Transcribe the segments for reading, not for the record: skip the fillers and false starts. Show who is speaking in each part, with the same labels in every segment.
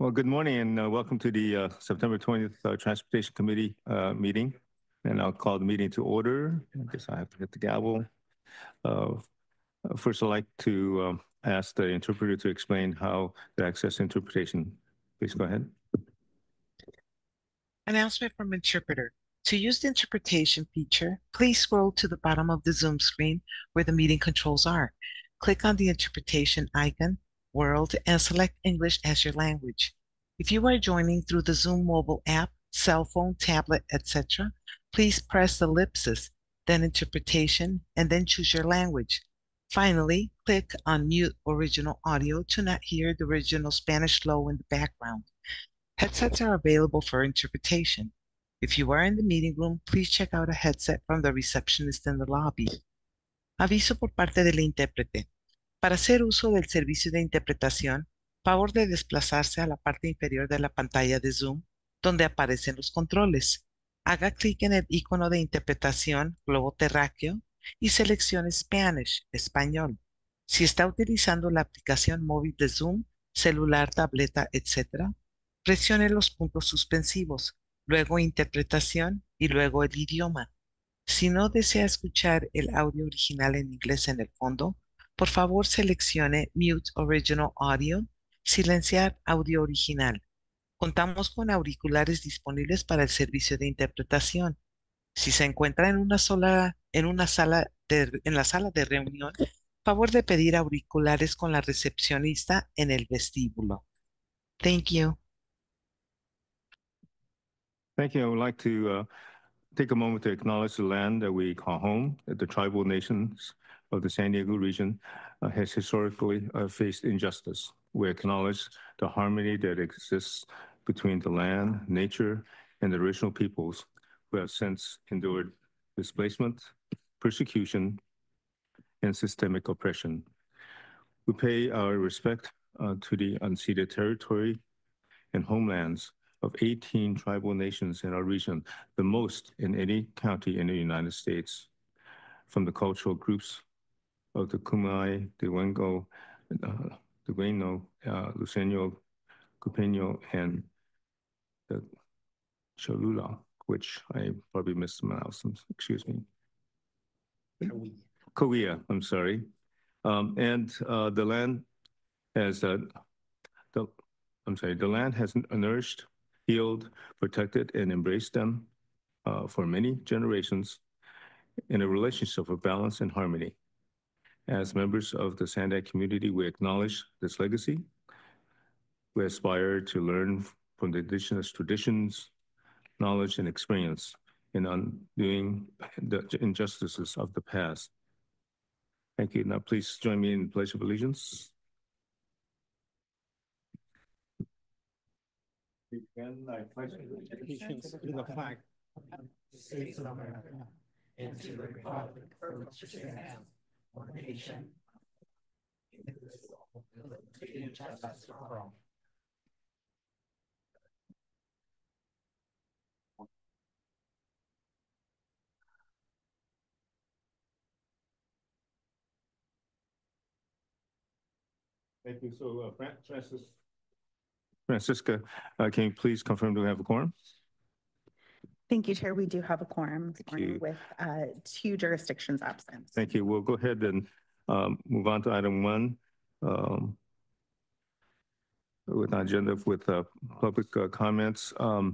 Speaker 1: Well, good morning and welcome to the September 20th Transportation Committee meeting. And I'll call the meeting to order. I guess I have to hit the gavel. First, I'd like to ask the interpreter to explain how to access interpretation. Please go ahead.
Speaker 2: Announcement from interpreter. To use the interpretation feature, please scroll to the bottom of the Zoom screen where the meeting controls are. Click on the interpretation icon, world, and select English as your language. If you are joining through the Zoom mobile app, cell phone, tablet, etc., please press the ellipsis, then interpretation, and then choose your language. Finally, click on mute original audio to not hear the original Spanish flow in the background. Headsets are available for interpretation. If you are in the meeting room, please check out a headset from the receptionist in the lobby. Aviso por parte del intérprete. Para hacer uso del servicio de interpretación, favor de desplazarse a la parte inferior de la pantalla de Zoom, donde aparecen los controles. Haga clic en el icono de interpretación, globo terráqueo, y seleccione Spanish, español. Si está utilizando la aplicación móvil de Zoom, celular, tableta, etc., presione los puntos suspensivos, luego interpretación y luego el idioma. Si no desea escuchar el audio original en inglés en el fondo, por favor seleccione Mute Original Audio, silenciar audio original. Contamos con auriculares disponibles para el servicio de interpretación. Si se encuentra en la sala de reunión, favor de pedir auriculares con la recepcionista en el vestíbulo. Thank you.
Speaker 1: Thank you. I would like to take a moment to acknowledge the land that we call home. The tribal nations of the San Diego region has historically faced injustice. We acknowledge the harmony that exists between the land, nature, and the original peoples who have since endured displacement, persecution, and systemic oppression. We pay our respect to the unceded territory and homelands of 18 tribal nations in our region, the most in any county in the United States, from the cultural groups of the Kumai, the Wengo, the Gueno, Luceño, Cupeño, and the Cholula, which I probably mispronounced, excuse me. Cahuilla, I'm sorry. And the land has the land has nourished, healed, protected, and embraced them for many generations in a relationship of balance and harmony. As members of the SANDAG community, we acknowledge this legacy. We aspire to learn from the indigenous traditions, knowledge, and experience in undoing the injustices of the past. Thank you. Now, please join me in the Pledge of Allegiance. Again, I pledge allegiance to the flag of the States of America and to the republic for which it stands, one nation, indivisible, with liberty and justice for all. Thank you. So, Francisca, can you please confirm do we have a quorum?
Speaker 3: Thank you, Chair. We do have a quorum with 2 jurisdictions absent.
Speaker 1: Thank you. We'll go ahead and move on to item 1 with our agenda with public comments. For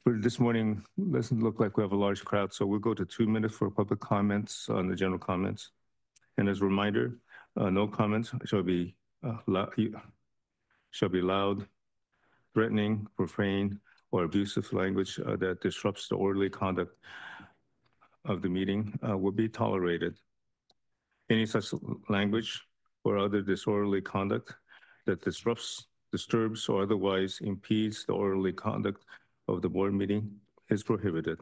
Speaker 1: this morning, it doesn't look like we have a large crowd, so we'll go to 2 minutes for public comments on the general comments. And as a reminder, no comments shall be loud, threatening, profane, or abusive language that disrupts the orderly conduct of the meeting will be tolerated. Any such language or other disorderly conduct that disrupts, disturbs, or otherwise impedes the orderly conduct of the board meeting is prohibited.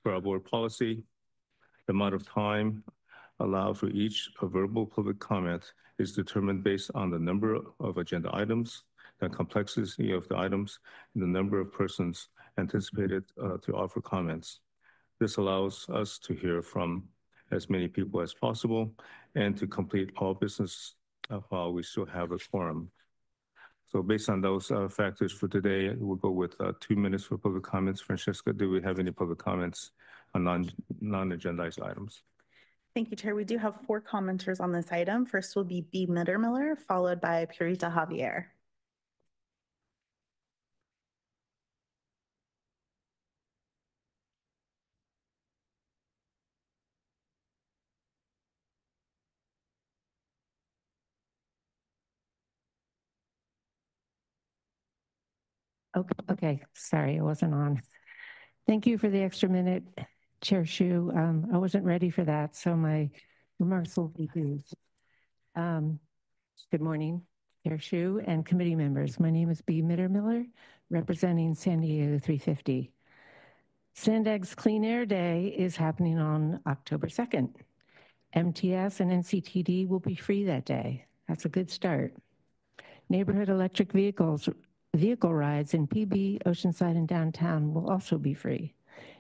Speaker 1: For our board policy, the amount of time allowed for each verbal public comment is determined based on the number of agenda items, the complexity of the items, and the number of persons anticipated to offer comments. This allows us to hear from as many people as possible and to complete all business while we still have a quorum. So based on those factors for today, we'll go with 2 minutes for public comments. Francesca, do we have any public comments on non-agendized items?
Speaker 3: Thank you, Chair. We do have 4 commenters on this item. First will be B. Mittermiller, followed by Purita Javier.
Speaker 4: Okay, sorry, I wasn't on. Thank you for the extra minute, Chair Shu. I wasn't ready for that, so my remarks will be brief. Good morning, Chair Shu and committee members. My name is B. Mittermiller, representing San Diego 350. SANDAG's Clean Air Day is happening on October 2nd. MTS and NCTD will be free that day. That's a good start. Neighborhood electric vehicle rides in PB, Oceanside, and downtown will also be free.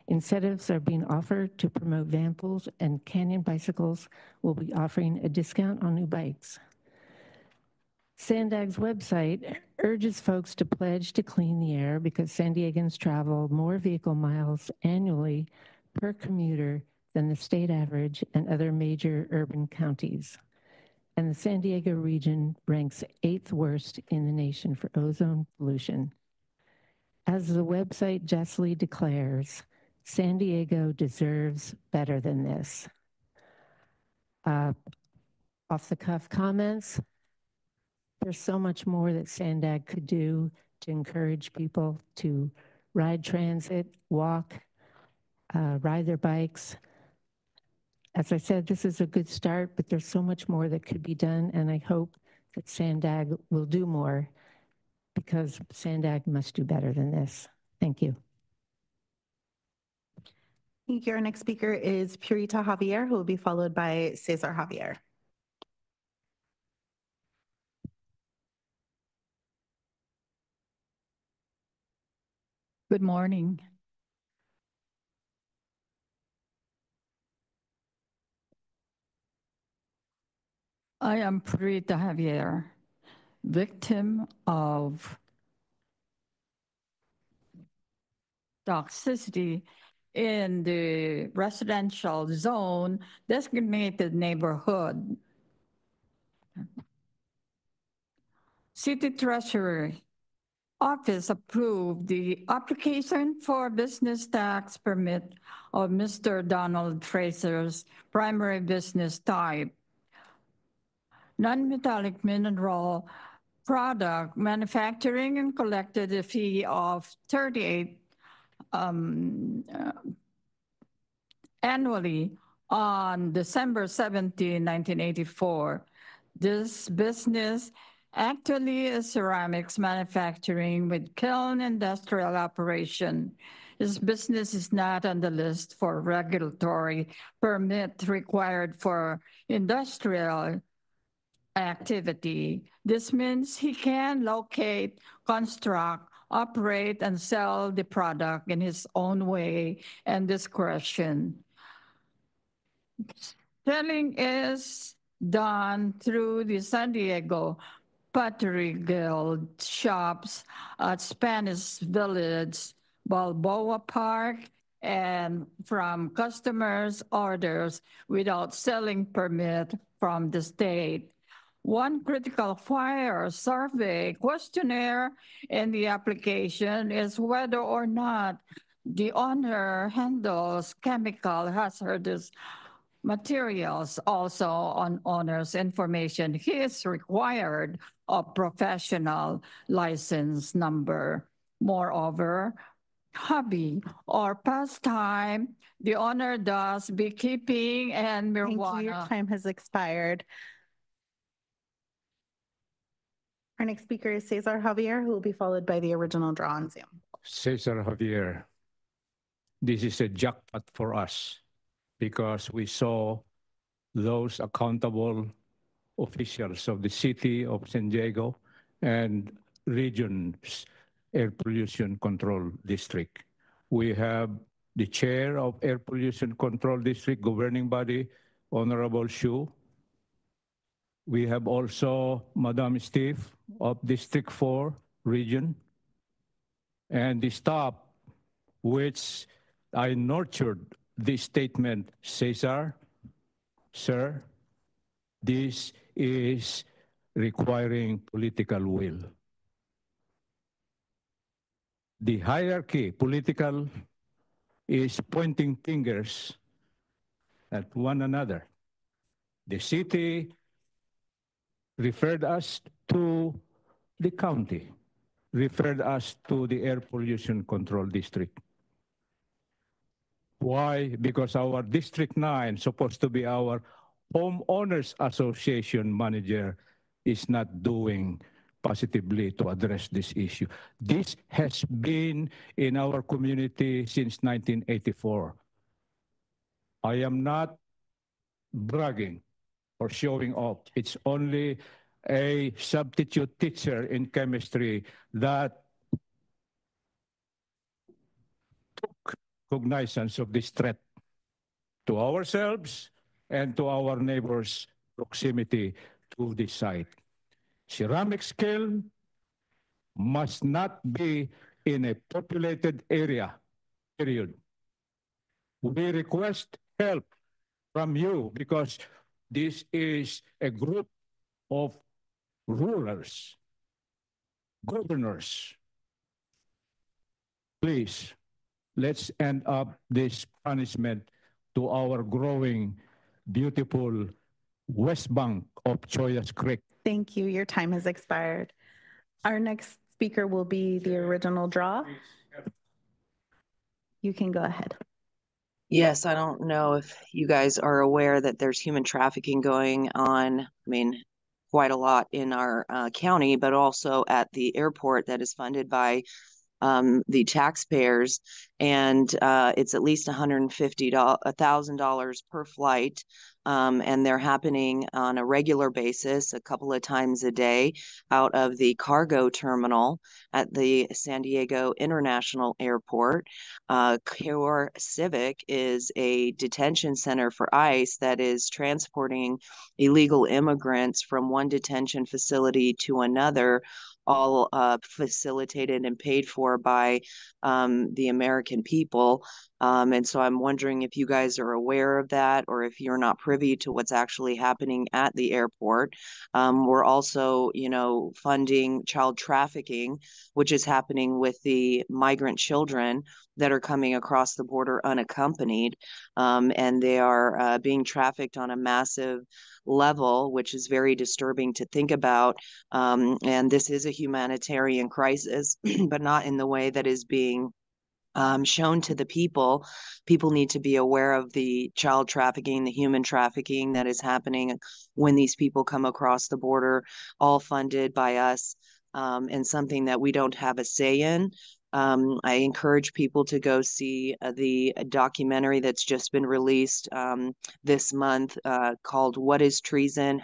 Speaker 4: Incentives are being offered to promote van pools, and Canyon Bicycles will be offering a discount on new bikes. SANDAG's website urges folks to pledge to clean the air because San Diegans travel more vehicle miles annually per commuter than the state average and other major urban counties. And the San Diego region ranks 8th worst in the nation for ozone pollution. As the website justly declares, San Diego deserves better than this. Off-the-cuff comments. There's so much more that SANDAG could do to encourage people to ride transit, walk, ride their bikes. As I said, this is a good start, but there's so much more that could be done, and I hope that SANDAG will do more because SANDAG must do better than this. Thank you.
Speaker 3: Thank you. Our next speaker is Purita Javier, who will be followed by Cesar Javier.
Speaker 5: Good morning. I am Purita Javier, victim of toxicity in the residential zone designated neighborhood. City Treasury Office approved the application for business tax permit of Mr. Donald Fraser's primary business type, non-metallic mineral product manufacturing, and collected a fee of $38 annually on December 17, 1984. This business actually is ceramics manufacturing with kiln industrial operation. His business is not on the list for regulatory permit required for industrial activity. This means he can locate, construct, operate, and sell the product in his own way and discretion. Selling is done through the San Diego Pottery Guild shops at Spanish Village, Balboa Park, and from customers' orders without selling permit from the state. One critical fire survey questionnaire in the application is whether or not the owner handles chemical hazardous materials. Also on owner's information, he is required a professional license number. Moreover, hobby or pastime, the owner does beekeeping and marijuana.
Speaker 3: Thank you. Your time has expired. Our next speaker is Cesar Javier, who will be followed by the original draw on Zoom.
Speaker 6: Cesar Javier, this is a jackpot for us because we saw those accountable officials of the city of San Diego and region's air pollution control district. We have the chair of air pollution control district governing body, Honorable Shu, We have also Madam Steve of District 4 region, and the staff, which I nurtured this statement, Cesar, sir, this is requiring political will. The hierarchy, political, is pointing fingers at one another. The city referred us to the county, referred us to the Air Pollution Control District. Why? Because our District 9, supposed to be our homeowners association manager, is not doing positively to address this issue. This has been in our community since 1984. I am not bragging or showing off. It's only a substitute teacher in chemistry that took cognizance of this threat to ourselves and to our neighbors' proximity to the site. Ceramic kiln must not be in a populated area, period. We request help from you because this is a group of rulers, governors. Please, let's end up this punishment to our growing, beautiful West Bank of Choyas Creek.
Speaker 3: Thank you. Your time has expired. Our next speaker will be the original draw. You can go ahead.
Speaker 7: Yes, I don't know if you guys are aware that there's human trafficking going on. I mean, quite a lot in our county, but also at the airport that is funded by the taxpayers, and it's at least $150,000 per flight, and they're happening on a regular basis, a couple of times a day, out of the cargo terminal at the San Diego International Airport. Core Civic is a detention center for ICE that is transporting illegal immigrants from one detention facility to another, all facilitated and paid for by the American people. And so I'm wondering if you guys are aware of that, or if you're not privy to what's actually happening at the airport. We're also, funding child trafficking, which is happening with the migrant children that are coming across the border unaccompanied. And they are being trafficked on a massive level, which is very disturbing to think about. And this is a humanitarian crisis, but not in the way that is being shown to the people. People need to be aware of the child trafficking, the human trafficking that is happening when these people come across the border, all funded by us, and something that we don't have a say in. I encourage people to go see the documentary that's just been released this month called What is Treason?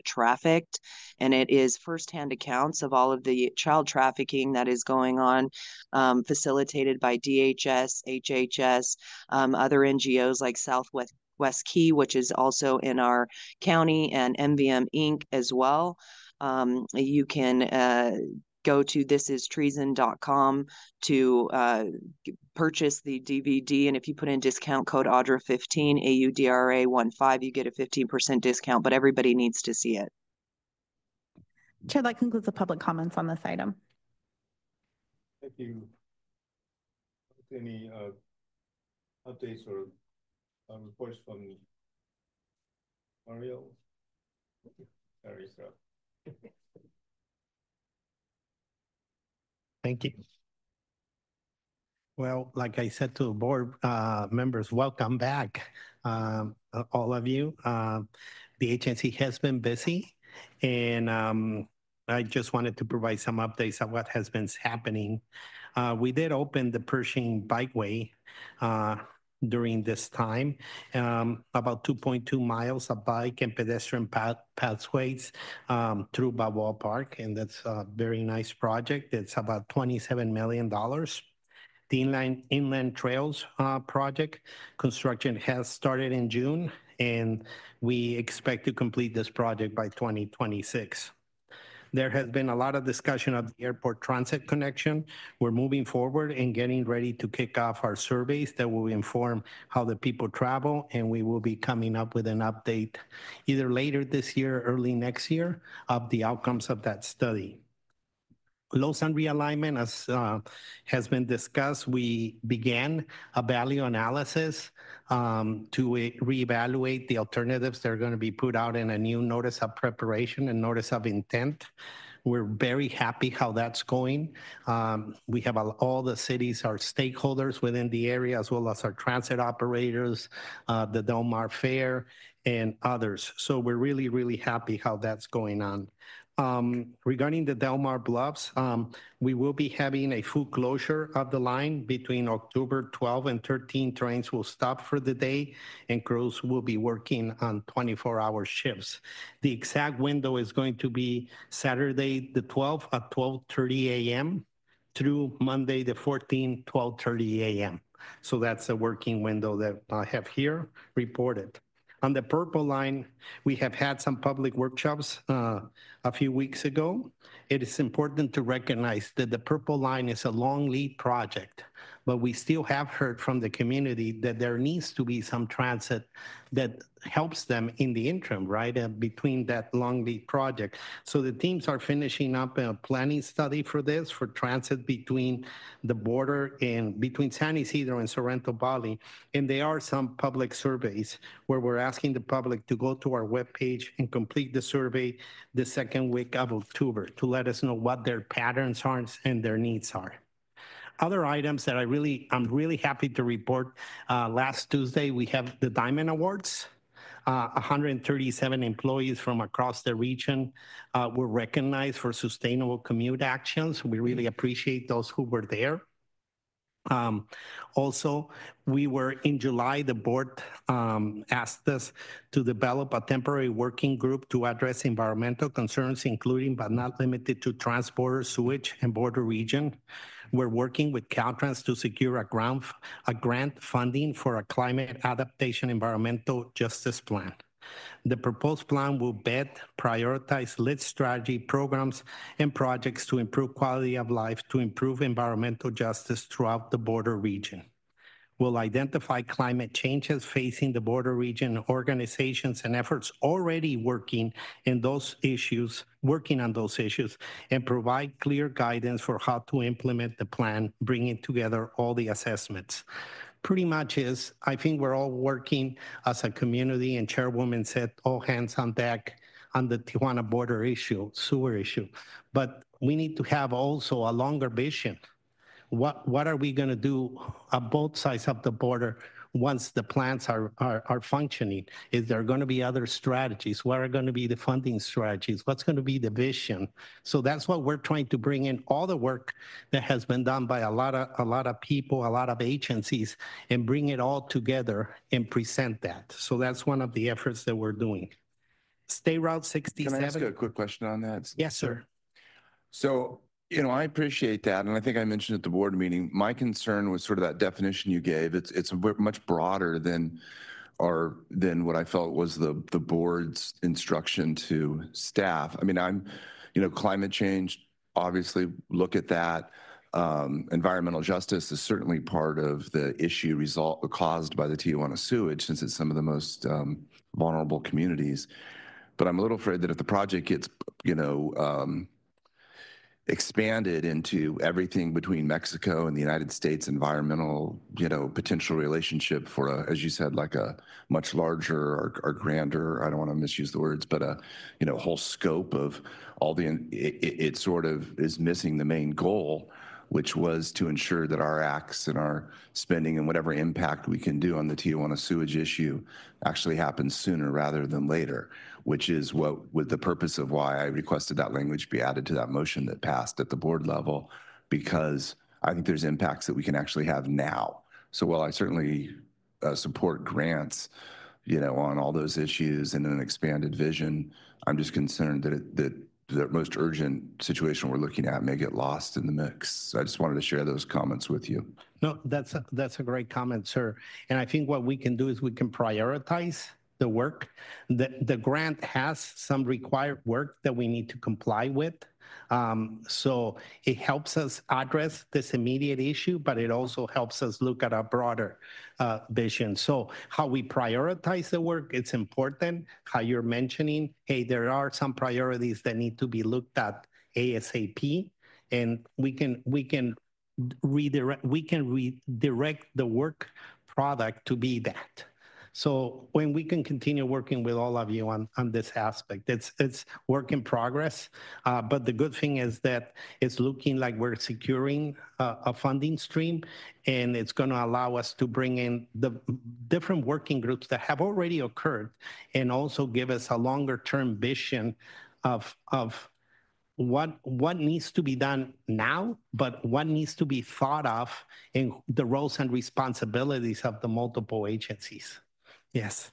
Speaker 7: #Trafficked. And it is firsthand accounts of all of the child trafficking that is going on, facilitated by DHS, HHS, other NGOs like Southwest Key, which is also in our county, and MVM Inc. as well. You can go to thisistreason.com to purchase the DVD. And if you put in discount code AUDRA15, AUDRA15, you get a 15% discount, but everybody needs to see it.
Speaker 3: Chair, that concludes the public comments on this item.
Speaker 1: Thank you. Any updates or reports from Mario? Sorry, sir.
Speaker 8: Thank you. Well, like I said to board members, welcome back, all of you. The agency has been busy, and I just wanted to provide some updates on what has been happening. We did open the Pershing Bikeway during this time, about 2.2 miles of bike and pedestrian pathways through Balboa Park, and that's a very nice project. It's about $27 million. The Inland Trails project construction has started in June, and we expect to complete this project by 2026. There has been a lot of discussion of the airport transit connection. We're moving forward and getting ready to kick off our surveys that will inform how the people travel, and we will be coming up with an update either later this year, early next year, of the outcomes of that study. Low-sum realignment, as has been discussed, we began a value analysis to reevaluate the alternatives that are going to be put out in a new notice of preparation and notice of intent. We're very happy how that's going. We have all the cities, our stakeholders within the area, as well as our transit operators, the Del Mar Fair, and others. So we're really, really happy how that's going on. Regarding the Del Mar Bluffs, we will be having a full closure of the line between October 12 and 13. Trains will stop for the day, and crews will be working on 24-hour shifts. The exact window is going to be Saturday the 12th at 12:30 a.m. through Monday the 14th, 12:30 a.m. So that's a working window that I have here reported. On the purple line, we have had some public workshops a few weeks ago. It is important to recognize that the purple line is a long lead project, but we still have heard from the community that there needs to be some transit that helps them in the interim, right, between that long lead project. So the teams are finishing up a planning study for this, for transit between the border and between San Isidro and Sorrento Valley. And there are some public surveys where we're asking the public to go to our webpage and complete the survey the second week of October to let us know what their patterns are and their needs are. Other items that I'm really happy to report, last Tuesday, we have the Diamond Awards. 137 employees from across the region were recognized for sustainable commute actions. We really appreciate those who were there. Also, we were in July, the board asked us to develop a temporary working group to address environmental concerns, including but not limited to trans-border sewage and border region. We're working with Caltrans to secure a grant funding for a climate adaptation environmental justice plan. The proposed plan will vet, prioritize lit strategy programs and projects to improve quality of life, to improve environmental justice throughout the border region. We'll identify climate changes facing the border region, organizations and efforts already working on those issues, and provide clear guidance for how to implement the plan, bringing together all the assessments. Pretty much is, I think we're all working as a community, and Chairwoman said all hands on deck on the Tijuana border issue, sewer issue. But we need to have also a longer vision. What are we going to do on both sides of the border once the plants are functioning? Is there going to be other strategies? What are going to be the funding strategies? What's going to be the vision? So that's what we're trying to bring in, all the work that has been done by a lot of people, a lot of agencies, and bring it all together and present that. So that's one of the efforts that we're doing. State Route 67.
Speaker 9: Can I ask a quick question on that?
Speaker 8: Yes, sir.
Speaker 9: So, I appreciate that. And I think I mentioned at the board meeting, my concern was sort of that definition you gave. It's much broader than what I felt was the board's instruction to staff. I mean, climate change, obviously look at that. Environmental justice is certainly part of the issue caused by the Tijuana sewage, since it's some of the most vulnerable communities. But I'm a little afraid that if the project gets, expanded into everything between Mexico and the United States environmental, potential relationship for as you said, like a much larger or grander, I don't want to misuse the words, but a, whole scope of all it sort of is missing the main goal, which was to ensure that our acts and our spending and whatever impact we can do on the Tijuana sewage issue actually happens sooner rather than later, which is with the purpose of why I requested that language be added to that motion that passed at the board level, because I think there's impacts that we can actually have now. So while I certainly support grants, on all those issues and an expanded vision, I'm just concerned that the most urgent situation we're looking at may get lost in the mix. So I just wanted to share those comments with you.
Speaker 8: No, that's a great comment, sir. And I think what we can do is we can prioritize the work. The grant has some required work that we need to comply with. So it helps us address this immediate issue, but it also helps us look at a broader vision. So how we prioritize the work, it's important. How you're mentioning, hey, there are some priorities that need to be looked at ASAP, and we can redirect the work product to be that. So when we can continue working with all of you on this aspect, it's work in progress. But the good thing is that it's looking like we're securing a funding stream, and it's going to allow us to bring in the different working groups that have already occurred, and also give us a longer term vision of what needs to be done now, but what needs to be thought of in the roles and responsibilities of the multiple agencies. Yes.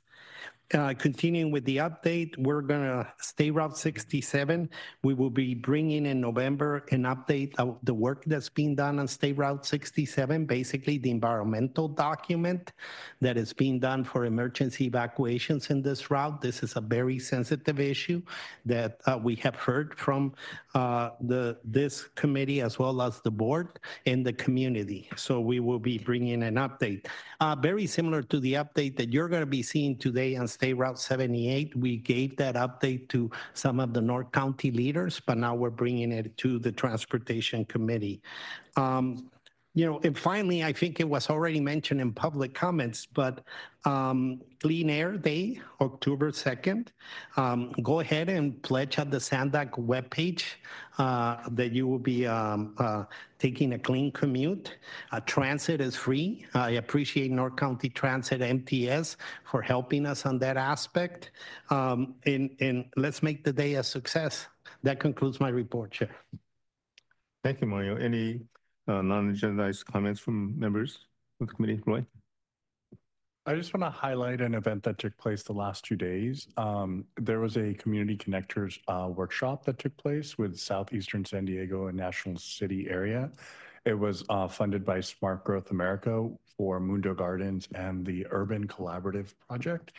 Speaker 8: Continuing with the update, we're going to stay Route 67. We will be bringing in November an update of the work that's being done on State Route 67, basically the environmental document that is being done for emergency evacuations in this route. This is a very sensitive issue that we have heard from this committee as well as the board and the community. So we will be bringing an update. Very similar to the update that you're going to be seeing today on State Route 78. We gave that update to some of the North County leaders, but now we're bringing it to the Transportation Committee. You know, and finally, I think it was already mentioned in public comments, but Clean Air Day, October 2nd, go ahead and pledge at the SANDAG webpage that you will be taking a clean commute. Transit is free. I appreciate North County Transit MTS for helping us on that aspect. And let's make the day a success. That concludes my report, Chair.
Speaker 1: Thank you, Mario. Any non-agendized comments from members of the committee? Roy?
Speaker 10: I just want to highlight an event that took place the last 2 days. There was a Community Connectors workshop that took place with Southeastern San Diego and National City area. It was funded by Smart Growth America for Mundo Gardens and the Urban Collaborative Project.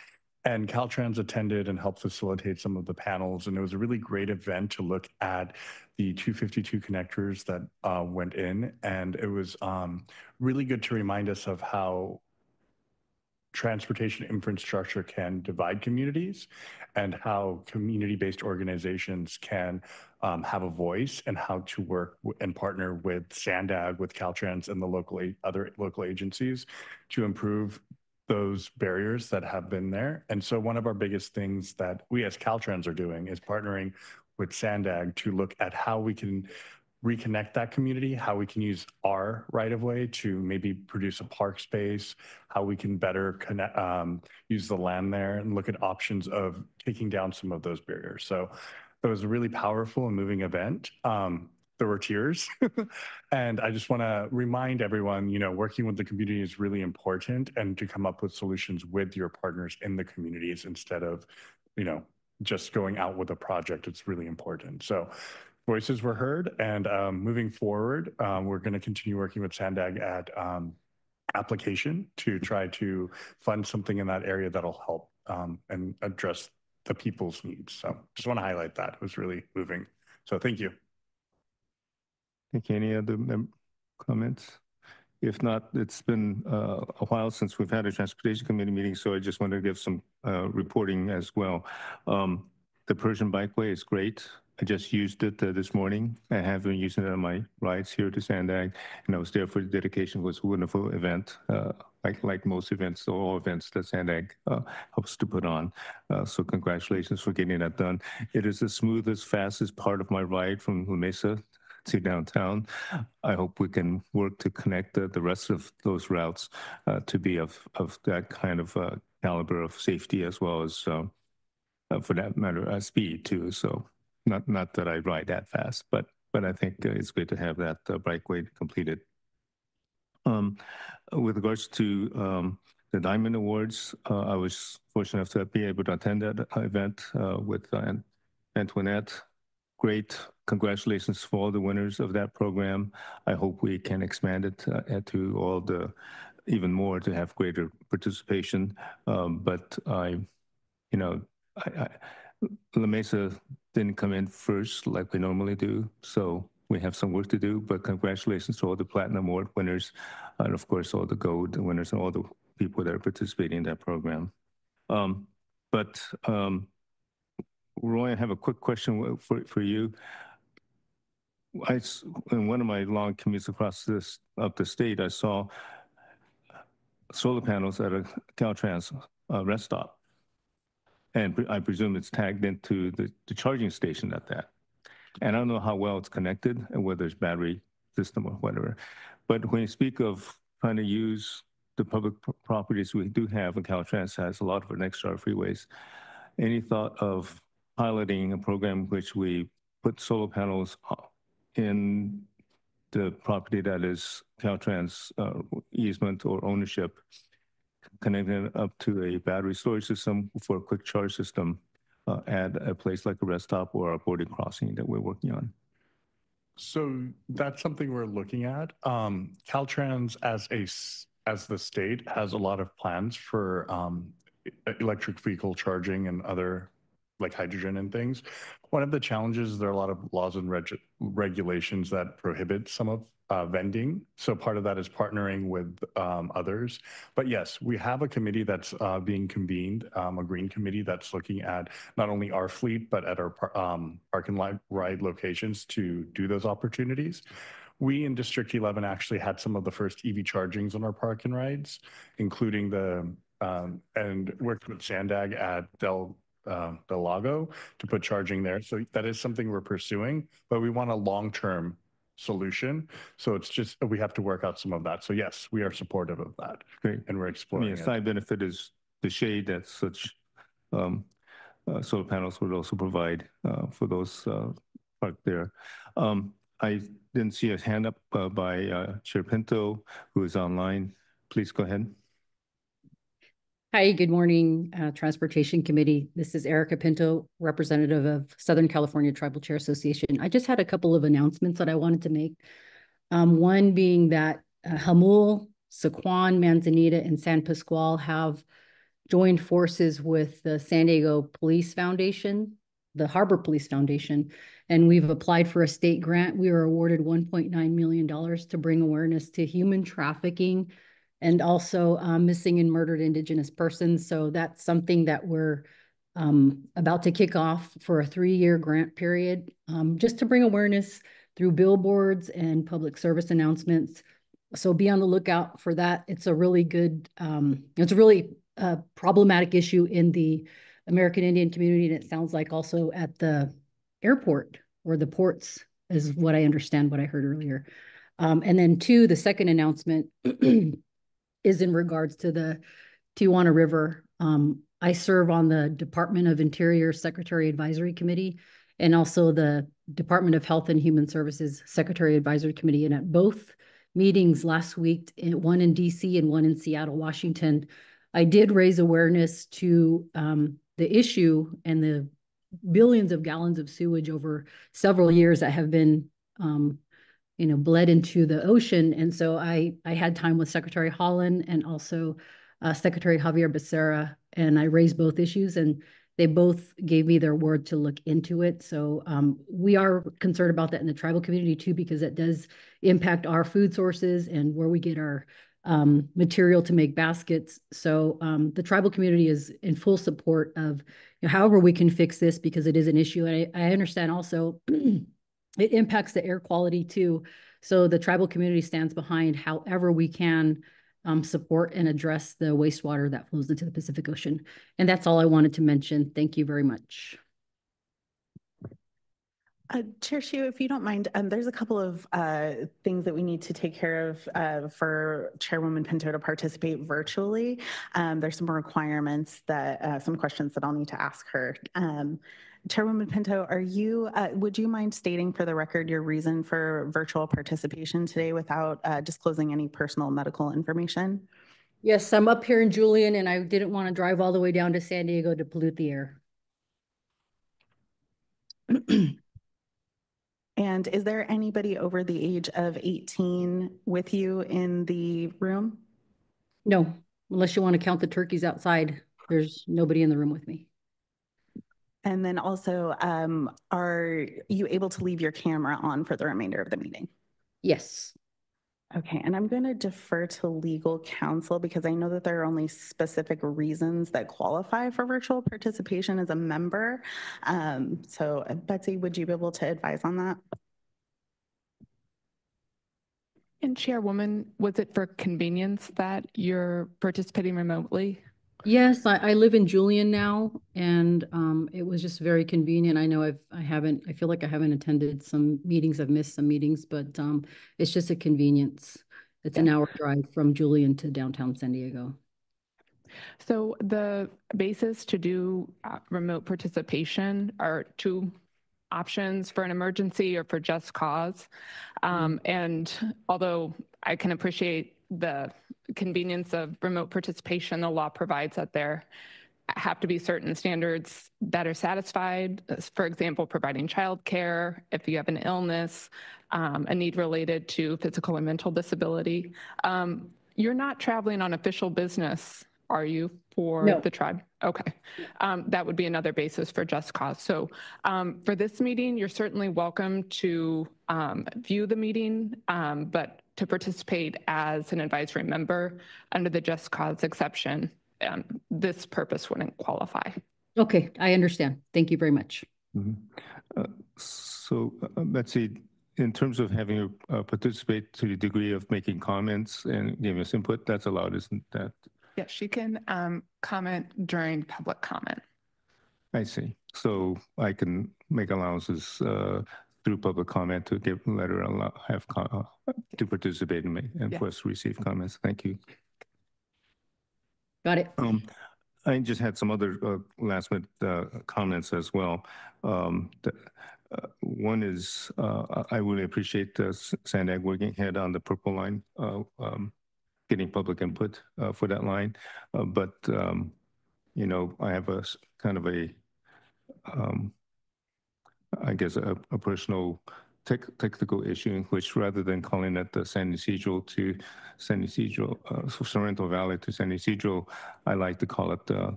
Speaker 10: And Caltrans attended and helped facilitate some of the panels. And it was a really great event to look at the 252 connectors that went in. And it was really good to remind us of how transportation infrastructure can divide communities and how community-based organizations can have a voice, and how to work and partner with SANDAG, with Caltrans, and the other local agencies to improve those barriers that have been there. And so one of our biggest things that we as Caltrans are doing is partnering with SANDAG to look at how we can reconnect that community, how we can use our right-of-way to maybe produce a park space, how we can better connect, use the land there, and look at options of taking down some of those barriers. So it was a really powerful and moving event. There were tears. And I just want to remind everyone, you know, working with the community is really important, and to come up with solutions with your partners in the communities instead of, you know, just going out with a project. It's really important. So voices were heard, and moving forward, we're going to continue working with SANDAG at application to try to fund something in that area that'll help and address the people's needs. So just want to highlight that. It was really moving. So thank you.
Speaker 1: Thank you. Any other comments? If not, it's been a while since we've had a Transportation Committee meeting, so I just want to give some reporting as well. The Persian Bikeway is great. I just used it this morning. I have been using it on my rides here to SANDAG, and I was there for the dedication. It was a wonderful event, like most events, or all events that SANDAG helps to put on. So congratulations for getting that done. It is the smoothest, fastest part of my ride from La Mesa to downtown. I hope we can work to connect the rest of those routes to be of that kind of caliber of safety, as well as, for that matter, speed too. So not that I ride that fast, but I think it's great to have that bikeway completed. With regards to the Diamond Awards, I was fortunate enough to be able to attend that event with Antoinette. Great. Congratulations for all the winners of that program. I hope we can expand it to all the, even more, to have greater participation. But I you know, La Mesa didn't come in first like we normally do, so we have some work to do, but congratulations to all the Platinum Award winners, and of course, all the Gold winners and all the people that are participating in that program. Roy, I have a quick question for you. In one of my long commutes across up the state, I saw solar panels at a Caltrans rest stop. And I presume it's tagged into the charging station at that. And I don't know how well it's connected and whether it's battery system or whatever. But when you speak of trying to use the public properties we do have, and Caltrans has a lot of our next star freeways, any thought of piloting a program which we put solar panels in the property that is Caltrans easement or ownership, connecting it up to a battery storage system for a quick charge system at a place like a rest stop or a boarding crossing that we're working on?
Speaker 10: So that's something we're looking at. Caltrans as the state has a lot of plans for electric vehicle charging and other like hydrogen and things. One of the challenges is there are a lot of laws and regulations that prohibit some of vending. So part of that is partnering with others. But yes, we have a committee that's being convened, a green committee that's looking at not only our fleet, but at our park and ride locations to do those opportunities. We in District 11 actually had some of the first EV chargings on our park and rides, including and worked with SANDAG at Del Lago to put charging there. So that is something we're pursuing, but we want a long-term solution. So it's just, we have to work out some of that. So yes, we are supportive of that.
Speaker 1: Great.
Speaker 10: And we're exploring
Speaker 1: a side benefit is the shade that such solar panels would also provide for those parked there. I didn't see a hand up by Chair Pinto, who is online. Please go ahead.
Speaker 11: Hi, good morning, Transportation Committee. This is Erica Pinto, representative of Southern California Tribal Chair Association. I just had a couple of announcements that I wanted to make. One being that Jamul, Sequan, Manzanita, and San Pasqual have joined forces with the San Diego Police Foundation, the Harbor Police Foundation, and we've applied for a state grant. We were awarded $1.9 million to bring awareness to human trafficking and also missing and murdered Indigenous persons. So that's something that we're about to kick off for a 3-year grant period, just to bring awareness through billboards and public service announcements. So be on the lookout for that. It's a really good, it's a really problematic issue in the American Indian community, and it sounds like also at the airport or the ports is what I understand, what I heard earlier. And then two, the second announcement is in regards to the Tijuana River. I serve on the Department of Interior Secretary Advisory Committee and also the Department of Health and Human Services Secretary Advisory Committee. And at both meetings last week, one in DC and one in Seattle, Washington, I did raise awareness to the issue and the billions of gallons of sewage over several years that have been bled into the ocean. And so I had time with Secretary Holland and also Secretary Javier Becerra, and I raised both issues, and they both gave me their word to look into it. So we are concerned about that in the tribal community too, because it does impact our food sources and where we get our material to make baskets. So the tribal community is in full support of however we can fix this, because it is an issue. And I understand also it impacts the air quality too. So the tribal community stands behind however we can support and address the wastewater that flows into the Pacific Ocean. And that's all I wanted to mention. Thank you very much.
Speaker 3: Chair Hsu, if you don't mind, there's a couple of things that we need to take care of for Chairwoman Pinto to participate virtually. There's some requirements that, some questions that I'll need to ask her. Chairwoman Pinto, would you mind stating for the record your reason for virtual participation today without disclosing any personal medical information?
Speaker 11: Yes, I'm up here in Julian, and I didn't want to drive all the way down to San Diego to pollute the air.
Speaker 3: And is there anybody over the age of 18 with you in the room?
Speaker 11: No, unless you want to count the turkeys outside. There's nobody in the room with me.
Speaker 3: And then also, are you able to leave your camera on for the remainder of the meeting?
Speaker 11: Yes.
Speaker 3: Okay, and I'm going to defer to legal counsel because I know that there are only specific reasons that qualify for virtual participation as a member. So Betsy, would you be able to advise on that?
Speaker 12: And Chairwoman, was it for convenience that you're participating remotely?
Speaker 11: Yes, I live in Julian now, and it was just very convenient. I know I feel like I haven't attended some meetings. I've missed some meetings, but it's just a convenience. It's an hour drive from Julian to downtown San Diego.
Speaker 12: So the basis to do remote participation are two options: for an emergency or for just cause. And although I can appreciate the convenience of remote participation, the law provides that there have to be certain standards that are satisfied. For example, providing childcare, if you have an illness, a need related to physical and mental disability. You're not traveling on official business, are you, for the tribe? Okay. That would be another basis for just cause. So for this meeting, you're certainly welcome to view the meeting, but to participate as an advisory member under the just cause exception, this purpose wouldn't qualify.
Speaker 11: Okay, I understand. Thank you very much.
Speaker 1: So Betsy, in terms of having you participate to the degree of making comments and giving us input, that's allowed, isn't that?
Speaker 12: Yes, she can comment during public comment.
Speaker 1: I see. So I can make allowances through public comment to let her have to participate and for us to receive comments. Thank you.
Speaker 11: Got it.
Speaker 1: I just had some other last minute comments as well. One is I really appreciate SANDAG working ahead on the purple line, getting public input for that line. But, you know, I have a kind of a, I guess, a personal technical issue in which, rather than calling it the San Ysidro to San Ysidro, Sorrento Valley to San Ysidro, I like to call it the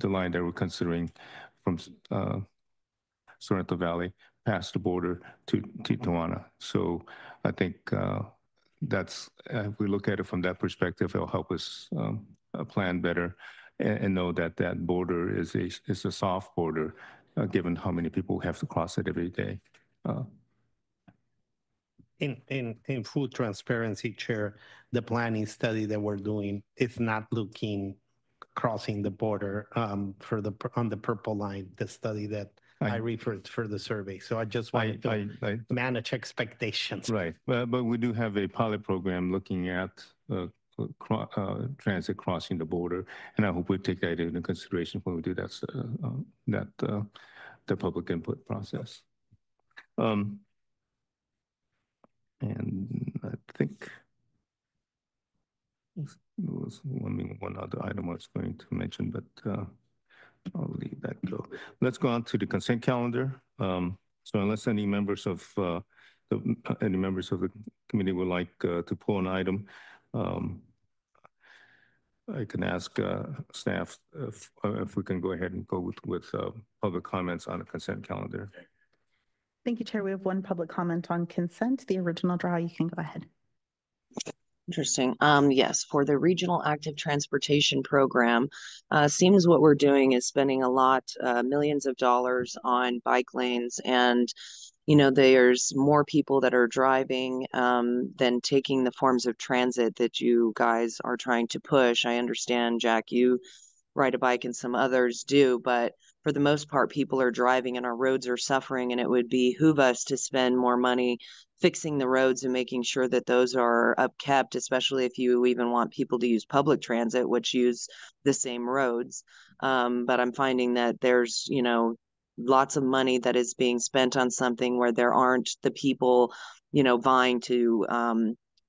Speaker 1: line that we're considering from Sorrento Valley past the border to Tijuana. So I think that's, if we look at it from that perspective, it'll help us plan better and know that that border is a soft border, given how many people have to cross it every day.
Speaker 8: In full transparency, Chair, the planning study that we're doing is not looking crossing the border on the purple line, the study that I referred for the survey. So I just wanted to manage expectations.
Speaker 1: Right, but we do have a pilot program looking at transit crossing the border, and I hope we take that into consideration when we do the public input process. And I think there was one other item I was going to mention, but I'll leave that go. Let's go on to the consent calendar. So unless any members of the committee would like to pull an item, I can ask staff if we can go ahead and go with public comments on the consent calendar.
Speaker 3: Thank you, Chair. We have one public comment on consent. The original draw, you can go ahead.
Speaker 7: Interesting. Yes, for the Regional Active Transportation Program, seems what we're doing is spending a lot, millions of dollars on bike lanes, and you know, there's more people that are driving than taking the forms of transit that you guys are trying to push. I understand, Jack, you ride a bike and some others do, but for the most part, people are driving and our roads are suffering, and it would behoove us to spend more money fixing the roads and making sure that those are upkept, especially if you even want people to use public transit, which use the same roads. But I'm finding that there's, you know, lots of money that is being spent on something where there aren't the people, you know, vying to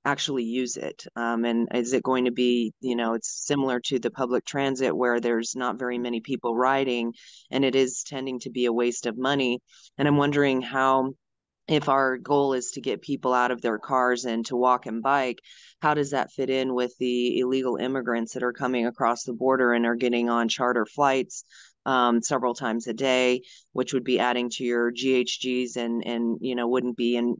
Speaker 7: actually use it. And is it going to be, you know, it's similar to the public transit where there's not very many people riding, and it is tending to be a waste of money. And I'm wondering how, if our goal is to get people out of their cars and to walk and bike, how does that fit in with the illegal immigrants that are coming across the border and are getting on charter flights several times a day, which would be adding to your GHGs and wouldn't be in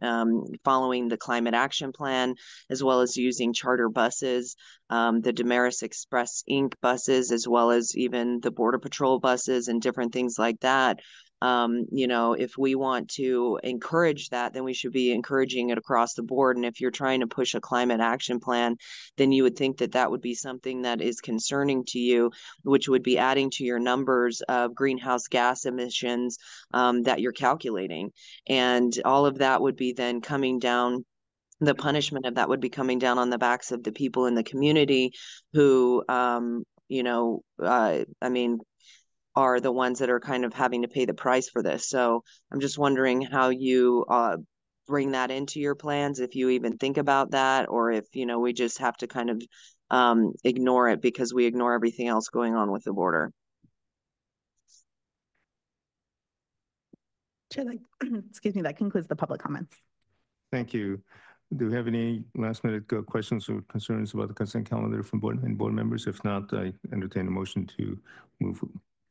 Speaker 7: following the climate action plan, as well as using charter buses, the Damaris Express Inc. buses, as well as even the Border Patrol buses and different things like that. If we want to encourage that, then we should be encouraging it across the board. And if you're trying to push a climate action plan, then you would think that that would be something that is concerning to you, which would be adding to your numbers of greenhouse gas emissions that you're calculating. And all of that would be then coming down. The punishment of that would be coming down on the backs of the people in the community who, are the ones that are kind of having to pay the price for this. So I'm just wondering how you bring that into your plans, if you even think about that, or if, we just have to kind of ignore it because we ignore everything else going on with the border.
Speaker 3: Chair, excuse me, that concludes the public comments.
Speaker 1: Thank you. Do we have any last minute questions or concerns about the consent calendar from board members? If not, I entertain a motion to move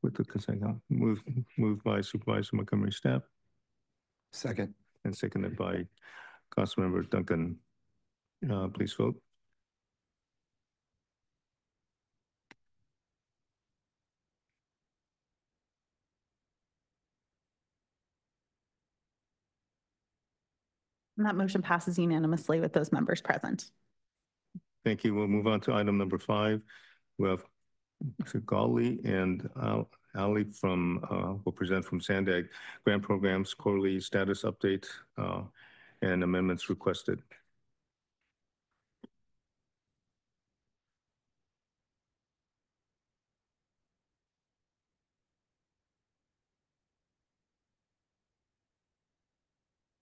Speaker 1: with the consent calendar. Moved by Supervisor Montgomery Stapp.
Speaker 9: Second.
Speaker 1: And seconded by Councilmember Duncan. Please vote.
Speaker 3: And that motion passes unanimously with those members present.
Speaker 1: Thank you. We'll move on to item number 5. We have Gali and Ali will present from SANDAG grant programs, quarterly status update, and amendments requested.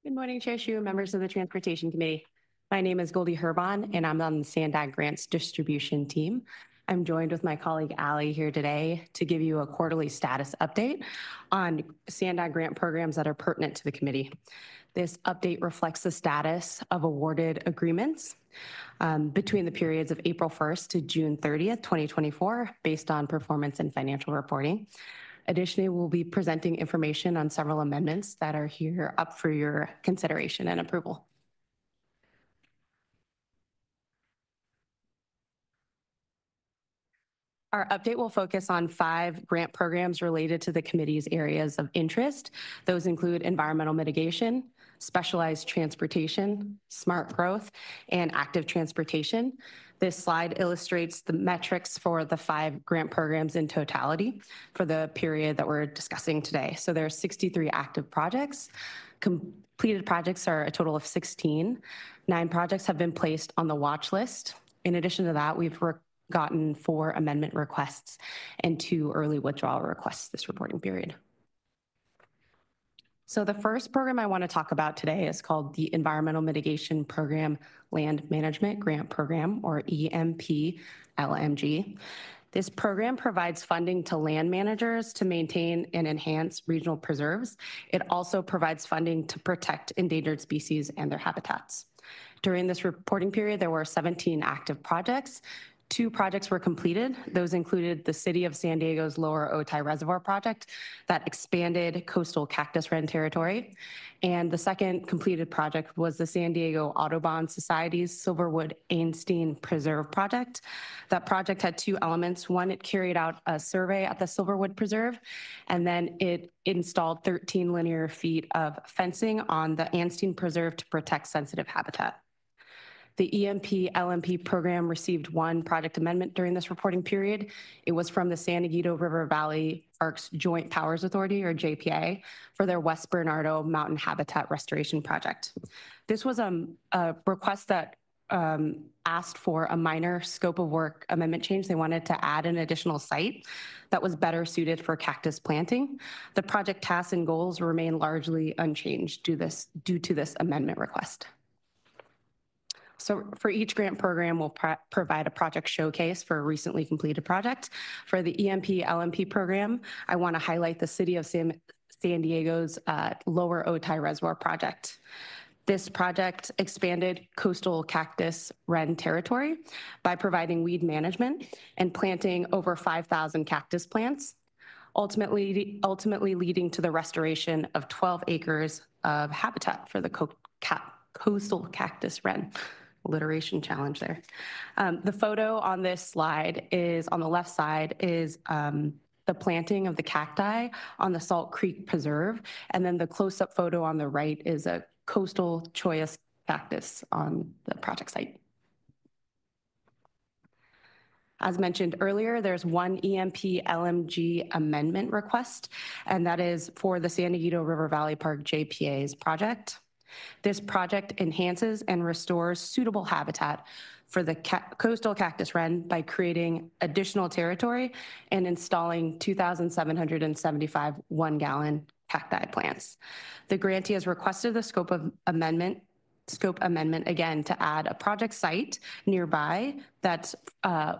Speaker 13: Good morning, Chair Shu, members of the Transportation Committee. My name is Goldie Herban, and I'm on the SANDAG Grants Distribution Team. I'm joined with my colleague Ali here today to give you a quarterly status update on SANDAG grant programs that are pertinent to the committee. This update reflects the status of awarded agreements between the periods of April 1st to June 30th, 2024, based on performance and financial reporting. Additionally, we'll be presenting information on several amendments that are here up for your consideration and approval. Our update will focus on 5 grant programs related to the committee's areas of interest. Those include environmental mitigation, specialized transportation, smart growth, and active transportation. This slide illustrates the metrics for the 5 grant programs in totality for the period that we're discussing today. So there are 63 active projects. Completed projects are a total of 16. 9 projects have been placed on the watch list. In addition to that, we've gotten 4 amendment requests and 2 early withdrawal requests this reporting period. So the first program I want to talk about today is called the Environmental Mitigation Program Land Management Grant Program, or EMP-LMG. This program provides funding to land managers to maintain and enhance regional preserves. It also provides funding to protect endangered species and their habitats. During this reporting period, there were 17 active projects. 2 projects were completed. Those included the City of San Diego's Lower Otay Reservoir project that expanded coastal cactus wren territory. And the second completed project was the San Diego Audubon Society's Silverwood Ainstein Preserve project. That project had 2 elements. One, it carried out a survey at the Silverwood Preserve, and then it installed 13 linear feet of fencing on the Ainstein Preserve to protect sensitive habitat. The EMP-LMP program received 1 project amendment during this reporting period. It was from the San Diego River Valley Parks Joint Powers Authority, or JPA, for their West Bernardo Mountain Habitat Restoration Project. This was a request that asked for a minor scope of work amendment change. They wanted to add an additional site that was better suited for cactus planting. The project tasks and goals remain largely unchanged due to this amendment request. So for each grant program, we'll provide a project showcase for a recently completed project. For the EMP-LMP program, I want to highlight the City of San Diego's Lower Otay Reservoir project. This project expanded coastal cactus wren territory by providing weed management and planting over 5,000 cactus plants. ultimately leading to the restoration of 12 acres of habitat for the coastal cactus wren. Alliteration challenge there. The photo on this slide is, on the left side, is the planting of the cacti on the Salt Creek Preserve, and then the close-up photo on the right is a coastal cholla cactus on the project site. As mentioned earlier, there's one EMP LMG amendment request, and that is for the San Diego River Valley Park JPA's project. This project enhances and restores suitable habitat for the coastal cactus wren by creating additional territory and installing 2,775 one-gallon cacti plants. The grantee has requested the scope amendment again to add a project site nearby that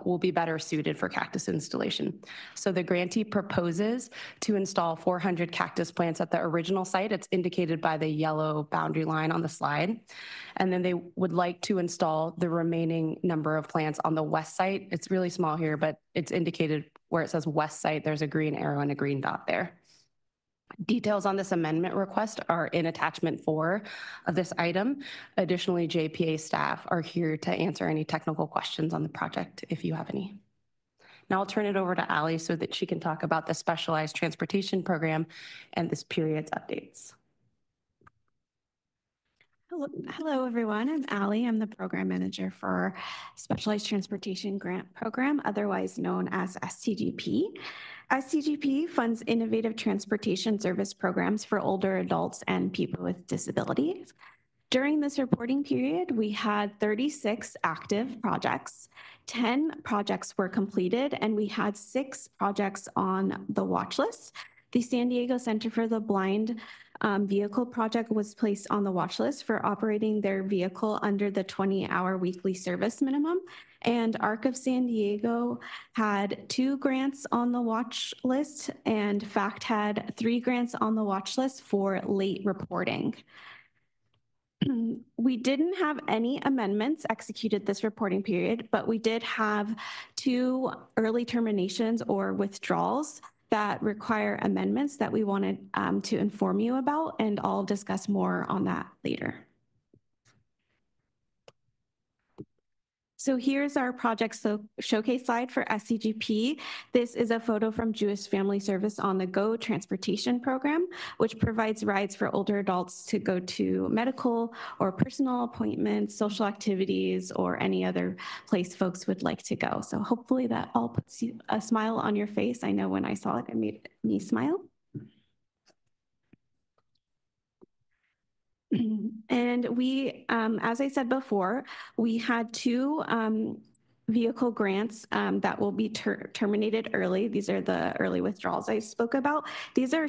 Speaker 13: will be better suited for cactus installation. So the grantee proposes to install 400 cactus plants at the original site. It's indicated by the yellow boundary line on the slide. And then they would like to install the remaining number of plants on the west site. It's really small here, but it's indicated where it says west site. There's a green arrow and a green dot there. Details on this amendment request are in attachment 4 of this item. Additionally, JPA staff are here to answer any technical questions on the project if you have any. Now I'll turn it over to Ali so that she can talk about the specialized transportation program and this period's updates.
Speaker 14: Hello, everyone. I'm Ali. I'm the program manager for Specialized Transportation Grant Program, otherwise known as STGP. STGP funds innovative transportation service programs for older adults and people with disabilities. During this reporting period, we had 36 active projects. 10 projects were completed, and we had 6 projects on the watch list. The San Diego Center for the Blind vehicle project was placed on the watch list for operating their vehicle under the 20-hour weekly service minimum. And ARC of San Diego had 2 grants on the watch list, and FACT had 3 grants on the watch list for late reporting. We didn't have any amendments executed this reporting period, but we did have 2 early terminations or withdrawals that require amendments that we wanted to inform you about, and I'll discuss more on that later. So here's our project showcase slide for SCGP. This is a photo from Jewish Family Service on the Go transportation program, which provides rides for older adults to go to medical or personal appointments, social activities, or any other place folks would like to go. So hopefully that all puts a smile on your face. I know when I saw it, it made me smile. And we, as I said before, we had 2 vehicle grants that will be terminated early. These are the early withdrawals I spoke about. These are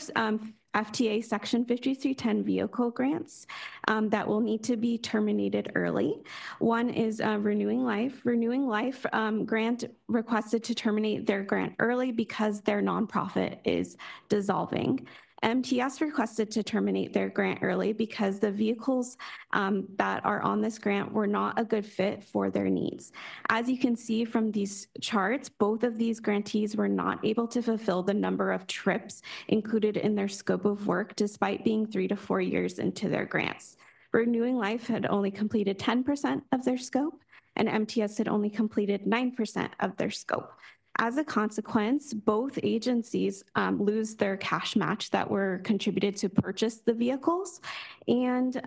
Speaker 14: FTA Section 5310 vehicle grants that will need to be terminated early. One is Renewing Life. Renewing Life grant requested to terminate their grant early because their nonprofit is dissolving. MTS requested to terminate their grant early because the vehicles that are on this grant were not a good fit for their needs. As you can see from these charts, both of these grantees were not able to fulfill the number of trips included in their scope of work despite being 3 to 4 years into their grants. Renewing Life had only completed 10% of their scope, and MTS had only completed 9% of their scope. As a consequence, both agencies lose their cash match that were contributed to purchase the vehicles, and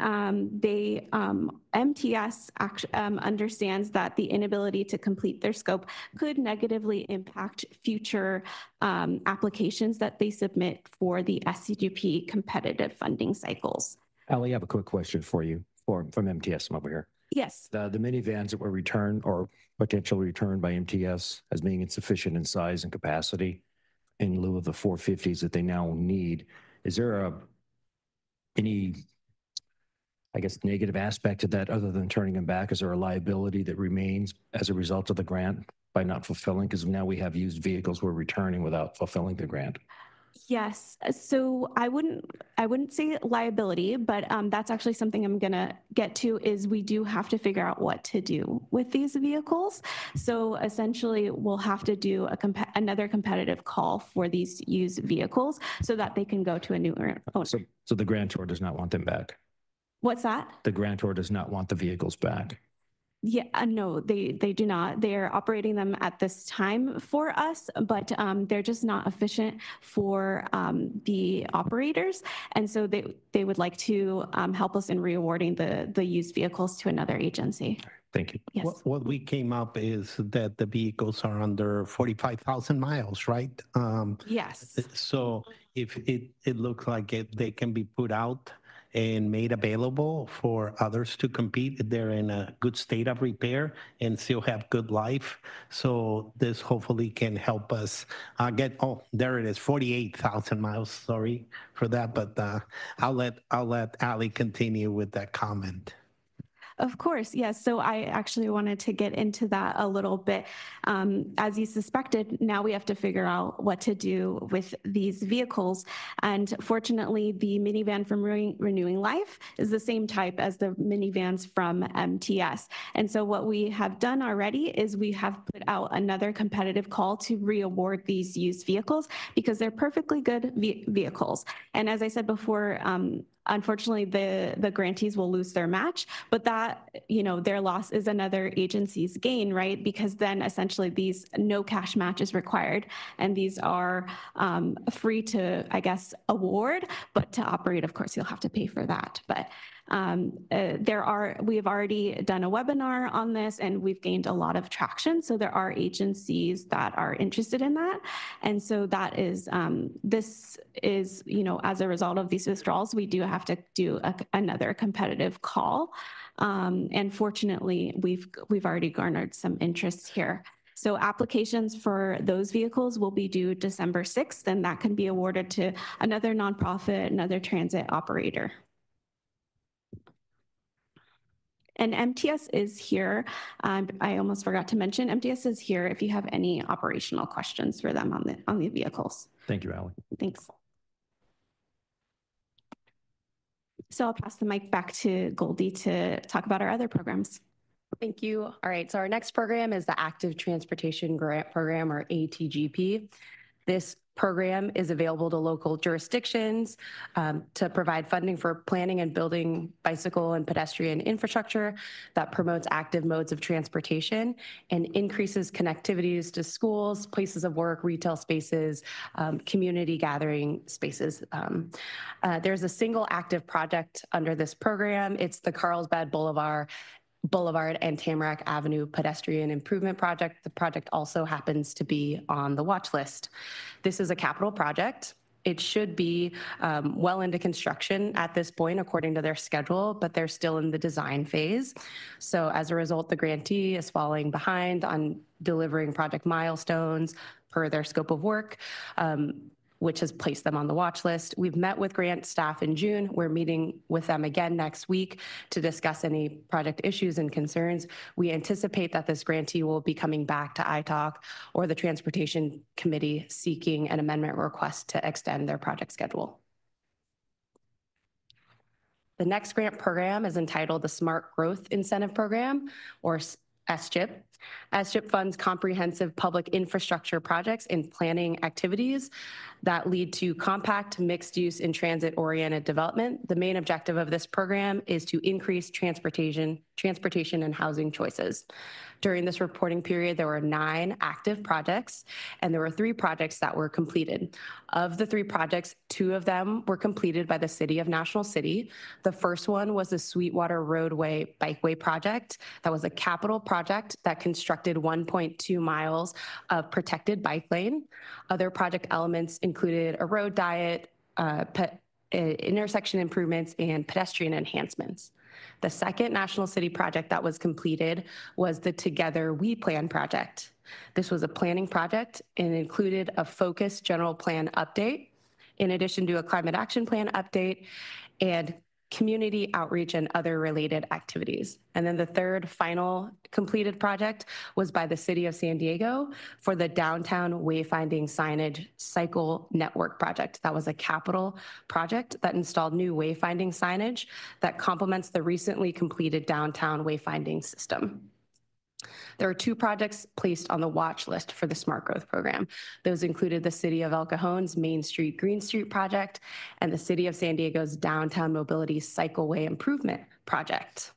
Speaker 14: MTS understands that the inability to complete their scope could negatively impact future applications that they submit for the SCGP competitive funding cycles.
Speaker 15: Ali, I have a quick question for you from MTS over here.
Speaker 14: Yes.
Speaker 15: The minivans that were returned or potentially returned by MTS as being insufficient in size and capacity in lieu of the 450s that they now need, is there any, I guess, negative aspect to that other than turning them back? Is there a liability that remains as a result of the grant by not fulfilling? Because now we have used vehicles we're returning without fulfilling the grant.
Speaker 14: Yes, so I wouldn't say liability, but that's actually something I'm gonna get to. Is we do have to figure out what to do with these vehicles. So essentially, we'll have to do another competitive call for these used vehicles so that they can go to a new owner.
Speaker 15: So the grantor does not want them back.
Speaker 14: What's that?
Speaker 15: The grantor does not want the vehicles back.
Speaker 14: Yeah, no, they do not. They're operating them at this time for us, but they're just not efficient for the operators. And so they would like to help us in rewarding the used vehicles to another agency.
Speaker 15: Thank you.
Speaker 14: Yes.
Speaker 8: What we came up is that the vehicles are under 45,000 miles, right?
Speaker 14: Yes.
Speaker 8: So if it looks like they can be put out and made available for others to compete. They're in a good state of repair and still have good life. So this hopefully can help us get, oh, there it is, 48,000 miles. Sorry for that, but I'll let Ali continue with that comment.
Speaker 14: Of course, yes. So I actually wanted to get into that a little bit. As you suspected, now we have to figure out what to do with these vehicles. And fortunately, the minivan from Renewing Life is the same type as the minivans from MTS. And so what we have done already is we have put out another competitive call to re-award these used vehicles because they're perfectly good vehicles. And as I said before, unfortunately, the grantees will lose their match, but that, their loss is another agency's gain, right? Because then essentially these no cash match is required, and these are free to, I guess, award, but to operate, of course, you'll have to pay for that. But we have already done a webinar on this, and we've gained a lot of traction. So there are agencies that are interested in that. And so that is, this is, as a result of these withdrawals, we do have to do another competitive call. And fortunately, we've already garnered some interest here. So applications for those vehicles will be due December 6th, and that can be awarded to another nonprofit, another transit operator. And MTS is here. I almost forgot to mention, MTS is here if you have any operational questions for them on the vehicles.
Speaker 15: Thank you, Ali.
Speaker 14: Thanks. So I'll pass the mic back to Goldie to talk about our other programs.
Speaker 13: Thank you. All right, so our next program is the Active Transportation Grant Program, or ATGP. This program is available to local jurisdictions to provide funding for planning and building bicycle and pedestrian infrastructure that promotes active modes of transportation and increases connectivities to schools, places of work, retail spaces, community gathering spaces. There's a single active project under this program. It's the Carlsbad Boulevard and Tamarack Avenue Pedestrian Improvement Project. The project also happens to be on the watch list. This is a capital project. It should be well into construction at this point, according to their schedule, but they're still in the design phase. So as a result, the grantee is falling behind on delivering project milestones per their scope of work, which has placed them on the watch list. We've met with grant staff in June. We're meeting with them again next week to discuss any project issues and concerns. We anticipate that this grantee will be coming back to ITALC or the Transportation Committee seeking an amendment request to extend their project schedule. The next grant program is entitled the Smart Growth Incentive Program, or SCHIP. SCHIP funds comprehensive public infrastructure projects and planning activities that lead to compact, mixed-use, and transit-oriented development. The main objective of this program is to increase transportation and housing choices. During this reporting period, there were 9 active projects, and there were 3 projects that were completed. Of the 3 projects, 2 of them were completed by the City of National City. The first one was the Sweetwater Roadway Bikeway project. That was a capital project that constructed 1.2 miles of protected bike lane. Other project elements included a road diet, intersection improvements, and pedestrian enhancements. The second National City project that was completed was the Together We Plan project. This was a planning project and included a focused general plan update, in addition to a climate action plan update and community outreach, and other related activities. And then the third final completed project was by the City of San Diego for the Downtown Wayfinding Signage Cycle Network project. That was a capital project that installed new wayfinding signage that complements the recently completed downtown wayfinding system. There are 2 projects placed on the watch list for the Smart Growth Program. Those included the City of El Cajon's Main Street Green Street project and the City of San Diego's Downtown Mobility Cycleway Improvement project.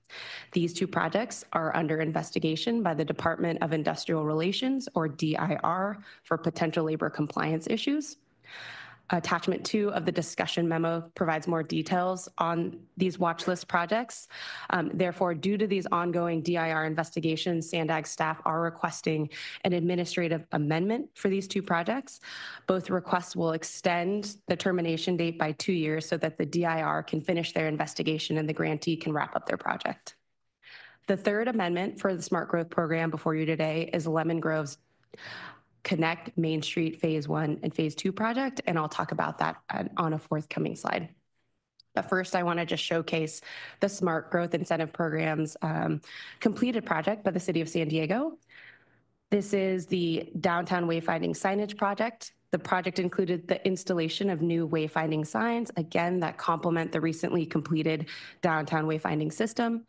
Speaker 13: These 2 projects are under investigation by the Department of Industrial Relations, or DIR, for potential labor compliance issues. Attachment 2 of the discussion memo provides more details on these watch list projects. Therefore, due to these ongoing DIR investigations, SANDAG staff are requesting an administrative amendment for these 2 projects. Both requests will extend the termination date by 2 years so that the DIR can finish their investigation and the grantee can wrap up their project. The third amendment for the Smart Growth Program before you today is Lemon Grove's Connect Main Street Phase 1 and Phase 2 project, and I'll talk about that on a forthcoming slide. But first, I want to just showcase the Smart Growth Incentive Program's completed project by the City of San Diego. This is the Downtown Wayfinding Signage project. The project included the installation of new wayfinding signs, again, that complement the recently completed downtown wayfinding system,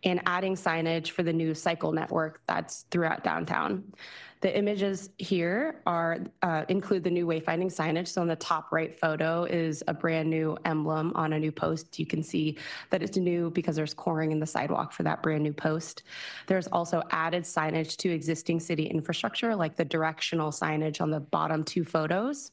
Speaker 13: and adding signage for the new cycle network that's throughout downtown. The images here include the new wayfinding signage. So on the top right photo is a brand new emblem on a new post. You can see that it's new because there's coring in the sidewalk for that brand new post. There's also added signage to existing city infrastructure, like the directional signage on the bottom 2 photos.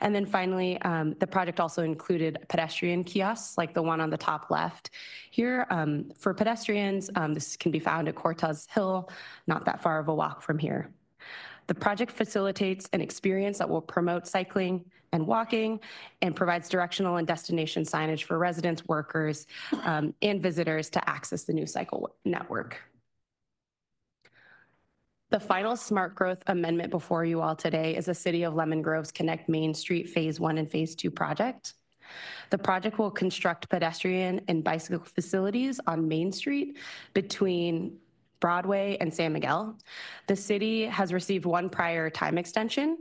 Speaker 13: And then finally, the project also included pedestrian kiosks, like the one on the top left. Here, for pedestrians, this can be found at Cortez Hill, not that far of a walk from here. The project facilitates an experience that will promote cycling and walking and provides directional and destination signage for residents, workers, and visitors to access the new cycle network. The final Smart Growth Amendment before you all today is the City of Lemon Grove's Connect Main Street Phase 1 and Phase 2 project. The project will construct pedestrian and bicycle facilities on Main Street between Broadway and San Miguel. The city has received 1 prior time extension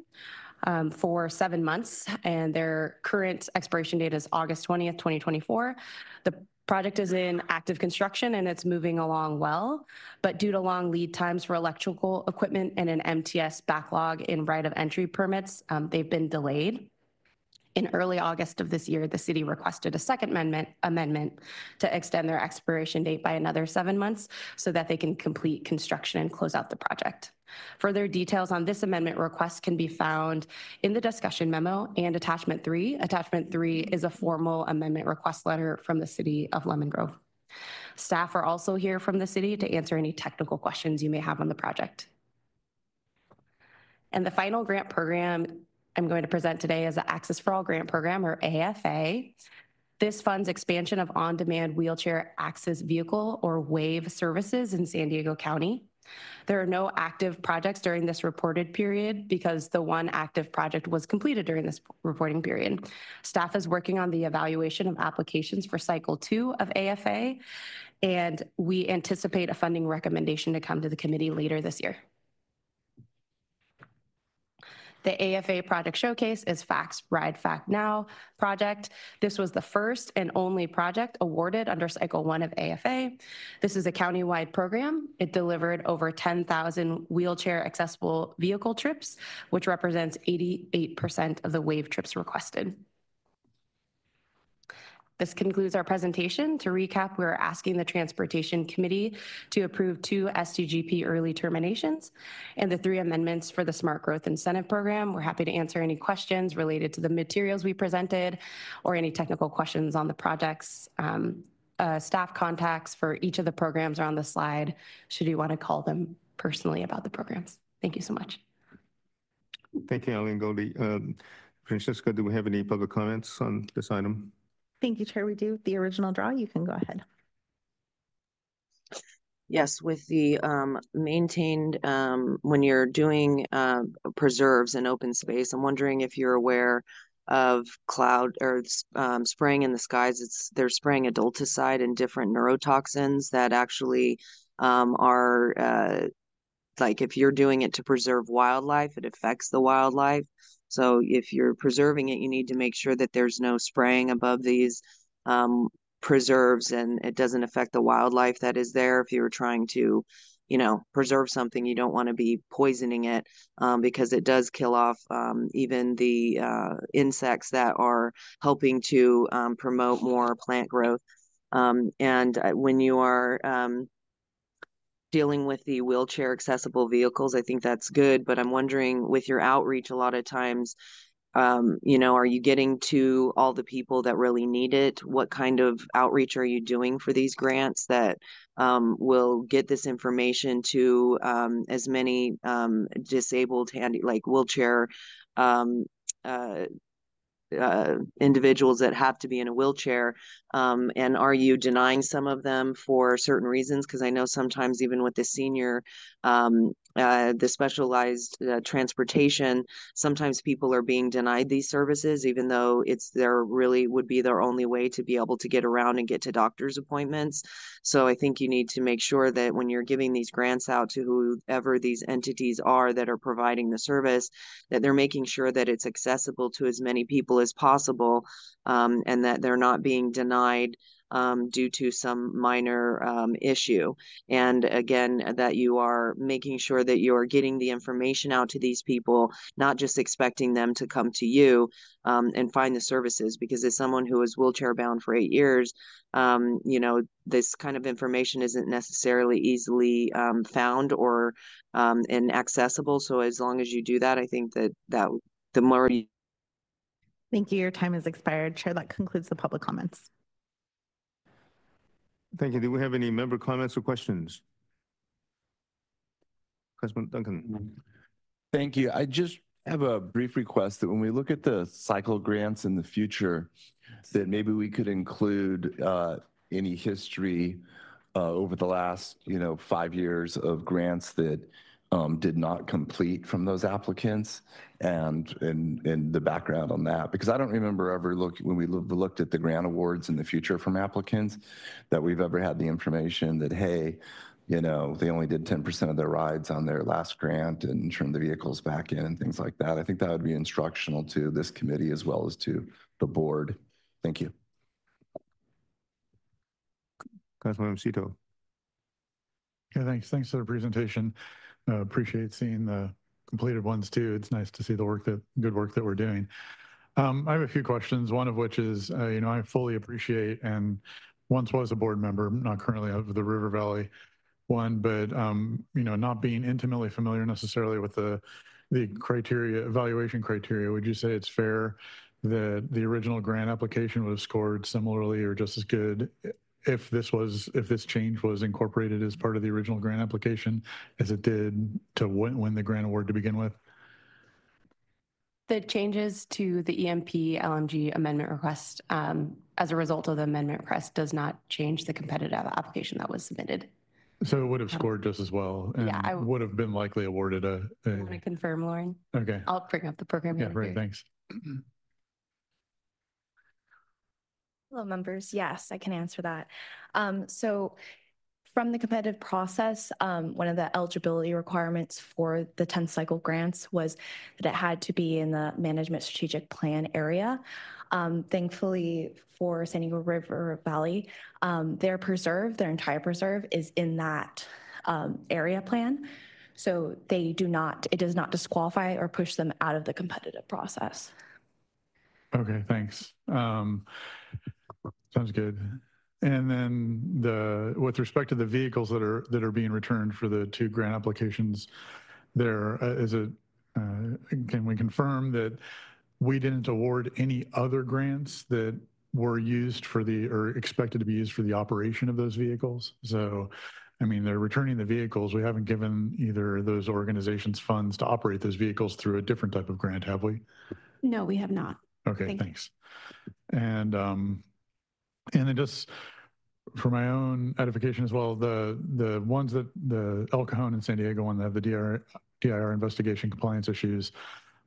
Speaker 13: for 7 months, and their current expiration date is August 20th, 2024. The project is in active construction and it's moving along well, but due to long lead times for electrical equipment and an MTS backlog in right of entry permits, they've been delayed. In early August of this year, the city requested a second amendment to extend their expiration date by another 7 months so that they can complete construction and close out the project. Further details on this amendment request can be found in the discussion memo and attachment 3. Attachment 3 is a formal amendment request letter from the City of Lemon Grove. Staff are also here from the city to answer any technical questions you may have on the project. And the final grant program I'm going to present today is the Access for All Grant Program, or AFA. This funds expansion of on-demand wheelchair access vehicle, or WAVE, services in San Diego County. There are no active projects during this reported period because the 1 active project was completed during this reporting period. Staff is working on the evaluation of applications for Cycle 2 of AFA, and we anticipate a funding recommendation to come to the committee later this year. The AFA project showcase is Facts Ride Fact Now project. This was the first and only project awarded under Cycle 1 of AFA. This is a county-wide program. It delivered over 10,000 wheelchair accessible vehicle trips, which represents 88% of the WAVE trips requested. This concludes our presentation. To recap, we're asking the Transportation Committee to approve 2 STGP early terminations and the 3 amendments for the Smart Growth Incentive Program. We're happy to answer any questions related to the materials we presented or any technical questions on the projects. Staff contacts for each of the programs are on the slide, should you want to call them personally about the programs. Thank you so much.
Speaker 1: Thank you, Eileen Goldie. Francesca, do we have any public comments on this item?
Speaker 3: Thank you, Chair. We do. The original draw, you can go ahead.
Speaker 7: Yes, with the maintained, when you're doing preserves and open space, I'm wondering if you're aware of cloud or spraying in the skies. They're spraying adulticide and different neurotoxins that actually are like if you're doing it to preserve wildlife, it affects the wildlife. So if you're preserving it, you need to make sure that there's no spraying above these preserves and it doesn't affect the wildlife that is there. If you're trying to, preserve something, you don't want to be poisoning it because it does kill off even the insects that are helping to promote more plant growth. And when you are dealing with the wheelchair accessible vehicles, I think that's good, but I'm wondering with your outreach, a lot of times, are you getting to all the people that really need it? What kind of outreach are you doing for these grants that will get this information to as many disabled, wheelchair individuals that have to be in a wheelchair, and are you denying some of them for certain reasons? Because I know sometimes even with the senior, the specialized transportation, sometimes people are being denied these services, even though would be their only way to be able to get around and get to doctor's appointments. So I think you need to make sure that when you're giving these grants out to whoever these entities are that are providing the service, that they're making sure that it's accessible to as many people as possible, and that they're not being denied due to some minor issue. And again, that you are making sure that you are getting the information out to these people, not just expecting them to come to you and find the services. Because as someone who was wheelchair bound for 8 years, this kind of information isn't necessarily easily found or and accessible. So as long as you do that, I think that the more you...
Speaker 3: Thank you. Your time has expired. Chair, that concludes the public comments.
Speaker 1: Thank you. Do we have any member comments or questions? Councilman Duncan.
Speaker 9: Thank you. I just have a brief request that when we look at the cycle grants in the future, that maybe we could include any history over the last 5 years of grants that did not complete from those applicants, and the background on that, because I don't remember ever when we looked at the grant awards in the future from applicants, that we've ever had the information that, hey, they only did 10% of their rides on their last grant and turned the vehicles back in and things like that. I think that would be instructional to this committee as well as to the board. Thank you.
Speaker 1: Councilman Cito.
Speaker 16: Yeah, thanks for the presentation. Appreciate seeing the completed ones too. It's nice to see the good work that we're doing. I have a few questions, one of which is, I fully appreciate and once was a board member, not currently of the River Valley one, but, not being intimately familiar necessarily with the evaluation criteria, would you say it's fair that the original grant application was scored similarly or just as good if this change was incorporated as part of the original grant application as it did to win the grant award to begin with?
Speaker 13: The changes to the EMP LMG amendment request as a result of the amendment request does not change the competitive application that was submitted.
Speaker 16: So it would have scored just as well and would have been likely awarded a...
Speaker 13: I want to confirm, Lauren.
Speaker 16: Okay.
Speaker 13: I'll bring up the program.
Speaker 16: Yeah, great, thanks.
Speaker 17: Hello, members. Yes, I can answer that. So from the competitive process, one of the eligibility requirements for the 10 cycle grants was that it had to be in the management strategic plan area. Thankfully for San Diego River Valley, their entire preserve is in that area plan. So it does not disqualify or push them out of the competitive process.
Speaker 16: Okay, thanks. Sounds good. And then with respect to the vehicles that are being returned for the 2 grant applications, can we confirm that we didn't award any other grants that were used or expected to be used for the operation of those vehicles? So, they're returning the vehicles. We haven't given either of those organizations funds to operate those vehicles through a different type of grant, have we?
Speaker 14: No, we have not.
Speaker 16: Okay, thanks. And then just for my own edification as well, the ones that the El Cajon and San Diego one that have the DIR investigation compliance issues,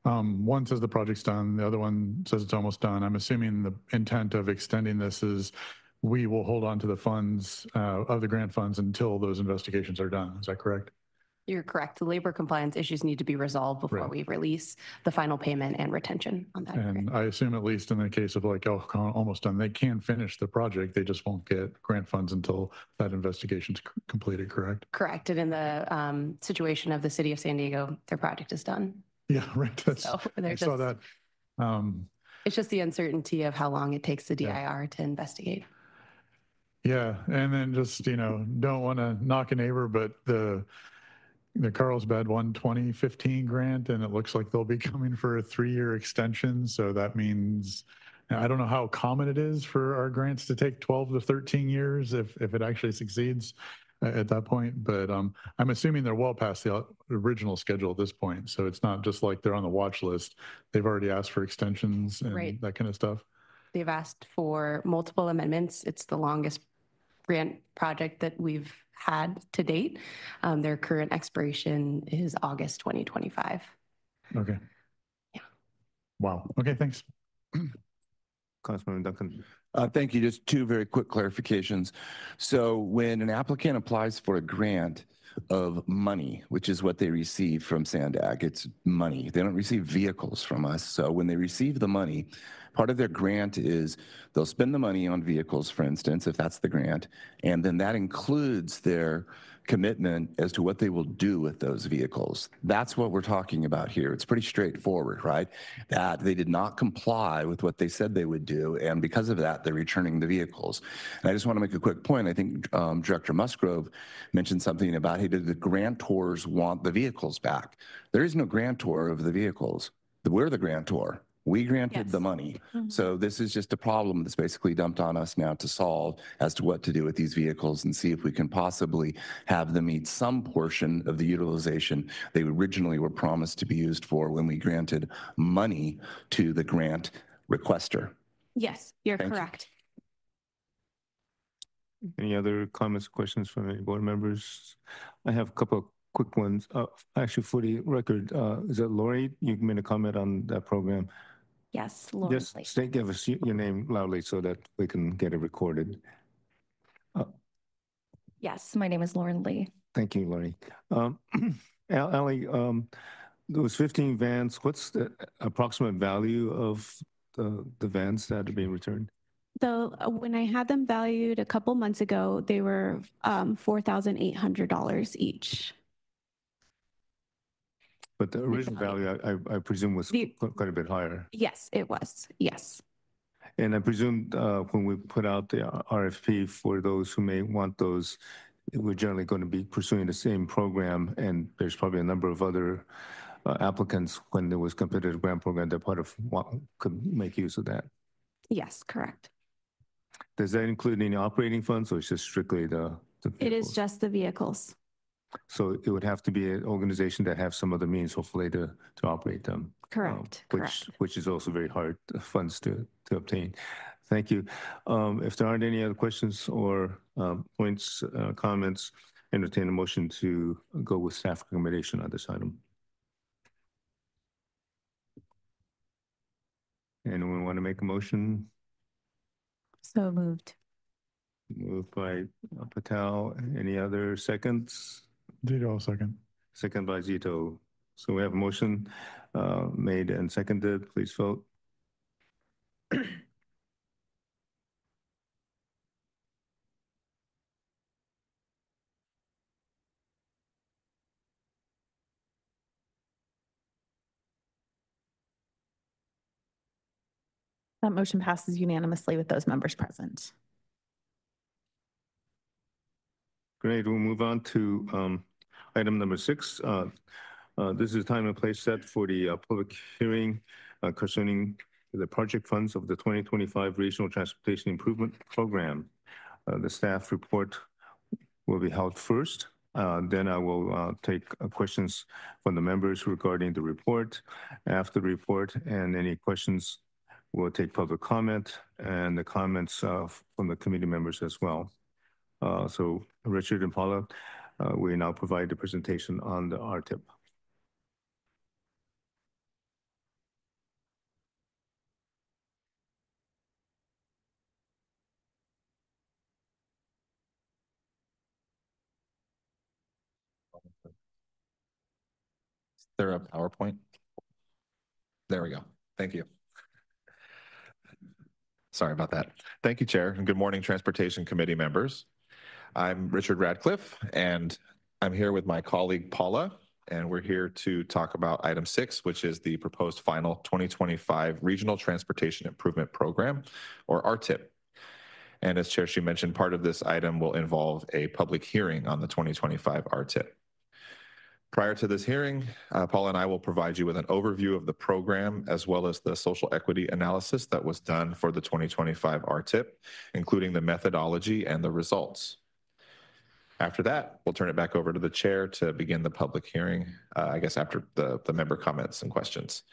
Speaker 16: One says the project's done, the other one says it's almost done. I'm assuming the intent of extending this is we will hold on to the funds, of the grant funds until those investigations are done. Is that correct?
Speaker 13: You're correct. The labor compliance issues need to be resolved before
Speaker 16: Right.
Speaker 13: we release the final payment and retention on that.
Speaker 16: And I assume at least in the case of like almost done, they can finish the project. They just won't get grant funds until that investigation's completed, correct?
Speaker 13: Correct. And in the situation of the city of San Diego, their project is done.
Speaker 16: Yeah, right. That's,
Speaker 13: So
Speaker 16: I saw that.
Speaker 13: It's just the uncertainty of how long it takes the DIR to investigate.
Speaker 16: Yeah, and then just, don't want to knock a neighbor, but the Carlsbad won 2015 grant, and it looks like they'll be coming for a 3-year extension. So that means, I don't know how common it is for our grants to take 12 to 13 years if it actually succeeds at that point. But I'm assuming they're well past the original schedule at this point. So it's not just like they're on the watch list. They've already asked for extensions and that kind of stuff.
Speaker 13: They've asked for multiple amendments. It's the longest grant project that we've had to date. Their current expiration is August 2025.
Speaker 16: Okay.
Speaker 13: Yeah.
Speaker 16: Wow. Okay, thanks.
Speaker 1: Councilman Duncan.
Speaker 9: Thank you. Just two very quick clarifications. So when an applicant applies for a grant of money, which is what they receive from SANDAG, it's money. They don't receive vehicles from us. So when they receive the money, part of their grant is they'll spend the money on vehicles, for instance, if that's the grant, and then that includes their commitment as to what they will do with those vehicles. That's what we're talking about here. It's pretty straightforward, right? That they did not comply with what they said they would do, and because of that, they're returning the vehicles. And I just want to make a quick point. I think Director Musgrove mentioned something about, hey, did the grantors want the vehicles back? There is no grantor of the vehicles. We're the grantor. We granted the money. So this is just a problem that's basically dumped on us now to solve as to what to do with these vehicles and see if we can possibly have them meet some portion of the utilization they originally were promised to be used for when we granted money to the grant requester.
Speaker 14: Yes, you're correct.
Speaker 1: Any other comments, questions from any board members? I have a couple of quick ones. Actually, for the record, is that Lori? You made a comment on that program.
Speaker 17: Yes, Lauren.
Speaker 1: Just give us your name loudly so that we can get it recorded.
Speaker 17: Yes, my name is Lauren Lee.
Speaker 1: Thank you, Lori. Allie, those 15 vans, what's the approximate value of the vans that are being returned?
Speaker 14: So when I had them valued a couple months ago, they were $4,800 each.
Speaker 1: But the original value, I presume, was quite a bit higher.
Speaker 14: Yes, it was. Yes.
Speaker 1: And I presume when we put out the RFP for those who may want those, we're generally going to be pursuing the same program, and there's probably a number of other applicants when there was competitive grant program that part of what could make use of that.
Speaker 14: Yes, correct.
Speaker 1: Does that include any operating funds, or is it just strictly the
Speaker 14: It is just the vehicles.
Speaker 1: So it would have to be an organization that have some other means, hopefully, to operate them.
Speaker 14: Correct.
Speaker 1: Which is also very hard funds to obtain. Thank you. If there aren't any other questions or points, comments, entertain a motion to go with staff recommendation on this item. Anyone want to make a motion?
Speaker 17: So moved.
Speaker 1: Moved by Patel. Any other seconds?
Speaker 16: Zito, second.
Speaker 1: Second by Zito. So we have a motion made and seconded. Please vote.
Speaker 3: That motion passes unanimously with those members present.
Speaker 1: Great. We'll move on to item number 6. This is time and place set for the public hearing concerning the project funds of the 2025 Regional Transportation Improvement Program. The staff report will be held first. Then I will take questions from the members regarding the report. After the report and any questions, we'll take public comment and the comments from the committee members as well. So Richard and Paula, we now provide the presentation on the RTIP.
Speaker 18: Is there a PowerPoint? There we go. Thank you. Sorry about that. Thank you, Chair, and good morning, Transportation Committee members. I'm Richard Radcliffe, and I'm here with my colleague Paula, and we're here to talk about item 6, which is the proposed final 2025 Regional Transportation Improvement Program, or RTIP. And as Chair, she mentioned, part of this item will involve a public hearing on the 2025 RTIP. Prior to this hearing, Paula and I will provide you with an overview of the program as well as the social equity analysis that was done for the 2025 RTIP, including the methodology and the results. After that, we'll turn it back over to the chair to begin the public hearing, I guess after the member comments and questions.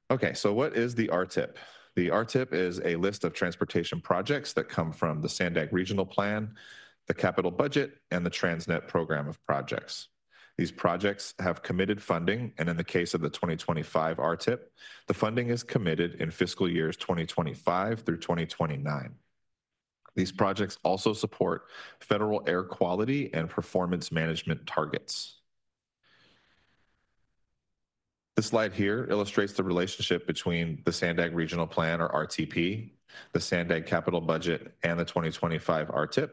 Speaker 18: Okay, so what is the RTIP? The RTIP is a list of transportation projects that come from the SANDAG Regional Plan, the capital budget, and the Transnet program of projects. These projects have committed funding, and in the case of the 2025 RTIP, the funding is committed in fiscal years 2025 through 2029. These projects also support federal air quality and performance management targets. This slide here illustrates the relationship between the SANDAG Regional Plan, or RTP, the SANDAG capital budget, and the 2025 RTIP.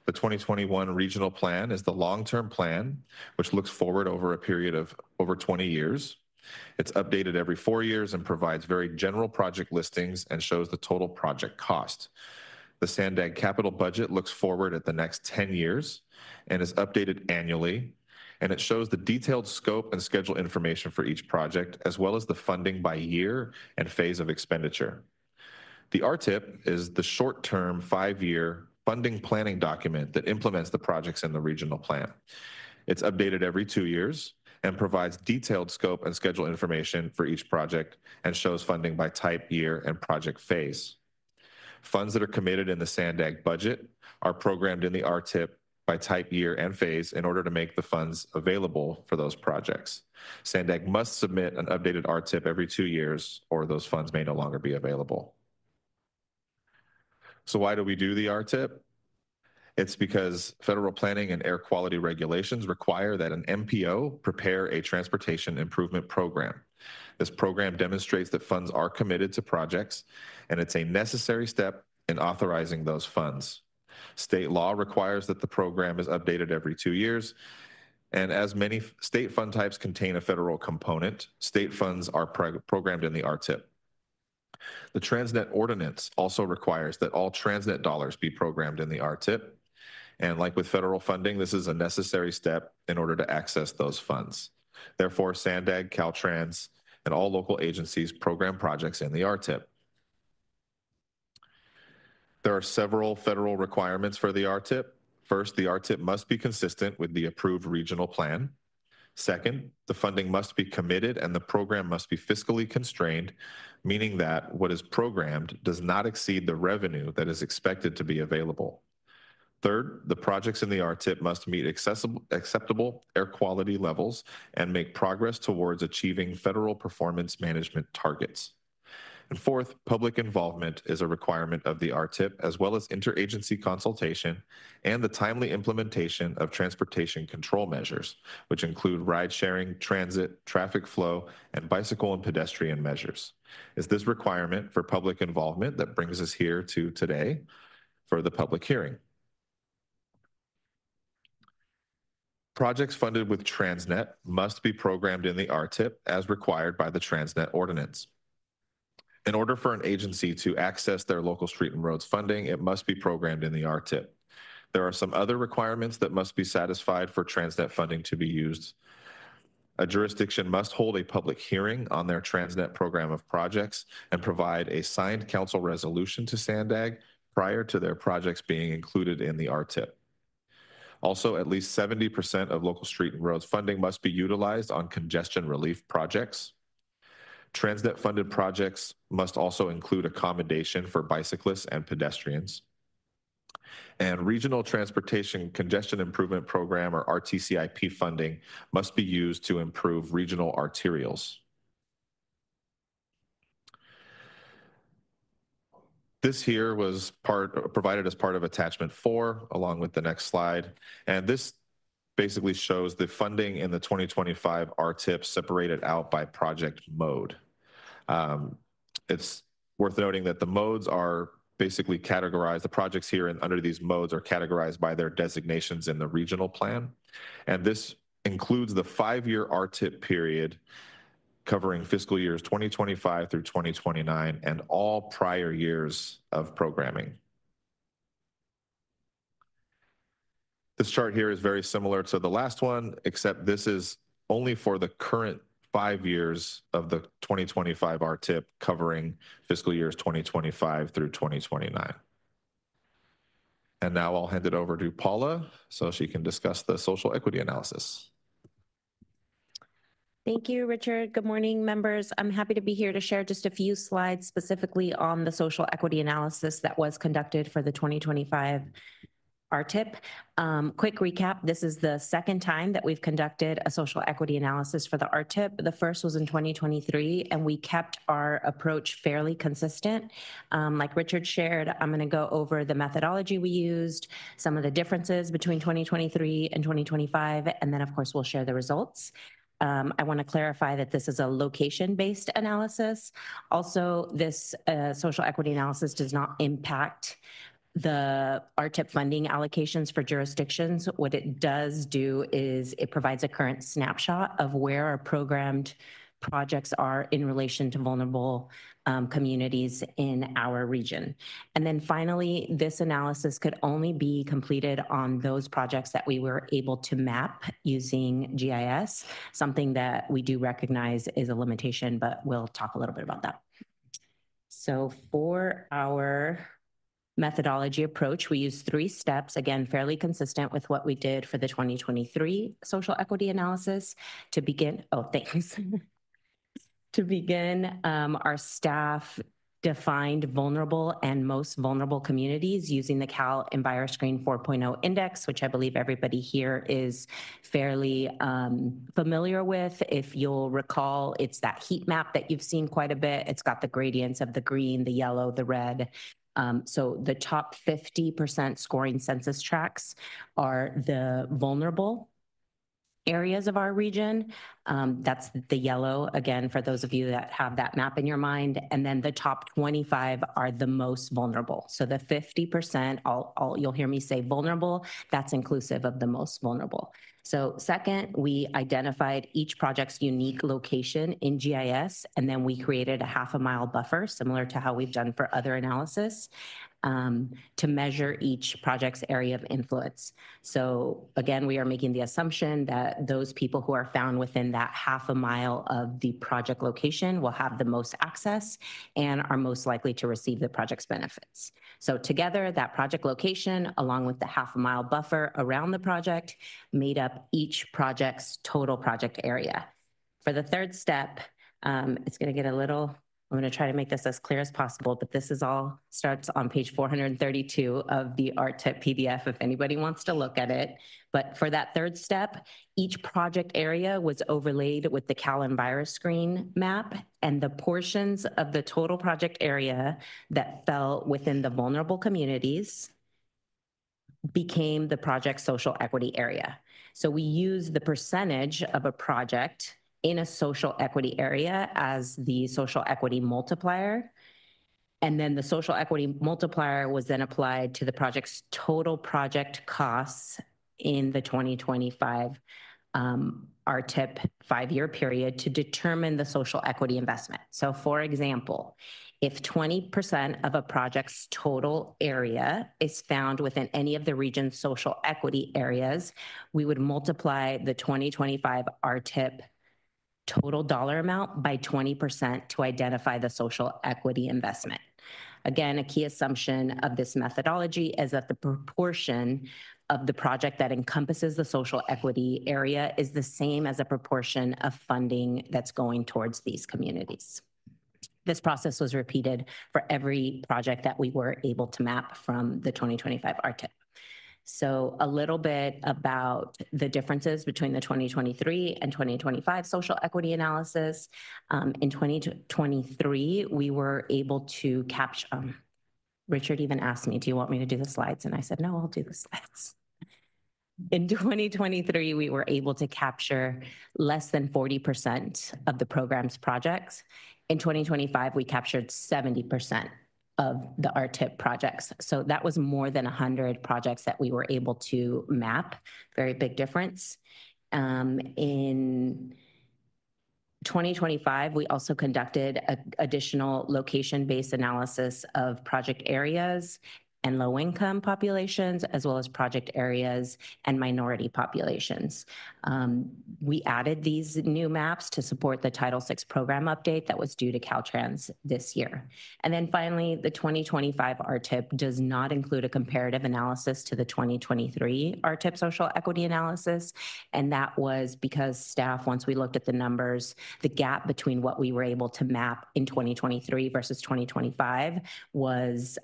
Speaker 18: The 2021 Regional Plan is the long-term plan, which looks forward over a period of over 20 years. It's updated every 4 years and provides very general project listings and shows the total project cost. The SANDAG capital budget looks forward at the next 10 years and is updated annually, and it shows the detailed scope and schedule information for each project, as well as the funding by year and phase of expenditure. The RTIP is the short-term 5-year funding planning document that implements the projects in the regional plan. It's updated every 2 years and provides detailed scope and schedule information for each project and shows funding by type, year, and project phase. Funds that are committed in the SANDAG budget are programmed in the RTIP by type, year, and phase in order to make the funds available for those projects. SANDAG must submit an updated RTIP every 2 years, or those funds may no longer be available. So why do we do the RTIP? It's because federal planning and air quality regulations require that an MPO prepare a transportation improvement program. This program demonstrates that funds are committed to projects, and it's a necessary step in authorizing those funds. State law requires that the program is updated every 2 years, and as many state fund types contain a federal component, state funds are programmed in the RTIP. The Transnet ordinance also requires that all Transnet dollars be programmed in the RTIP, and like with federal funding, this is a necessary step in order to access those funds. Therefore, SANDAG, Caltrans, and all local agencies program projects in the RTIP. There are several federal requirements for the RTIP. First, the RTIP must be consistent with the approved regional plan. Second, the funding must be committed and the program must be fiscally constrained, meaning that what is programmed does not exceed the revenue that is expected to be available. Third, the projects in the RTIP must meet acceptable air quality levels and make progress towards achieving federal performance management targets. And fourth, public involvement is a requirement of the RTIP, as well as interagency consultation and the timely implementation of transportation control measures, which include ride-sharing, transit, traffic flow, and bicycle and pedestrian measures. It's this requirement for public involvement that brings us here to today for the public hearing. Projects funded with Transnet must be programmed in the RTIP as required by the Transnet ordinance. In order for an agency to access their local street and roads funding, it must be programmed in the RTIP. There are some other requirements that must be satisfied for Transnet funding to be used. A jurisdiction must hold a public hearing on their Transnet program of projects and provide a signed council resolution to SANDAG prior to their projects being included in the RTIP. Also, at least 70% of local street and roads funding must be utilized on congestion relief projects. Transnet-funded projects must also include accommodation for bicyclists and pedestrians. And Regional Transportation Congestion Improvement Program, or RTCIP funding, must be used to improve regional arterials. This here was provided as part of attachment 4, along with the next slide. And this basically shows the funding in the 2025 RTIP separated out by project mode. It's worth noting that the modes are basically categorized, the projects here and under these modes are categorized by their designations in the regional plan. And this includes the 5-year RTIP period covering fiscal years 2025 through 2029 and all prior years of programming. This chart here is very similar to the last one, except this is only for the current 5 years of the 2025 RTIP covering fiscal years 2025 through 2029. And now I'll hand it over to Paula so she can discuss the social equity analysis.
Speaker 19: Thank you, Richard. Good morning, members. I'm happy to be here to share just a few slides specifically on the social equity analysis that was conducted for the 2025 RTIP. Quick recap, this is the second time that we've conducted a social equity analysis for the RTIP. The first was in 2023, and we kept our approach fairly consistent. Like Richard shared, I'm going to go over the methodology we used, some of the differences between 2023 and 2025, and then of course we'll share the results. I want to clarify that this is a location-based analysis. Also, this social equity analysis does not impact the RTIP funding allocations for jurisdictions. What it does do is it provides a current snapshot of where our programmed projects are in relation to vulnerable communities in our region. And then finally, this analysis could only be completed on those projects that we were able to map using GIS, something that we do recognize is a limitation, but we'll talk a little bit about that. So for our methodology approach, we use 3 steps, again, fairly consistent with what we did for the 2023 social equity analysis. To begin, To begin, our staff defined vulnerable and most vulnerable communities using the Cal EnviroScreen 4.0 index, which I believe everybody here is fairly familiar with. If you'll recall, it's that heat map that you've seen quite a bit. It's got the gradients of the green, the yellow, the red. So the top 50% scoring census tracts are the vulnerable areas of our region. That's the yellow, again, for those of you that have that map in your mind. And then the top 25 are the most vulnerable. So the 50%, you'll hear me say vulnerable, that's inclusive of the most vulnerable. So second, we identified each project's unique location in GIS, and then we created a half-a-mile buffer, similar to how we've done for other analysis, to measure each project's area of influence. So again, we are making the assumption that those people who are found within that half a mile of the project location will have the most access and are most likely to receive the project's benefits. So together, that project location, along with the half-a-mile buffer around the project, made up each project's total project area. For the third step, it's going to get a little, I'm going to try to make this as clear as possible, but this is all starts on page 432 of the RTIP PDF if anybody wants to look at it. But for that third step, each project area was overlaid with the Cal EnviroScreen map, and the portions of the total project area that fell within the vulnerable communities became the project social equity area. So we use the percentage of a project in a social equity area as the social equity multiplier. And then the social equity multiplier was then applied to the project's total project costs in the 2025 RTIP 5-year period to determine the social equity investment. So for example, if 20% of a project's total area is found within any of the region's social equity areas, we would multiply the 2025 RTIP total dollar amount by 20% to identify the social equity investment. Again, a key assumption of this methodology is that the proportion of the project that encompasses the social equity area is the same as a proportion of funding that's going towards these communities. This process was repeated for every project that we were able to map from the 2025 RTIP. So a little bit about the differences between the 2023 and 2025 social equity analysis. In 2023, we were able to capture, Richard even asked me, do you want me to do the slides? And I said, no, I'll do the slides. In 2023, we were able to capture less than 40% of the program's projects. In 2025, we captured 70% of the RTIP projects. So that was more than 100 projects that we were able to map. Very big difference. In 2025, we also conducted additional location-based analysis of project areas and low-income populations, as well as project areas and minority populations. We added these new maps to support the Title VI program update that was due to Caltrans this year. And then finally, the 2025 RTIP does not include a comparative analysis to the 2023 RTIP social equity analysis. And that was because staff, once we looked at the numbers, the gap between what we were able to map in 2023 versus 2025 was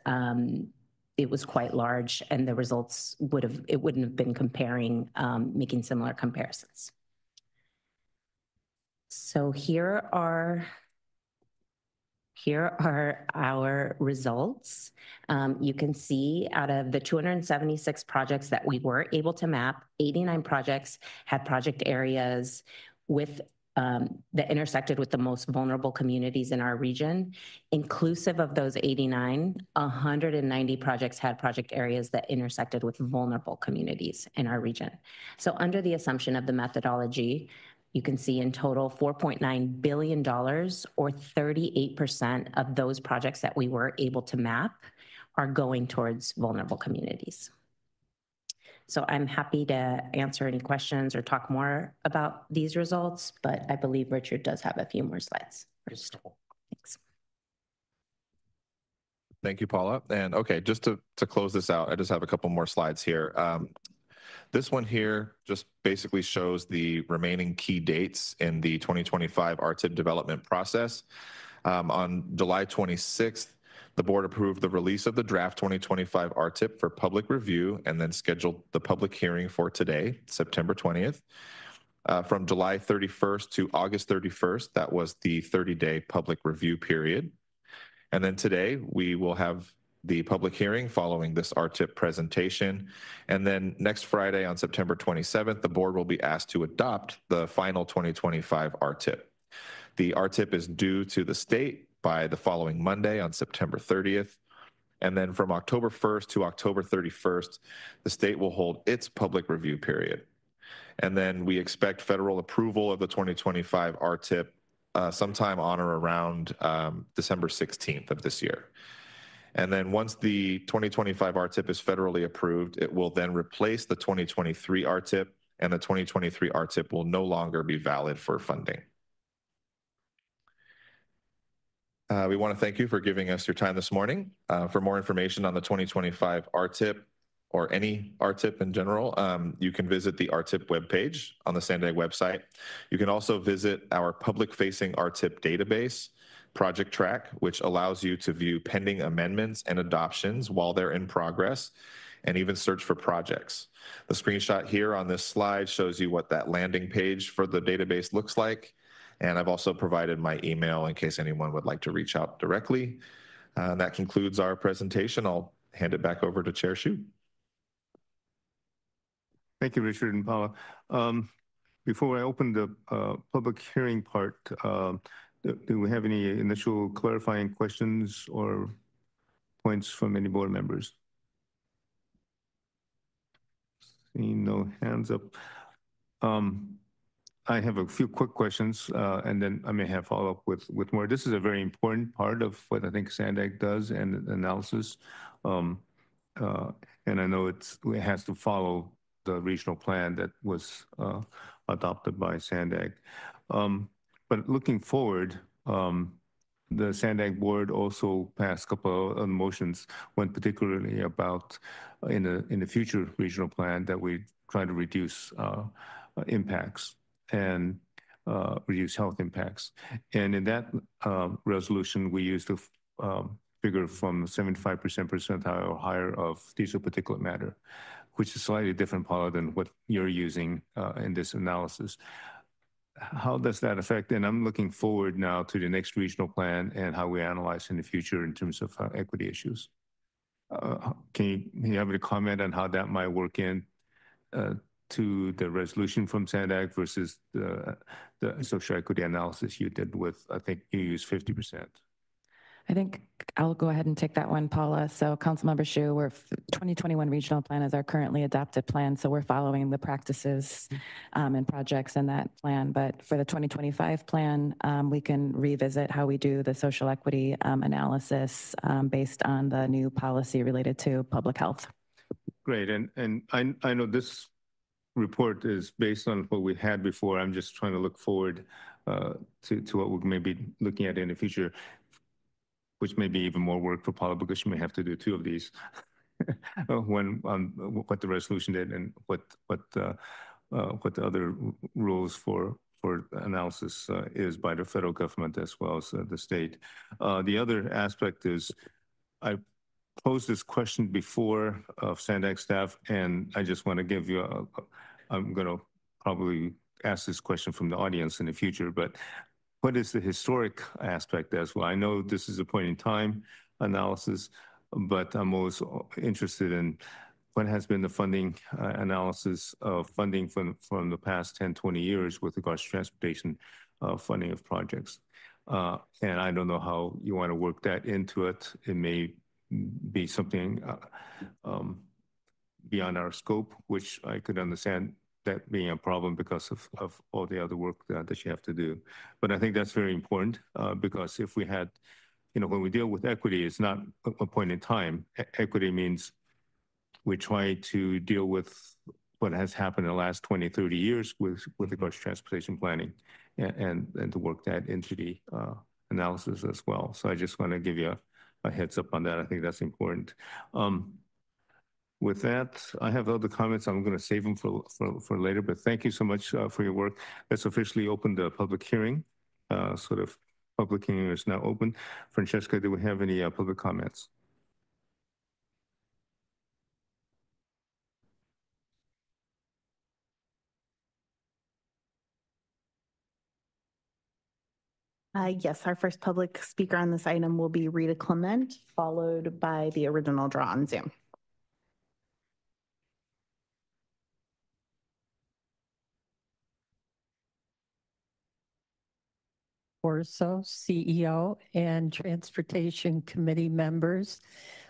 Speaker 19: it was quite large, and the results wouldn't have been comparing, making similar comparisons. So here are our results. You can see out of the 276 projects that we were able to map, 89 projects had project areas with that intersected with the most vulnerable communities in our region. Inclusive of those 89, 190 projects had project areas that intersected with vulnerable communities in our region. So under the assumption of the methodology, you can see in total $4.9 billion, or 38% of those projects that we were able to map are going towards vulnerable communities. So I'm happy to answer any questions or talk more about these results, but I believe Richard does have a few more slides first. Thanks.
Speaker 18: Thank you, Paula. And okay, just to close this out, I just have a couple more slides here. This one here just basically shows the remaining key dates in the 2025 RTIP development process. On July 26th, the board approved the release of the draft 2025 RTIP for public review and then scheduled the public hearing for today, September 20th. From July 31st to August 31st, that was the 30-day public review period. And then today, we will have the public hearing following this RTIP presentation. And then next Friday on September 27th, the board will be asked to adopt the final 2025 RTIP. The RTIP is due to the state by the following Monday on September 30th. And then from October 1st to October 31st, the state will hold its public review period. And then we expect federal approval of the 2025 RTIP sometime on or around December 16th of this year. And then once the 2025 RTIP is federally approved, it will then replace the 2023 RTIP, and the 2023 RTIP will no longer be valid for funding. We want to thank you for giving us your time this morning. For more information on the 2025 RTIP or any RTIP in general, you can visit the RTIP webpage on the SANDAG website. You can also visit our public-facing RTIP database, Project Track, which allows you to view pending amendments and adoptions while they're in progress, and even search for projects. The screenshot here on this slide shows you what that landing page for the database looks like. And I've also provided my email in case anyone would like to reach out directly. And that concludes our presentation. I'll hand it back over to Chair Hsu.
Speaker 1: Thank you, Richard and Paula. Before I open the public hearing part, do we have any initial clarifying questions or points from any board members? Seeing no hands up. I have a few quick questions, and then I may have follow-up with more. This is a very important part of what I think SANDAG does and analysis. And I know it has to follow the regional plan that was adopted by SANDAG. But looking forward, the SANDAG board also passed a couple of motions, one particularly about in the future regional plan that we try to reduce impacts and reduce health impacts. And in that resolution, we used the figure from 75% percentile or higher of diesel particulate matter, which is slightly different, Paula, than what you're using in this analysis. How does that affect? And I'm looking forward now to the next regional plan and how we analyze in the future in terms of equity issues. can you have a comment on how that might work in to the resolution from SANDAG versus the social equity analysis you did with, I think you used 50%.
Speaker 20: I think I'll go ahead and take that one, Paula. So Councilmember Xu, 2021 regional plan is our currently adopted plan. So we're following the practices and projects in that plan. But for the 2025 plan, we can revisit how we do the social equity analysis based on the new policy related to public health.
Speaker 1: Great. And I know this report is based on what we had before. I'm just trying to look forward to what we may be looking at in the future, which may be even more work for Paula because she may have to do 2 of these. When what the resolution did and what the other rules for analysis is by the federal government as well as the state. The other aspect is I posed this question before of SANDAG staff, and I just want to give you I'm going to probably ask this question from the audience in the future, but what is the historic aspect as well? I know this is a point in time analysis, but I'm also interested in what has been the funding analysis of funding from the past 10, 20 years with regards to transportation funding of projects. And I don't know how you want to work that into it. It may be something beyond our scope, which I could understand that being a problem because of all the other work that you have to do. But I think that's very important because if we had, when we deal with equity, it's not a point in time. Equity means we try to deal with what has happened in the last 20, 30 years with regards to transportation planning and to work that into the analysis as well. So I just want to give you a heads up on that. I think that's important. With that, I have other comments. I'm going to save them for later, but thank you so much for your work. Let's officially open the public hearing. Public hearing is now open. Francesca, do we have any public comments?
Speaker 3: Yes, our first public speaker on this item will be Rita Clement, followed by the original draw on Zoom.
Speaker 21: Orso, CEO, and Transportation Committee members.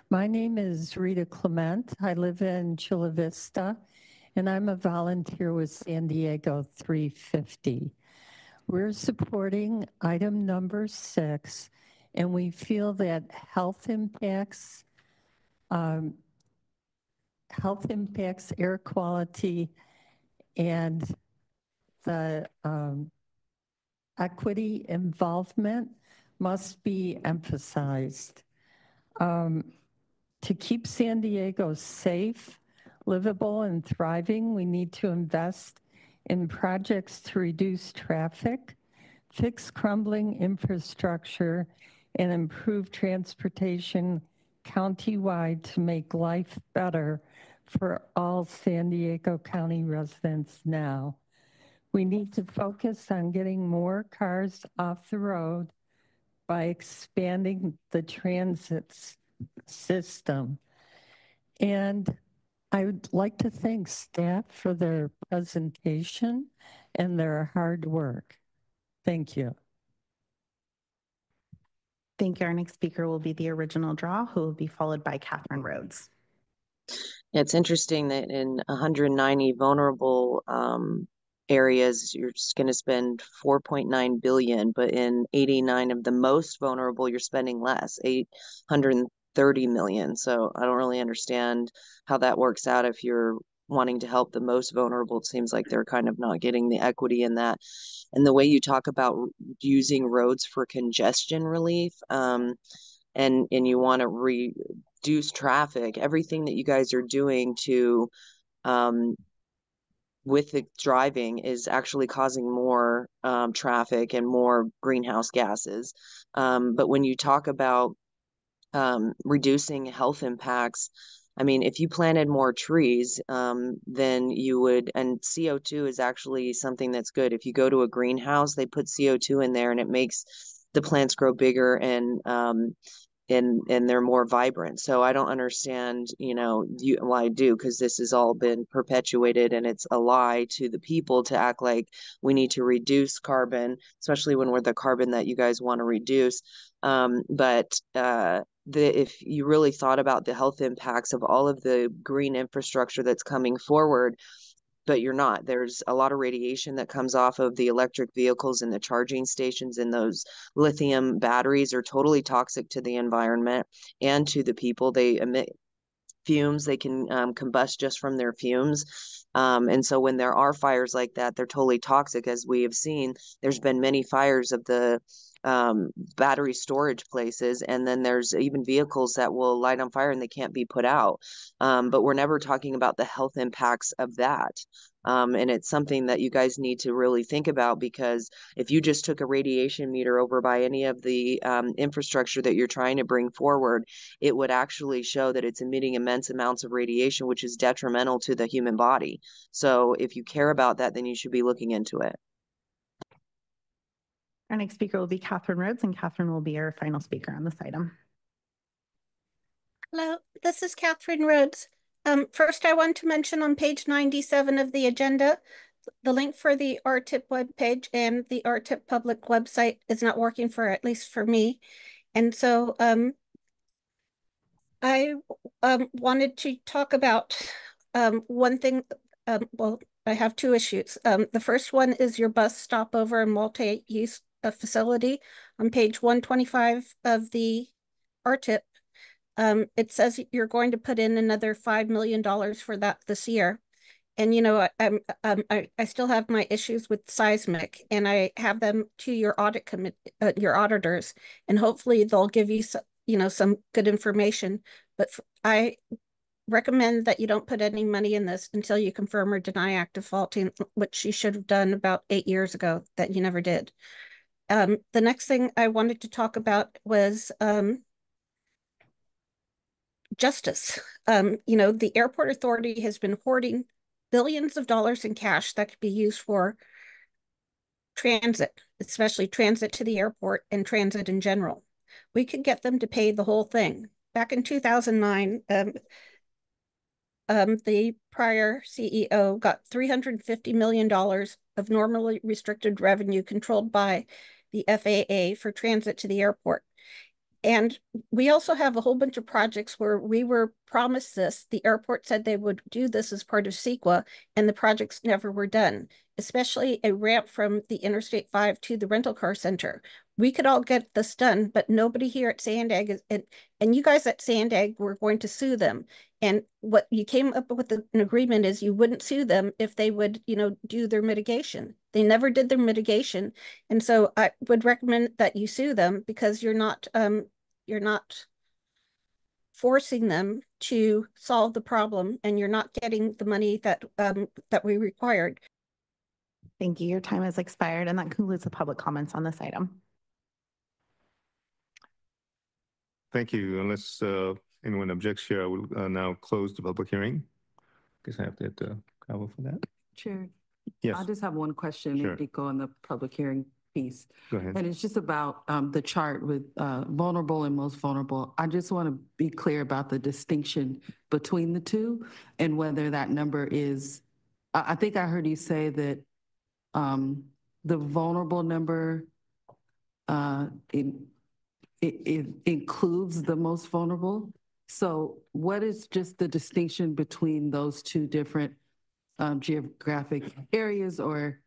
Speaker 21: My name is Rita Clement. I live in Chula Vista, and I'm a volunteer with San Diego 350. We're supporting item number 6, and we feel that health impacts, air quality, and the equity involvement must be emphasized. To keep San Diego safe, livable, and thriving, we need to invest in projects to reduce traffic, fix crumbling infrastructure, and improve transportation countywide to make life better for all San Diego County residents now. We need to focus on getting more cars off the road by expanding the transit system. And I would like to thank staff for their presentation and their hard work. Thank you.
Speaker 3: Thank you. Our next speaker will be the original draw, who will be followed by Catherine Rhodes.
Speaker 7: It's interesting that in 190 vulnerable areas, you're just going to spend 4.9 billion, but in 89 of the most vulnerable, you're spending less, 830 million. So I don't really understand how that works out. If you're wanting to help the most vulnerable, it seems like they're kind of not getting the equity in that. And the way you talk about using roads for congestion relief, and you want to reduce traffic, everything that you guys are doing to with the driving is actually causing more traffic and more greenhouse gases. But when you talk about reducing health impacts, I mean, if you planted more trees, then you would, and CO2 is actually something that's good. If you go to a greenhouse, they put CO2 in there and it makes the plants grow bigger and and they're more vibrant. So I don't understand, well, I do, because this has all been perpetuated, and it's a lie to the people to act like we need to reduce carbon, especially when we're the carbon that you guys want to reduce. If you really thought about the health impacts of all of the green infrastructure that's coming forward, but you're not. There's a lot of radiation that comes off of the electric vehicles and the charging stations, and those lithium batteries are totally toxic to the environment and to the people. They emit fumes. They can combust just from their fumes. And so when there are fires like that, they're totally toxic. As we have seen, there's been many fires of the battery storage places, and then there's even vehicles that will light on fire and they can't be put out. But we're never talking about the health impacts of that. And it's something that you guys need to really think about, because if you just took a radiation meter over by any of the infrastructure that you're trying to bring forward, it would actually show that it's emitting immense amounts of radiation, which is detrimental to the human body. So if you care about that, then you should be looking into it.
Speaker 3: Our next speaker will be Catherine Rhodes, and Catherine will be our final speaker on this item.
Speaker 2: Hello, this is Catherine Rhodes. First, I want to mention on page 97 of the agenda, the link for the RTIP webpage and the RTIP public website is not working, for at least for me. And so I wanted to talk about one thing. Well, I have two issues. The first one is your bus stopover and multi-use facility on page 125 of the RTIP. It says you're going to put in another $5 million for that this year. And, I still have my issues with seismic, and I have them to your audit committee, your auditors, and hopefully they'll give you some good information. But I recommend that you don't put any money in this until you confirm or deny active faulting, which you should have done about 8 years ago that you never did. The next thing I wanted to talk about was justice. The airport authority has been hoarding billions of dollars in cash that could be used for transit, especially transit to the airport and transit in general. We could get them to pay the whole thing. Back in 2009, the prior CEO got $350 million of normally restricted revenue controlled by the FAA for transit to the airport. And we also have a whole bunch of projects where we were promised this. The airport said they would do this as part of CEQA, and the projects never were done, especially a ramp from the Interstate 5 to the rental car center. We could all get this done, but nobody here at SANDAG, and you guys at SANDAG were going to sue them. And what you came up with an agreement is you wouldn't sue them if they would, do their mitigation. They never did their mitigation. And so I would recommend that you sue them, because you're not forcing them to solve the problem, and you're not getting the money that we required.
Speaker 3: Thank you. Your time has expired, and that concludes the public comments on this item.
Speaker 1: Thank you. Unless anyone objects here, I will now close the public hearing. Guess I have to hit the gavel for that.
Speaker 22: Chair.
Speaker 1: Yes.
Speaker 22: I just have one question,
Speaker 1: Sure.
Speaker 22: maybe go on the public hearing piece.
Speaker 1: Go ahead.
Speaker 22: And it's just about the chart with vulnerable and most vulnerable. I just want to be clear about the distinction between the two, and whether that number is, I think I heard you say that the vulnerable number, it includes the most vulnerable. So what is just the distinction between those two different geographic areas or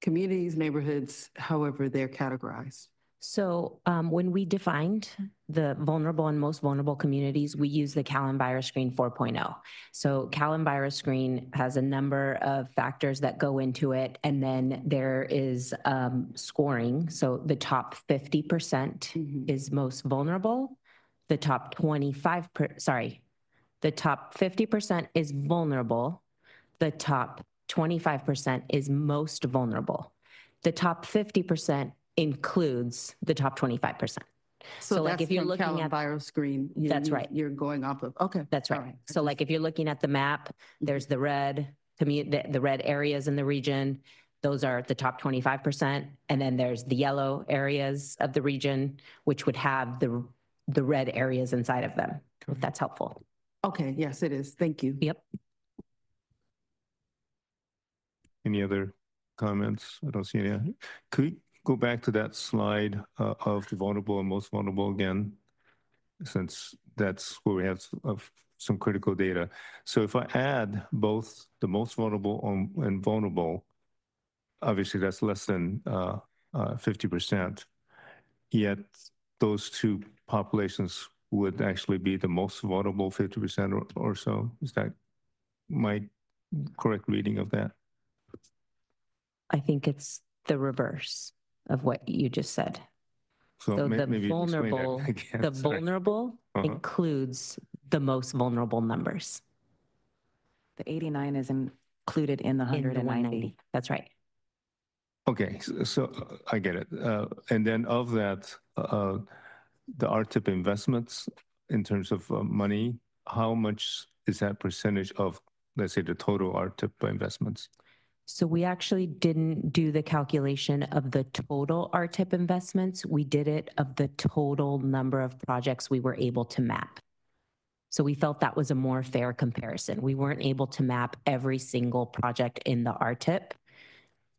Speaker 22: communities, neighborhoods, however they're categorized?
Speaker 19: So when we defined the vulnerable and most vulnerable communities, we use the Kaalmada Screen 4.0. So Kaalmada Screen has a number of factors that go into it, and then there is scoring. So the top 50% is most vulnerable. The top 50% is vulnerable. The top 25% is most vulnerable. The top 50% includes the top 25%.
Speaker 22: So like if you're looking at Kaalmada Screen,
Speaker 19: that's right.
Speaker 22: You're going off of, okay.
Speaker 19: That's right. So like if you're looking at the map, there's the red areas in the region. Those are the top 25%. And then there's the yellow areas of the region, which would have the the red areas inside of them, if that's helpful.
Speaker 22: Okay, yes, it is. Thank you.
Speaker 19: Yep.
Speaker 1: Any other comments? I don't see any. Could we go back to that slide of the vulnerable and most vulnerable again, since that's where we have some critical data. So if I add both the most vulnerable and vulnerable, obviously that's less than 50%. Yet those two populations would actually be the most vulnerable 50% or so. Is that my correct reading of that?
Speaker 19: I think it's the reverse of what you just said. So the vulnerable, the vulnerable includes the most vulnerable numbers.
Speaker 20: The 89 is included in the 190.
Speaker 19: That's right.
Speaker 1: Okay, so I get it. And then of that, the RTIP investments in terms of money, how much is that percentage of, let's say, the total RTIP investments?
Speaker 19: So we actually didn't do the calculation of the total RTIP investments. We did it of the total number of projects we were able to map. So we felt that was a more fair comparison. We weren't able to map every single project in the RTIP.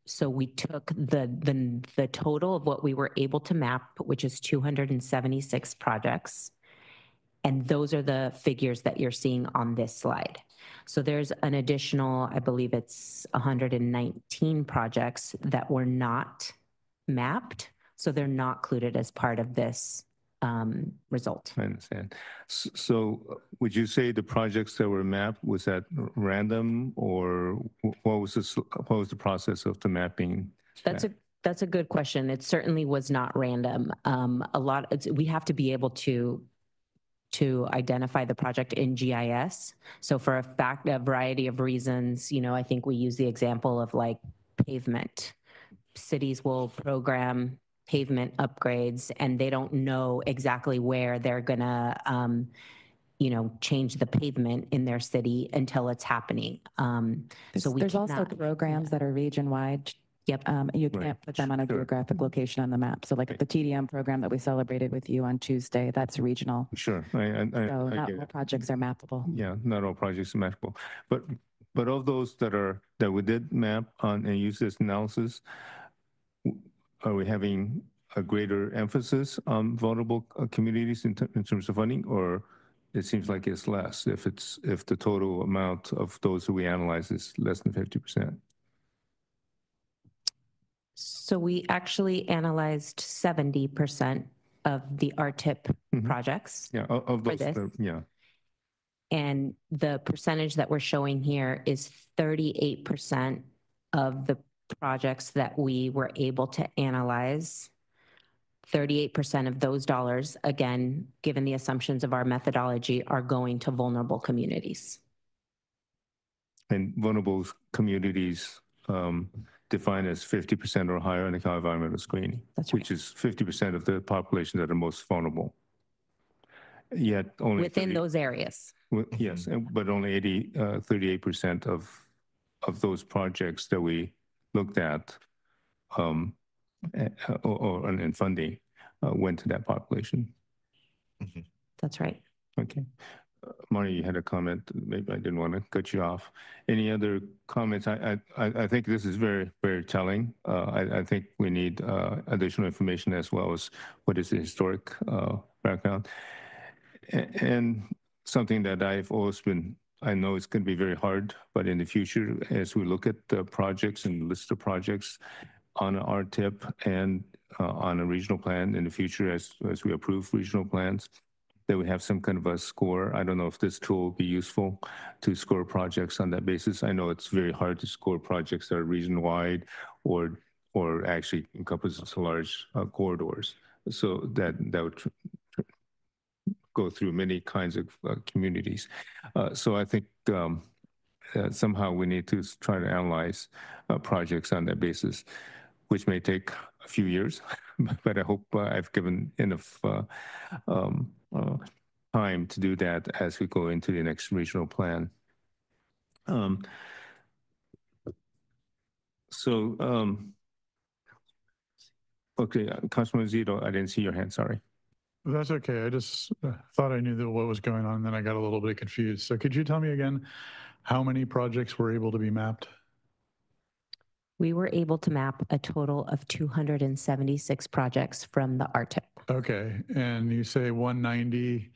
Speaker 19: So we took the total of what we were able to map, which is 276 projects. And those are the figures that you're seeing on this slide. So there's an additional, I believe it's 119 projects that were not mapped. So they're not included as part of this result.
Speaker 1: I understand. So would you say the projects that were mapped, was that random, or what was the process of the mapping?
Speaker 19: That's a good question. It certainly was not random. We have to be able to identify the project in GIS. So for a variety of reasons, I think we use the example of like pavement. Cities will program pavement upgrades and they don't know exactly where they're gonna, change the pavement in their city until it's happening. So
Speaker 20: there's also programs that are region-wide.
Speaker 19: Yep.
Speaker 20: You can't put them on a geographic location on the map. So like the TDM program that we celebrated with you on Tuesday, that's regional.
Speaker 1: Sure.
Speaker 20: So not all projects are mappable.
Speaker 1: Yeah, not all projects are mappable. But of those that we did map on and use this analysis, are we having a greater emphasis on vulnerable communities in terms of funding, or it seems like it's less if the total amount of those who we analyze is less than 50%?
Speaker 19: So we actually analyzed 70% of the RTIP projects.
Speaker 1: Yeah, of those, yeah.
Speaker 19: And the percentage that we're showing here is 38% of the projects that we were able to analyze. 38% of those dollars, again, given the assumptions of our methodology, are going to vulnerable communities.
Speaker 1: And vulnerable communities defined as 50% or higher in the Cal environmental screening, which is 50% of the population that are most vulnerable. Yet only
Speaker 19: within those areas.
Speaker 1: Yes, but only 38% of those projects that we looked at in funding went to that population.
Speaker 19: That's right.
Speaker 1: Okay. Marnie, you had a comment. Maybe I didn't want to cut you off. Any other comments? I think this is very, very telling. I think we need additional information as well as what is the historic background. And something that I've always I know it's going to be very hard, but in the future, as we look at the projects and list of projects on an RTIP and on a regional plan in the future, as we approve regional plans, that we have some kind of a score. I don't know if this tool will be useful to score projects on that basis. I know it's very hard to score projects that are region-wide or actually encompasses large corridors. So that would go through many kinds of communities. So I think somehow we need to try to analyze projects on that basis, which may take a few years, but I hope I've given enough time to do that as we go into the next regional plan. Okay, Councilman Zito, I didn't see your hand, sorry.
Speaker 16: That's okay. I just thought I knew what was going on, and then I got a little bit confused. So could you tell me again how many projects were able to be mapped?
Speaker 19: We were able to map a total of 276 projects from the RTIP.
Speaker 16: Okay, and you say 190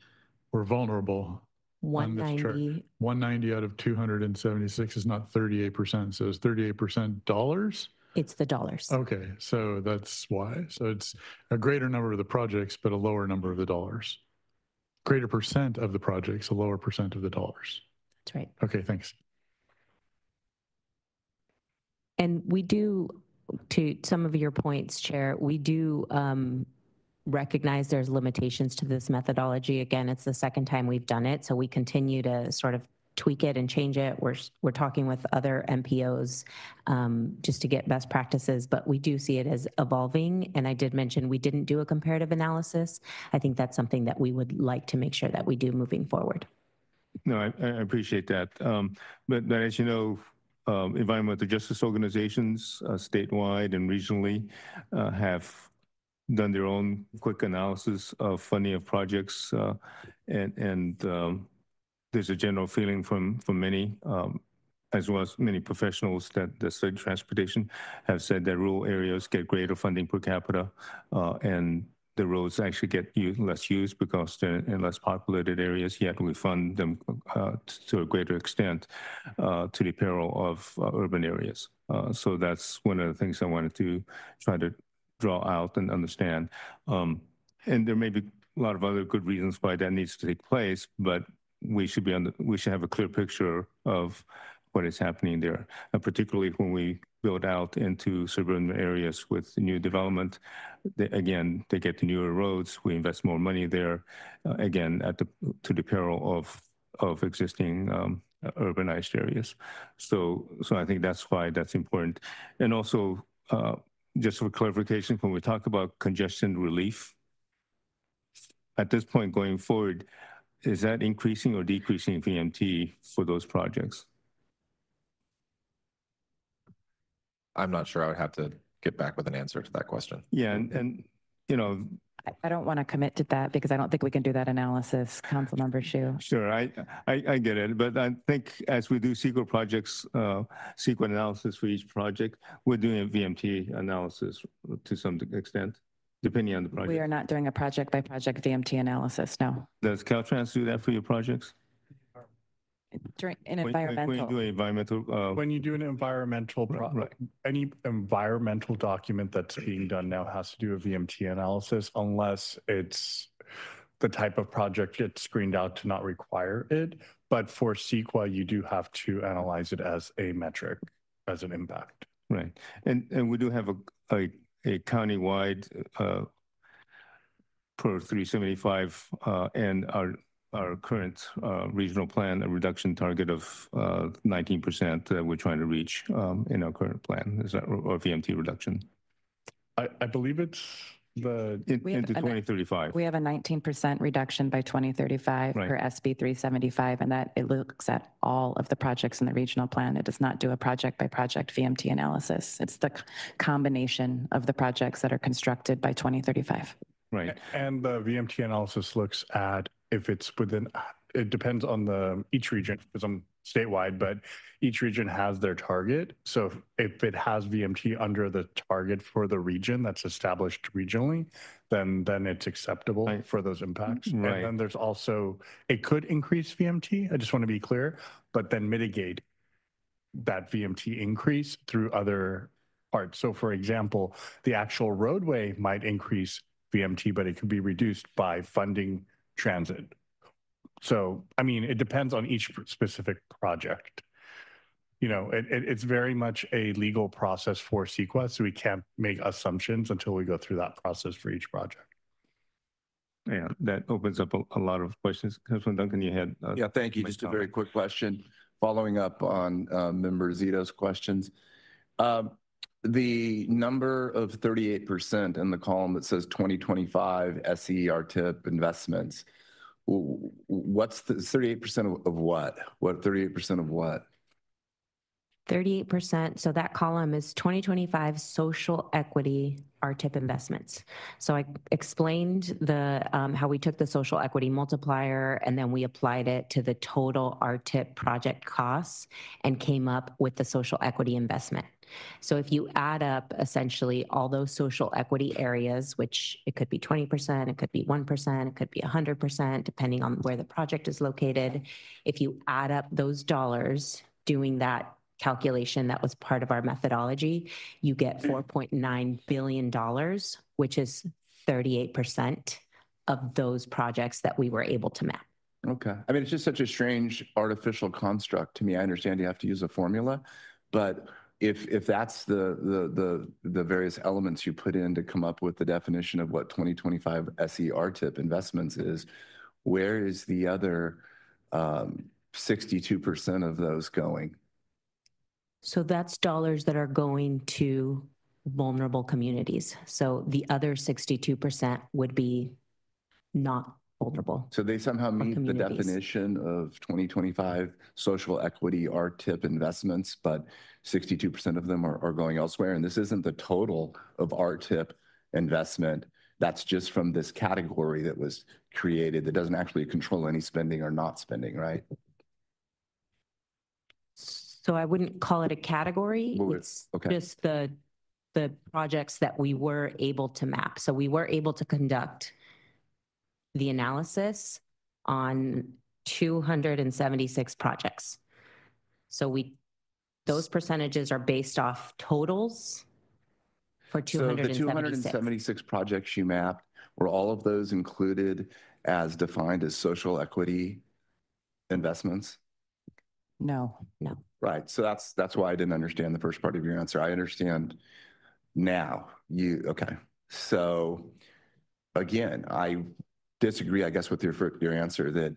Speaker 16: were vulnerable.
Speaker 19: 190.
Speaker 16: 190 out of 276 is not 38%. So it's 38% dollars?
Speaker 19: It's the dollars.
Speaker 16: Okay, so that's why. So it's a greater number of the projects, but a lower number of the dollars. Greater percent of the projects, a lower percent of the dollars.
Speaker 19: That's right.
Speaker 16: Okay, thanks.
Speaker 19: And we do, to some of your points, Chair, we do recognize there's limitations to this methodology. Again, it's the second time we've done it, so we continue to sort of tweak it and change it. We're talking with other MPOs just to get best practices, but we do see it as evolving. And I did mention we didn't do a comparative analysis. I think that's something that we would like to make sure that we do moving forward.
Speaker 1: No, I appreciate that. But as you know, environmental justice organizations statewide and regionally have done their own quick analysis of funding of projects, and there's a general feeling from many, as well as many professionals that study transportation, have said that rural areas get greater funding per capita, and the roads actually get less used because they're in less populated areas, yet we fund them to a greater extent to the peril of urban areas. So that's one of the things I wanted to try to draw out and understand. And there may be a lot of other good reasons why that needs to take place, but we should have a clear picture of what is happening there, and particularly when we build out into suburban areas with new development. They get the newer roads. We invest more money there, again to the peril of existing urbanized areas. So I think that's why that's important. And also, just for clarification, when we talk about congestion relief, at this point going forward, is that increasing or decreasing VMT for those projects?
Speaker 18: I'm not sure. I would have to get back with an answer to that question.
Speaker 1: Yeah, and you know,
Speaker 20: I don't want to commit to that because I don't think we can do that analysis, Councilmember Hsu.
Speaker 1: Sure, I get it, but I think as we do CEQA projects, CEQA analysis for each project, we're doing a VMT analysis to some extent, depending on the project.
Speaker 20: We are not doing a project-by-project VMT analysis, no.
Speaker 1: Does Caltrans do that for your projects?
Speaker 20: In environmental.
Speaker 1: When you do environmental,
Speaker 10: when you do an environmental, any environmental document that's being done now has to do a VMT analysis, unless it's the type of project it's screened out to not require it. But for CEQA, you do have to analyze it as a metric, as an impact.
Speaker 1: Right, and we do have a countywide per 375, and our current regional plan, a reduction target of 19% that we're trying to reach in our current plan. Is that or VMT reduction?
Speaker 10: I believe it's
Speaker 1: into 2035.
Speaker 20: We have a 19% reduction by 2035
Speaker 1: Right.
Speaker 20: for SB 375, and that it looks at all of the projects in the regional plan. It does not do a project-by-project VMT analysis. It's the combination of the projects that are constructed by 2035.
Speaker 1: Right.
Speaker 10: And the VMT analysis looks at if it's within, it depends on each region, because I'm statewide, but each region has their target. So if it has VMT under the target for the region that's established regionally, then it's acceptable for those impacts.
Speaker 1: Right.
Speaker 10: And then there's also, it could increase VMT, I just want to be clear, but then mitigate that VMT increase through other parts. So for example, the actual roadway might increase VMT, but it could be reduced by funding transit. So, I mean, it depends on each specific project. You know, it's very much a legal process for CEQA, so we can't make assumptions until we go through that process for each project.
Speaker 1: Yeah, that opens up a lot of questions. Councilman Duncan, you had...
Speaker 9: yeah, thank you. Just a very quick question, following up on Member Zito's questions. The number of 38% in the column that says 2025 SERTIP investments, what's the 38% of what? What 38% of what?
Speaker 19: 38%. So that column is 2025 social equity RTIP investments. So I explained the how we took the social equity multiplier and then we applied it to the total RTIP project costs and came up with the social equity investment. So if you add up essentially all those social equity areas, which it could be 20%, it could be 1%, it could be 100%, depending on where the project is located. If you add up those dollars doing that calculation that was part of our methodology, you get $4.9 billion, which is 38% of those projects that we were able to map.
Speaker 9: Okay. I mean, it's just such a strange artificial construct to me. I understand you have to use a formula, but if that's the various elements you put in to come up with the definition of what 2025 SE RTIP investments is, where is the other 62% of those going?
Speaker 19: So that's dollars that are going to vulnerable communities. So the other 62% would be not vulnerable.
Speaker 9: So they somehow meet the definition of 2025 social equity RTIP investments, but 62% of them are going elsewhere. And this isn't the total of RTIP investment. That's just from this category that was created that doesn't actually control any spending or not spending, right?
Speaker 19: So I wouldn't call it a category. It's just the projects that we were able to map. So we were able to conduct the analysis on 276 projects. So those percentages are based off totals for 276.
Speaker 9: So the 276 projects you mapped, were all of those included as defined as social equity investments?
Speaker 19: No.
Speaker 9: Right. So that's why I didn't understand the first part of your answer. I understand now. Okay. So again, I disagree, I guess, with your answer that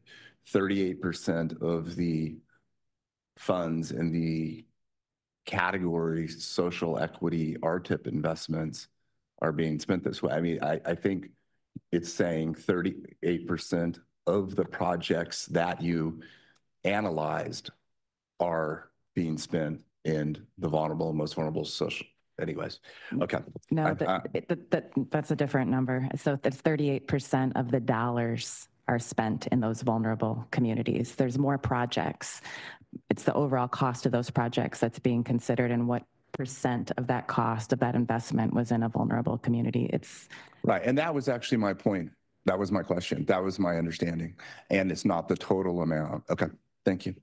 Speaker 9: 38% of the funds in the category social equity RTIP investments are being spent this way. I mean, I think it's saying 38% of the projects that you analyzed are being spent in the vulnerable and most vulnerable social. Anyways, okay.
Speaker 20: No, that's a different number. So that's 38% of the dollars are spent in those vulnerable communities. There's more projects. It's the overall cost of those projects that's being considered and what percent of that cost of that investment was in a vulnerable community. It's
Speaker 9: right. And that was actually my point. That was my question. That was my understanding. And it's not the total amount. Okay. Thank you.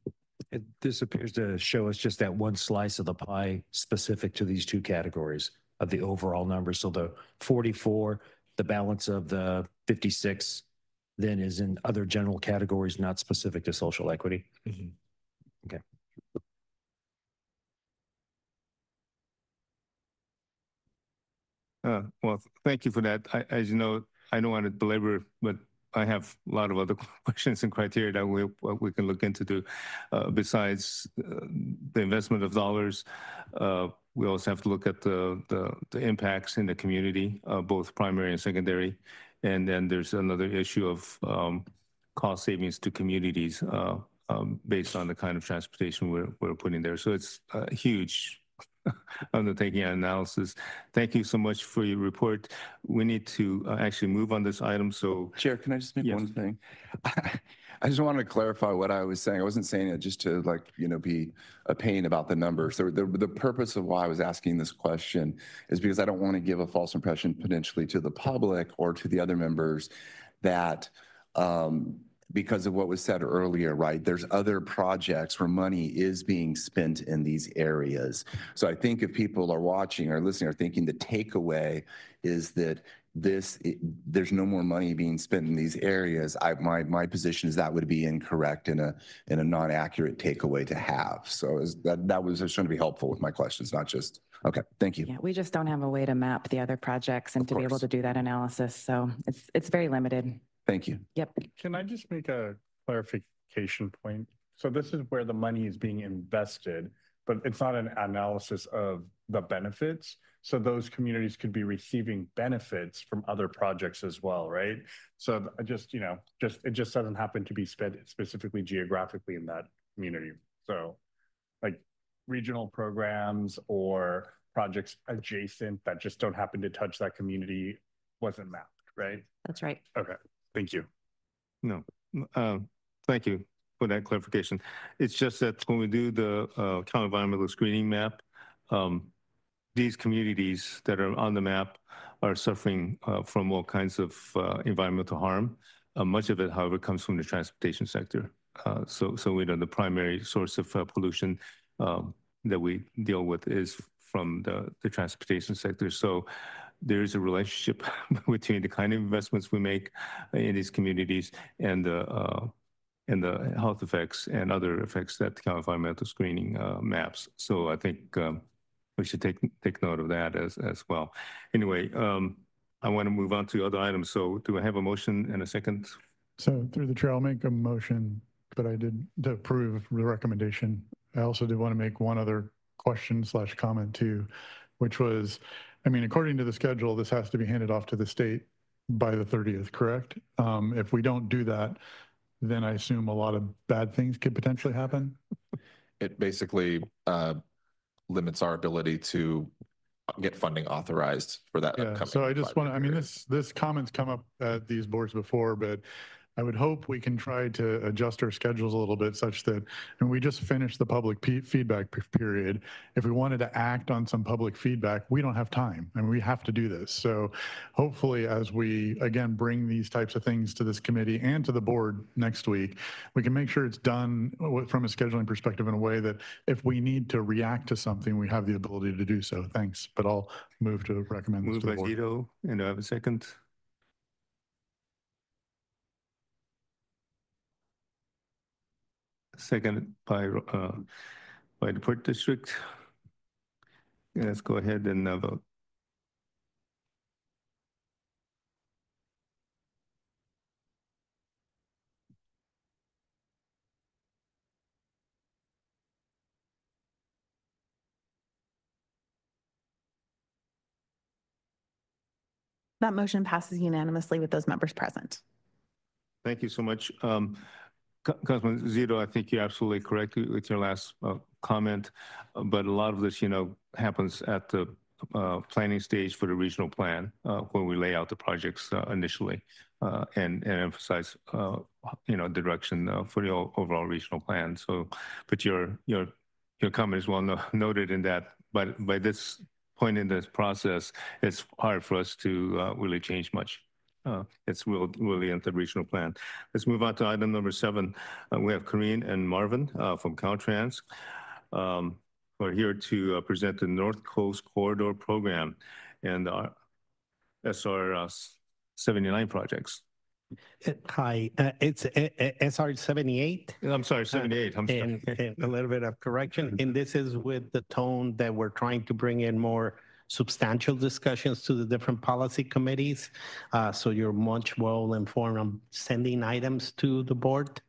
Speaker 15: This appears to show us just that one slice of the pie specific to these two categories of the overall number. So the 44, the balance of the 56, then is in other general categories not specific to social equity. Mm-hmm. Okay.
Speaker 1: Well, thank you for that. As you know, I don't want to belabor, but I have a lot of other questions and criteria that we can look into. Besides the investment of dollars, we also have to look at the impacts in the community, both primary and secondary. And then there's another issue of cost savings to communities based on the kind of transportation we're putting there. So it's a huge undertaking and analysis. Thank you so much for your report. We need to actually move on this item. So,
Speaker 9: Chair, can I just make one thing? I just wanted to clarify what I was saying. I wasn't saying it just to be a pain about the numbers. So the purpose of why I was asking this question is because I don't want to give a false impression potentially to the public or to the other members that because of what was said earlier, right? There's other projects where money is being spent in these areas. So I think if people are watching or listening or thinking the takeaway is that there's no more money being spent in these areas, my position is that would be incorrect in a non-accurate takeaway to have. So that was just trying to be helpful with my questions, not just, okay, thank you.
Speaker 20: Yeah, we just don't have a way to map the other projects and to be able to do that analysis. So it's very limited.
Speaker 9: Thank you.
Speaker 20: Yep.
Speaker 10: Can I just make a clarification point? So this is where the money is being invested, but it's not an analysis of the benefits. So those communities could be receiving benefits from other projects as well, right? So it just doesn't happen to be spent specifically geographically in that community. So regional programs or projects adjacent that just don't happen to touch that community wasn't mapped, right?
Speaker 19: That's right.
Speaker 10: Okay, thank you.
Speaker 1: No, thank you for that clarification. It's just that when we do the county environmental screening map, these communities that are on the map are suffering from all kinds of environmental harm. Much of it, however, comes from the transportation sector. So we know the primary source of pollution that we deal with is from the transportation sector. So there is a relationship between the kind of investments we make in these communities and the health effects and other effects that the environmental screening maps. So I think we should take note of that as well. Anyway, I want to move on to other items. So do I have a motion and a second?
Speaker 16: So through the chair, I'll make a motion, but I did to approve the recommendation. I also did want to make one other question/comment too, which was, I mean, according to the schedule, this has to be handed off to the state by the 30th, correct? If we don't do that, then I assume a lot of bad things could potentially happen.
Speaker 18: It basically limits our ability to get funding authorized for that upcoming.
Speaker 16: So I just want to, I mean, this comment's come up at these boards before, but I would hope we can try to adjust our schedules a little bit such that, and we just finished the public feedback period. If we wanted to act on some public feedback, we don't have time. I mean, we have to do this. So hopefully as we, again, bring these types of things to this committee and to the board next week, we can make sure it's done from a scheduling perspective in a way that if we need to react to something, we have the ability to do so. Thanks. But I'll move to recommend this to the board.
Speaker 1: Moved by Zito, and I have a second. Second by the Port District. Let's go ahead and vote.
Speaker 3: That motion passes unanimously with those members present.
Speaker 1: Thank you so much. Councilman Zito, I think you're absolutely correct with your last comment, but a lot of this, happens at the planning stage for the regional plan when we lay out the projects initially and emphasize, direction for the overall regional plan. So, but your comment is well noted in that, but by this point in this process, it's hard for us to really change much. It's really into the regional plan. Let's move on to item number 7. We have Karine and Marvin from Caltrans. We're here to present the North Coast Corridor Program and our SR 79 projects.
Speaker 8: Hi, it's SR 78.
Speaker 1: I'm sorry, 78. I'm sorry.
Speaker 8: And a little bit of correction. And this is with the tone that we're trying to bring in more substantial discussions to the different policy committees. So you're much well informed on sending items to the board.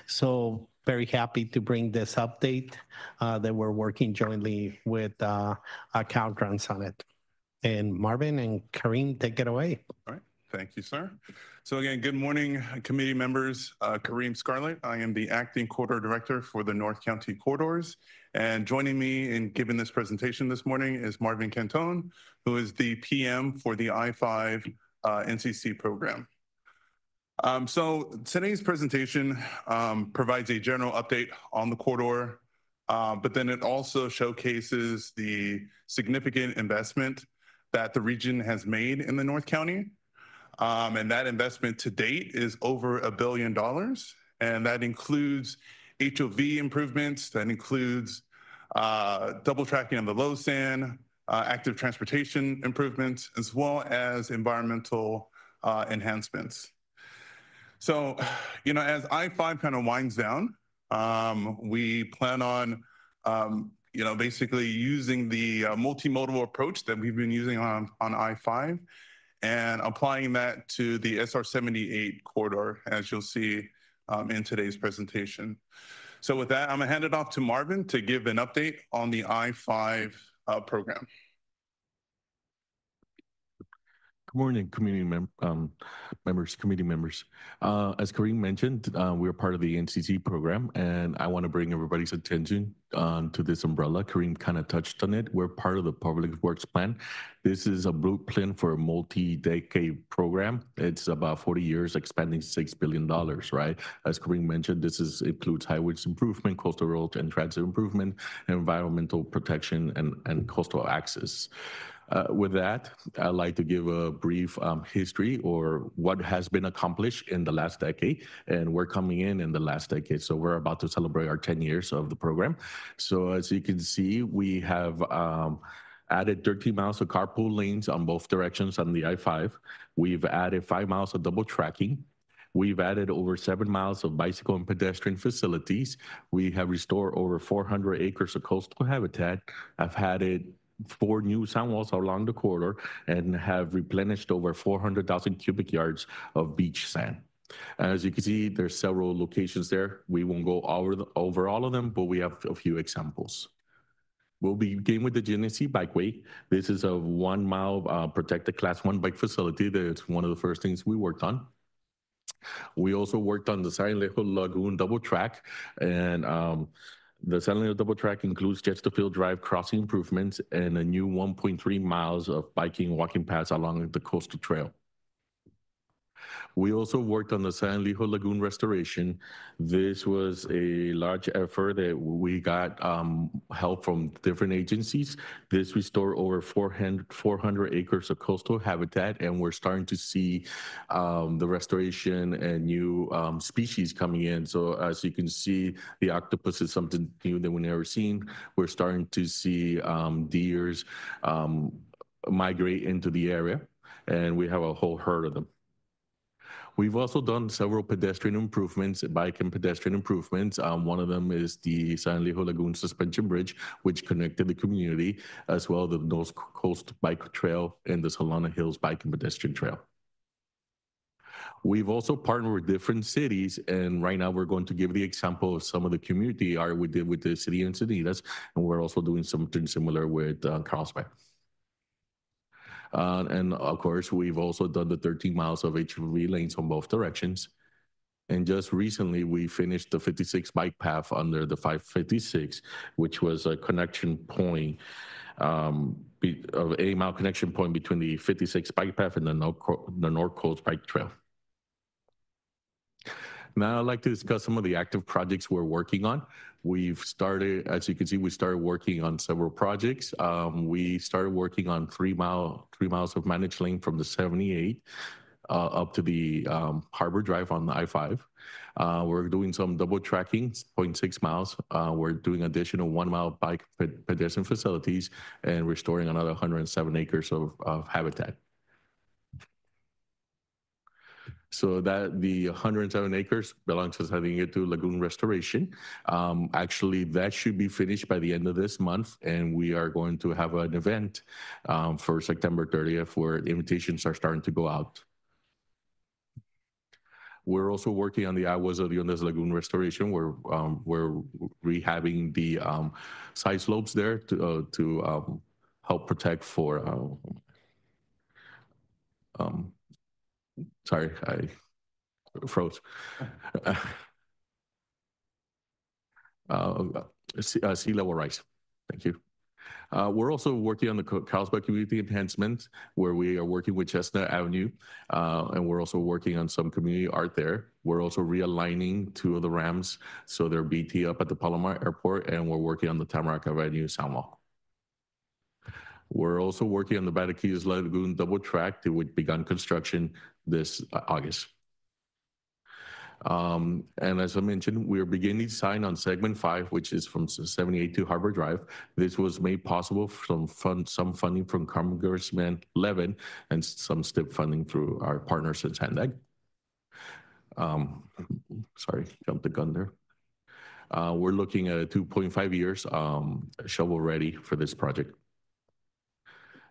Speaker 8: So very happy to bring this update that we're working jointly with Caltrans on it. And Marvin and Kareem, take it away.
Speaker 4: All right. Thank you, sir. So again, good morning, committee members. Kareem Scarlett. I am the acting corridor director for the North County Corridors. And joining me in giving this presentation this morning is Marvin Cantone, who is the PM for the I-5 NCC program. So today's presentation provides a general update on the corridor, but then it also showcases the significant investment that the region has made in the North County. And that investment to date is over $1 billion. And that includes HOV improvements, that includes double tracking on the low sand, active transportation improvements, as well as environmental enhancements. So, as I-5 kind of winds down, we plan on, basically using the multimodal approach that we've been using on I-5 and applying that to the SR 78 corridor, as you'll see in today's presentation. So with that, I'm gonna hand it off to Marvin to give an update on the I-5 program.
Speaker 5: Good morning, committee members. As Kareem mentioned, we're part of the NCC program, and I want to bring everybody's attention to this umbrella. Kareem kind of touched on it. We're part of the Public Works Plan. This is a blueprint for a multi-decade program. It's about 40 years, expanding $6 billion, right? As Kareem mentioned, this includes highways improvement, coastal road and transit improvement, environmental protection, and coastal access. With that, I'd like to give a brief history or what has been accomplished in the last decade. And we're coming in the last decade. So we're about to celebrate our 10 years of the program. So as you can see, we have added 13 miles of carpool lanes on both directions on the I-5. We've added 5 miles of double tracking. We've added over 7 miles of bicycle and pedestrian facilities. We have restored over 400 acres of coastal habitat. I've added 4 new sand walls along the corridor and have replenished over 400,000 cubic yards of beach sand. As you can see, there's several locations there. We won't go over all of them, but we have a few examples. We'll begin with the Genesee Bikeway. This is a 1 mile protected Class 1 bike facility. That's one of the first things we worked on. We also worked on the San Alejo Lagoon double track, and the San Alejo double track includes Chesterfield Drive crossing improvements and a new 1.3 miles of biking and walking paths along the coastal trail. We also worked on the San Alejo Lagoon restoration. This was a large effort that we got help from different agencies. This restored over 400 acres of coastal habitat, and we're starting to see the restoration and new species coming in. So as you can see, the octopus is something new that we've never seen. We're starting to see deers migrate into the area, and we have a whole herd of them. We've also done several pedestrian improvements, bike and pedestrian improvements. One of them is the San Alejo Lagoon Suspension Bridge, which connected the community, as well as the North Coast Bike Trail and the Solana Hills Bike and Pedestrian Trail. We've also partnered with different cities, and right now we're going to give the example of some of the community art we did with the city of Encinitas, and we're also doing something similar with Carlsbad. And of course, we've also done the 13 miles of HOV lanes on both directions. And just recently, we finished the 56 bike path under the 556, which was a connection point, of 8-mile connection point between the 56 bike path and the North Coast Bike Trail. Now I'd like to discuss some of the active projects we're working on. We've started, as you can see, we started working on several projects. We started working on 3 miles of managed lane from the 78 up to the Harbor Drive on the I-5. We're doing some double tracking, 0.6 miles. We're doing additional 1 mile bike pedestrian facilities and restoring another 107 acres of habitat. So that the 107 acres belongs to San Diego Lagoon Restoration. Actually, that should be finished by the end of this month, and we are going to have an event for September 30th where invitations are starting to go out. We're also working on the Aguas of the Ondas Lagoon restoration. We're rehabbing the side slopes there to help protect for sorry, I froze. Sea level rise. Thank you. We're also working on the Carlsbad community enhancement, where we are working with Chestnut Avenue, and we're also working on some community art there. We're also realigning 2 of the ramps, so they're BT up at the Palomar Airport, and we're working on the Tamarack Avenue sound wall. We're also working on the Bataquillas Lagoon double track, which began construction this August. And as I mentioned, we are beginning design on segment 5, which is from 78 to Harbor Drive. This was made possible from some funding from Congressman Levin and some STIP funding through our partners at SANDAG. Sorry, jumped the gun there. We're looking at 2.5 years shovel ready for this project.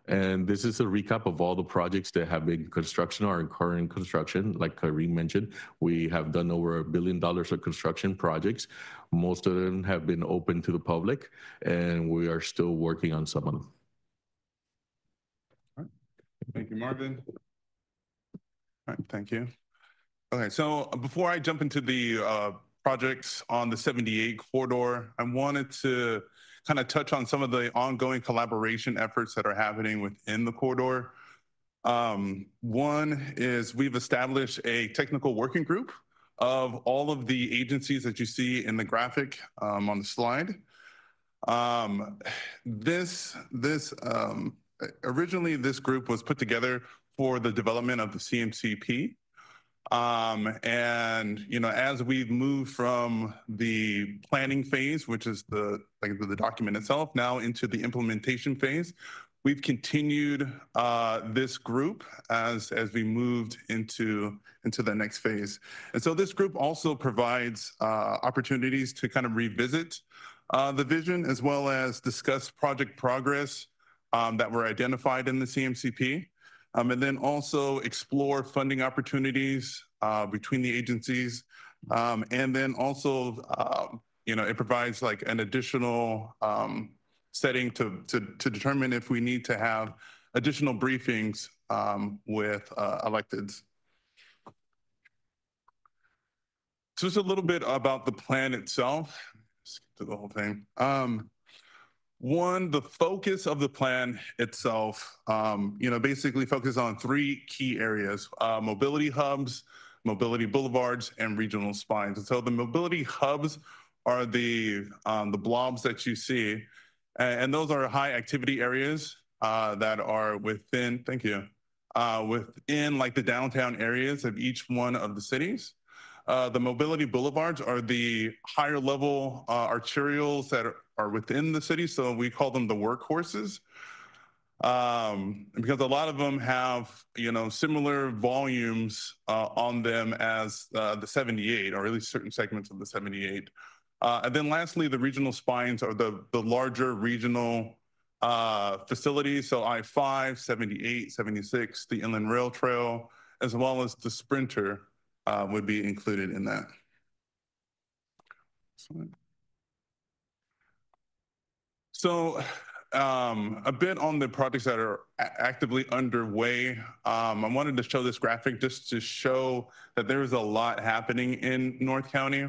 Speaker 5: And this is a recap of all the projects that have been construction or current construction. Like Kareem mentioned, we have done over $1 billion of construction projects. Most of them have been open to the public, and we are still working on some of them.
Speaker 4: All right. Thank you, Marvin. All right, thank you. Okay, so before I jump into the projects on the 78 corridor, I wanted to kind of touch on some of the ongoing collaboration efforts that are happening within the corridor. One is we've established a technical working group of all of the agencies that you see in the graphic on the slide. Originally, this group was put together for the development of the CMCP. And as we've moved from the planning phase, which is the document itself, now into the implementation phase, we've continued this group as we moved into the next phase. And so this group also provides opportunities to kind of revisit the vision as well as discuss project progress that were identified in the CMCP. And then also explore funding opportunities between the agencies. And then also, it provides like an additional setting to determine if we need to have additional briefings with electeds. So just a little bit about the plan itself. Skip to the whole thing. One, the focus of the plan itself, basically focuses on 3 key areas: mobility hubs, mobility boulevards, and regional spines. And so the mobility hubs are the blobs that you see, and those are high activity areas that are within, within like the downtown areas of each one of the cities. The mobility boulevards are the higher level arterials that are within the city, so we call them the workhorses. Because a lot of them have, similar volumes on them as the 78, or at least certain segments of the 78. And then lastly, the regional spines are the larger regional facilities, so I-5, 78, 76, the Inland Rail Trail, as well as the Sprinter would be included in that. So a bit on the projects that are actively underway. I wanted to show this graphic just to show that there is a lot happening in North County.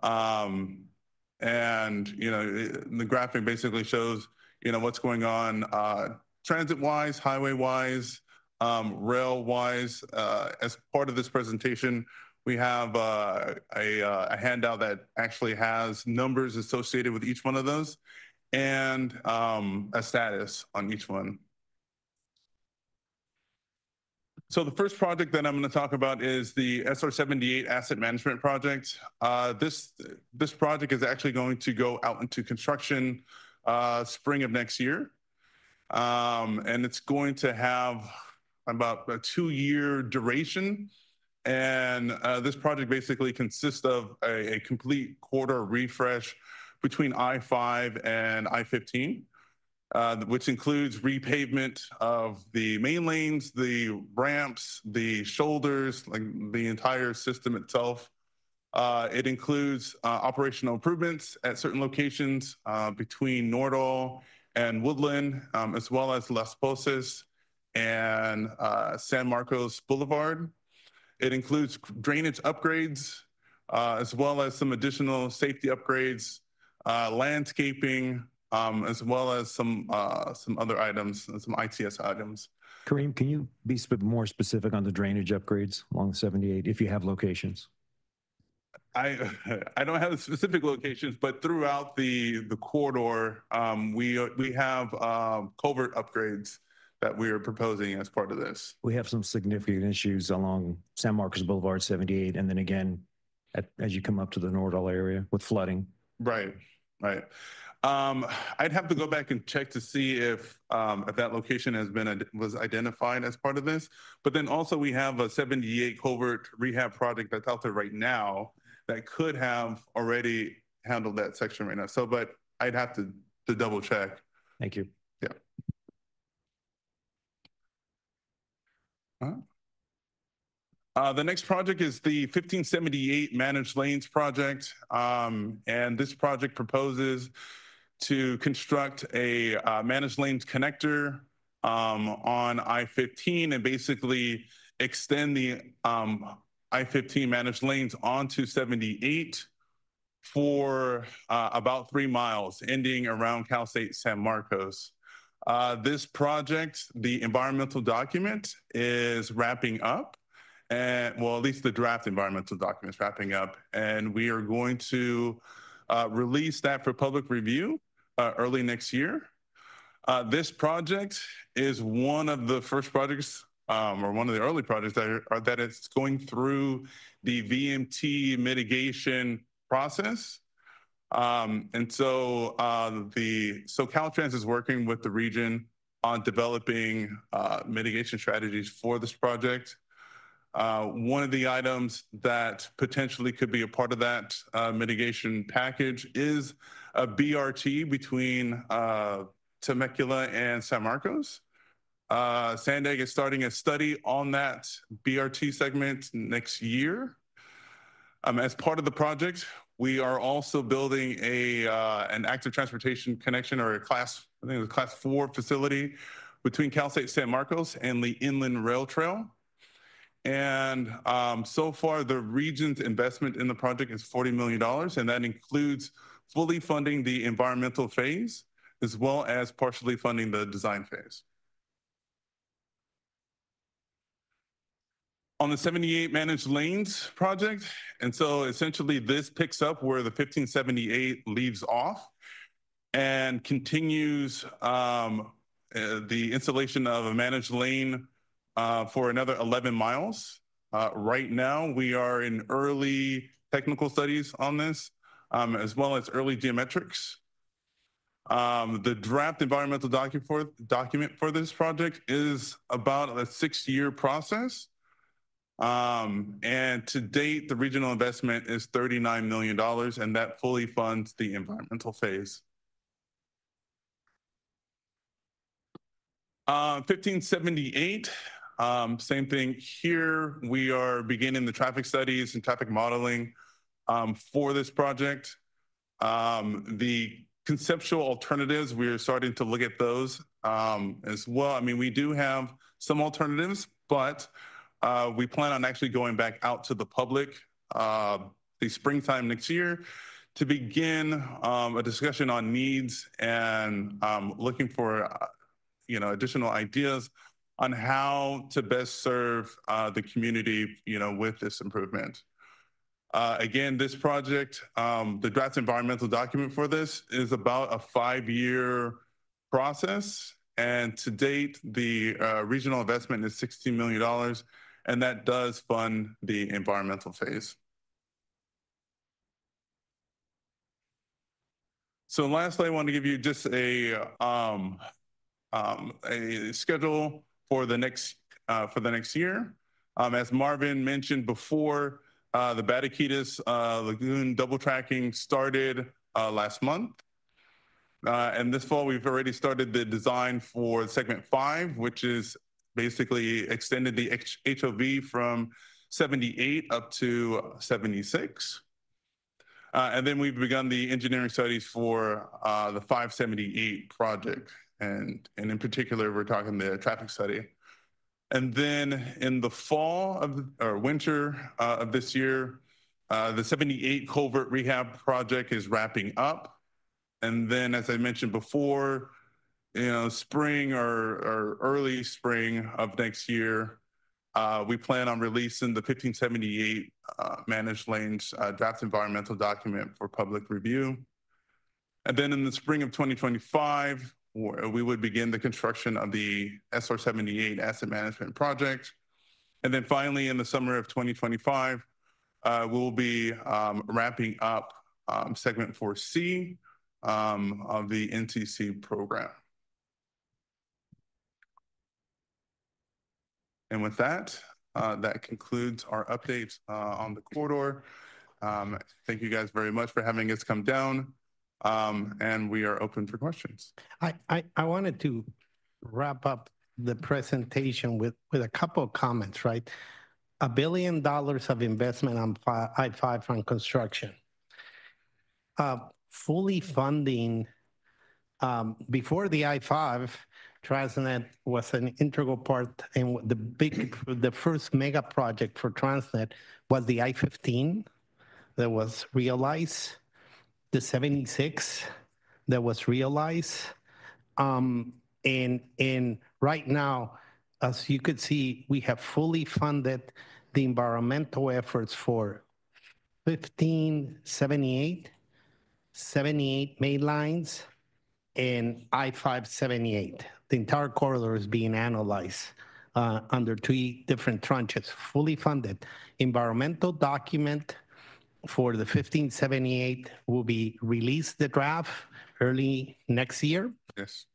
Speaker 4: And, the graphic basically shows, what's going on transit-wise, highway-wise, rail-wise. As part of this presentation, we have a handout that actually has numbers associated with each one of those and a status on each one. So the first project that I'm going to talk about is the SR78 Asset Management Project. This project is actually going to go out into construction spring of next year. And it's going to have about a 2-year duration. And this project basically consists of a complete corridor refresh between I-5 and I-15, which includes repavement of the main lanes, the ramps, the shoulders, like the entire system itself. It includes operational improvements at certain locations between Nordal and Woodland, as well as Las Posas and San Marcos Boulevard. It includes drainage upgrades, as well as some additional safety upgrades, landscaping, as well as some other items, some ITS items.
Speaker 15: Kareem, can you be more specific on the drainage upgrades along 78 if you have locations?
Speaker 4: I don't have the specific locations, but throughout the corridor, we have culvert upgrades that we are proposing as part of this.
Speaker 15: We have some significant issues along San Marcos Boulevard 78, and then again, as you come up to the Nordal area with flooding.
Speaker 4: Right. I'd have to go back and check to see if that location was identified as part of this. But then also we have a 78 culvert rehab project that's out there right now that could have already handled that section right now. So, but I'd have to double check.
Speaker 15: Thank you.
Speaker 4: Yeah. The next project is the 1578 Managed Lanes project. And this project proposes to construct a managed lanes connector on I-15 and basically extend the I-15 managed lanes onto 78 for about 3 miles, ending around Cal State San Marcos. This project, the environmental document is wrapping up, and well, at least the draft environmental document is wrapping up, and we are going to release that for public review early next year. This project is one of the first projects, or one of the early projects that is going through the VMT mitigation process. And so Caltrans is working with the region on developing mitigation strategies for this project. One of the items that potentially could be a part of that mitigation package is a BRT between Temecula and San Marcos. SANDAG is starting a study on that BRT segment next year. As part of the project, we are also building an active transportation connection, or I think it was a class 4 facility between Cal State San Marcos and the Inland Rail Trail. And so far, the region's investment in the project is $40 million, and that includes fully funding the environmental phase, as well as partially funding the design phase. On the 78 managed lanes project, and so essentially this picks up where the 1578 leaves off and continues the installation of a managed lane for another 11 miles. Right now, we are in early technical studies on this, as well as early geometrics. The draft environmental document for this project is about a 6-year process. And to date, the regional investment is $39 million, and that fully funds the environmental phase. 1578, same thing here. We are beginning the traffic studies and traffic modeling for this project. The conceptual alternatives, we are starting to look at those as well. I mean, we do have some alternatives, but we plan on actually going back out to the public the springtime next year to begin a discussion on needs and looking for additional ideas on how to best serve the community with this improvement. Again, this project, the draft environmental document for this is about a 5-year process. And to date, the regional investment is $16 million, and that does fund the environmental phase. So lastly, I want to give you just a schedule for the next year. As Marvin mentioned before, the Bataquitas Lagoon double tracking started last month. And this fall, we've already started the design for segment 5, which is basically extended the HOV from 78 up to 76. And then we've begun the engineering studies for the 578 project. And in particular, we're talking the traffic study. And then in the fall or winter of this year, the 78 culvert rehab project is wrapping up. And then, as I mentioned before, spring or early spring of next year, we plan on releasing the 1578 managed lanes draft environmental document for public review. And then in the spring of 2025, we would begin the construction of the SR78 asset management project. And then finally, in the summer of 2025, we'll be wrapping up segment 4C of the NTC program. And with that, that concludes our update on the corridor. Thank you guys very much for having us come down. And we are open for questions.
Speaker 8: I wanted to wrap up the presentation with a couple of comments, right? $1 billion of investment on I-5 on construction. Fully funding, before the I-5, Transnet was an integral part, and the first mega project for Transnet was the I-15 that was realized, the 76 that was realized, and right now, as you could see, we have fully funded the environmental efforts for 1578, 78 main lines, and I-578. The entire corridor is being analyzed under 3 different tranches, fully funded. Environmental document for the 1578 will be released, the draft, early next year.
Speaker 4: Yes.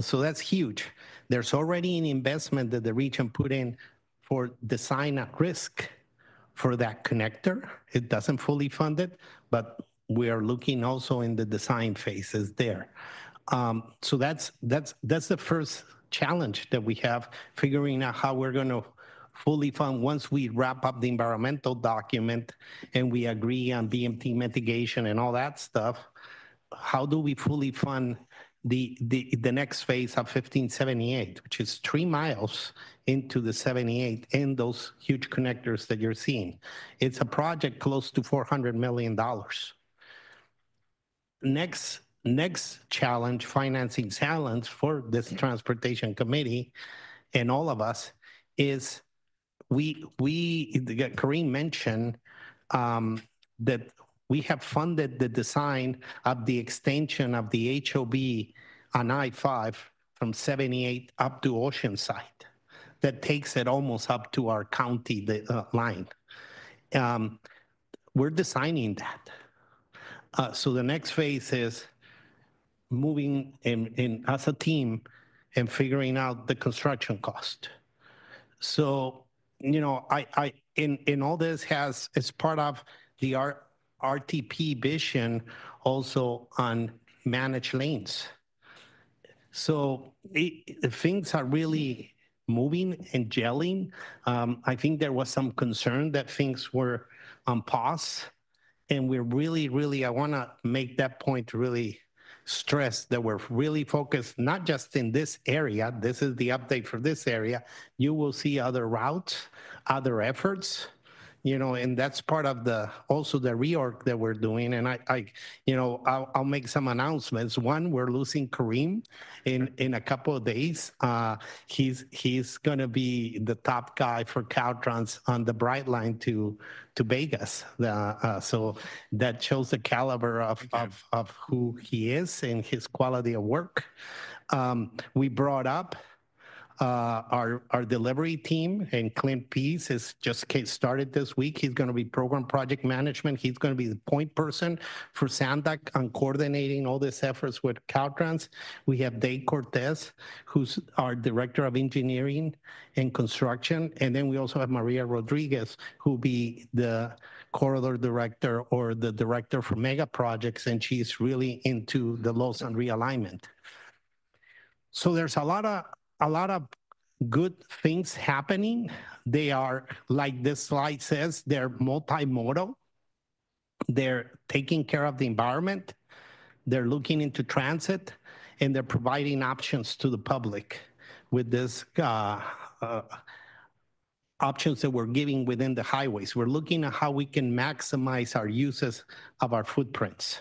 Speaker 8: So that's huge. There's already an investment that the region put in for design at risk for that connector. It doesn't fully fund it, but we are looking also in the design phases there. So that's the first challenge that we have, figuring out how we're going to fully fund once we wrap up the environmental document and we agree on BMT mitigation and all that stuff. How do we fully fund the next phase of 1578, which is 3 miles into the 78 and those huge connectors that you're seeing? It's a project close to $400 million. Next challenge, financing challenge for this transportation committee and all of us is Kareem mentioned that we have funded the design of the extension of the HOB on I-5 from 78 up to Oceanside. That takes it almost up to our county line. We're designing that. So the next phase is moving in as a team and figuring out the construction cost. So, you know, I in all this is part of the RTP vision also on managed lanes. So things are really moving and gelling. I think there was some concern that things were on pause, and we're really, I want to make that point to really stress that we're really focused not just in this area. This is the update for this area. You will see other routes, other efforts, you know, and that's part of also the reorg that we're doing. And I'll make some announcements. One, we're losing Kareem in a couple of days. He's going to be the top guy for Caltrans on the Bright Line to Vegas. So that shows the caliber of who he is and his quality of work. We brought up our delivery team, and Clint Pease has just started this week. He's going to be program project management. He's going to be the point person for SANDAG on coordinating all these efforts with Caltrans. We have Dave Cortez, who's our director of engineering and construction. And then we also have Maria Rodriguez, who'll be the corridor director or the director for mega projects, and she's really into the loss and realignment. So there's a lot of good things happening. They are, like this slide says, they're multimodal. They're taking care of the environment. They're looking into transit, and they're providing options to the public with this options that we're giving within the highways. We're looking at how we can maximize our uses of our footprints.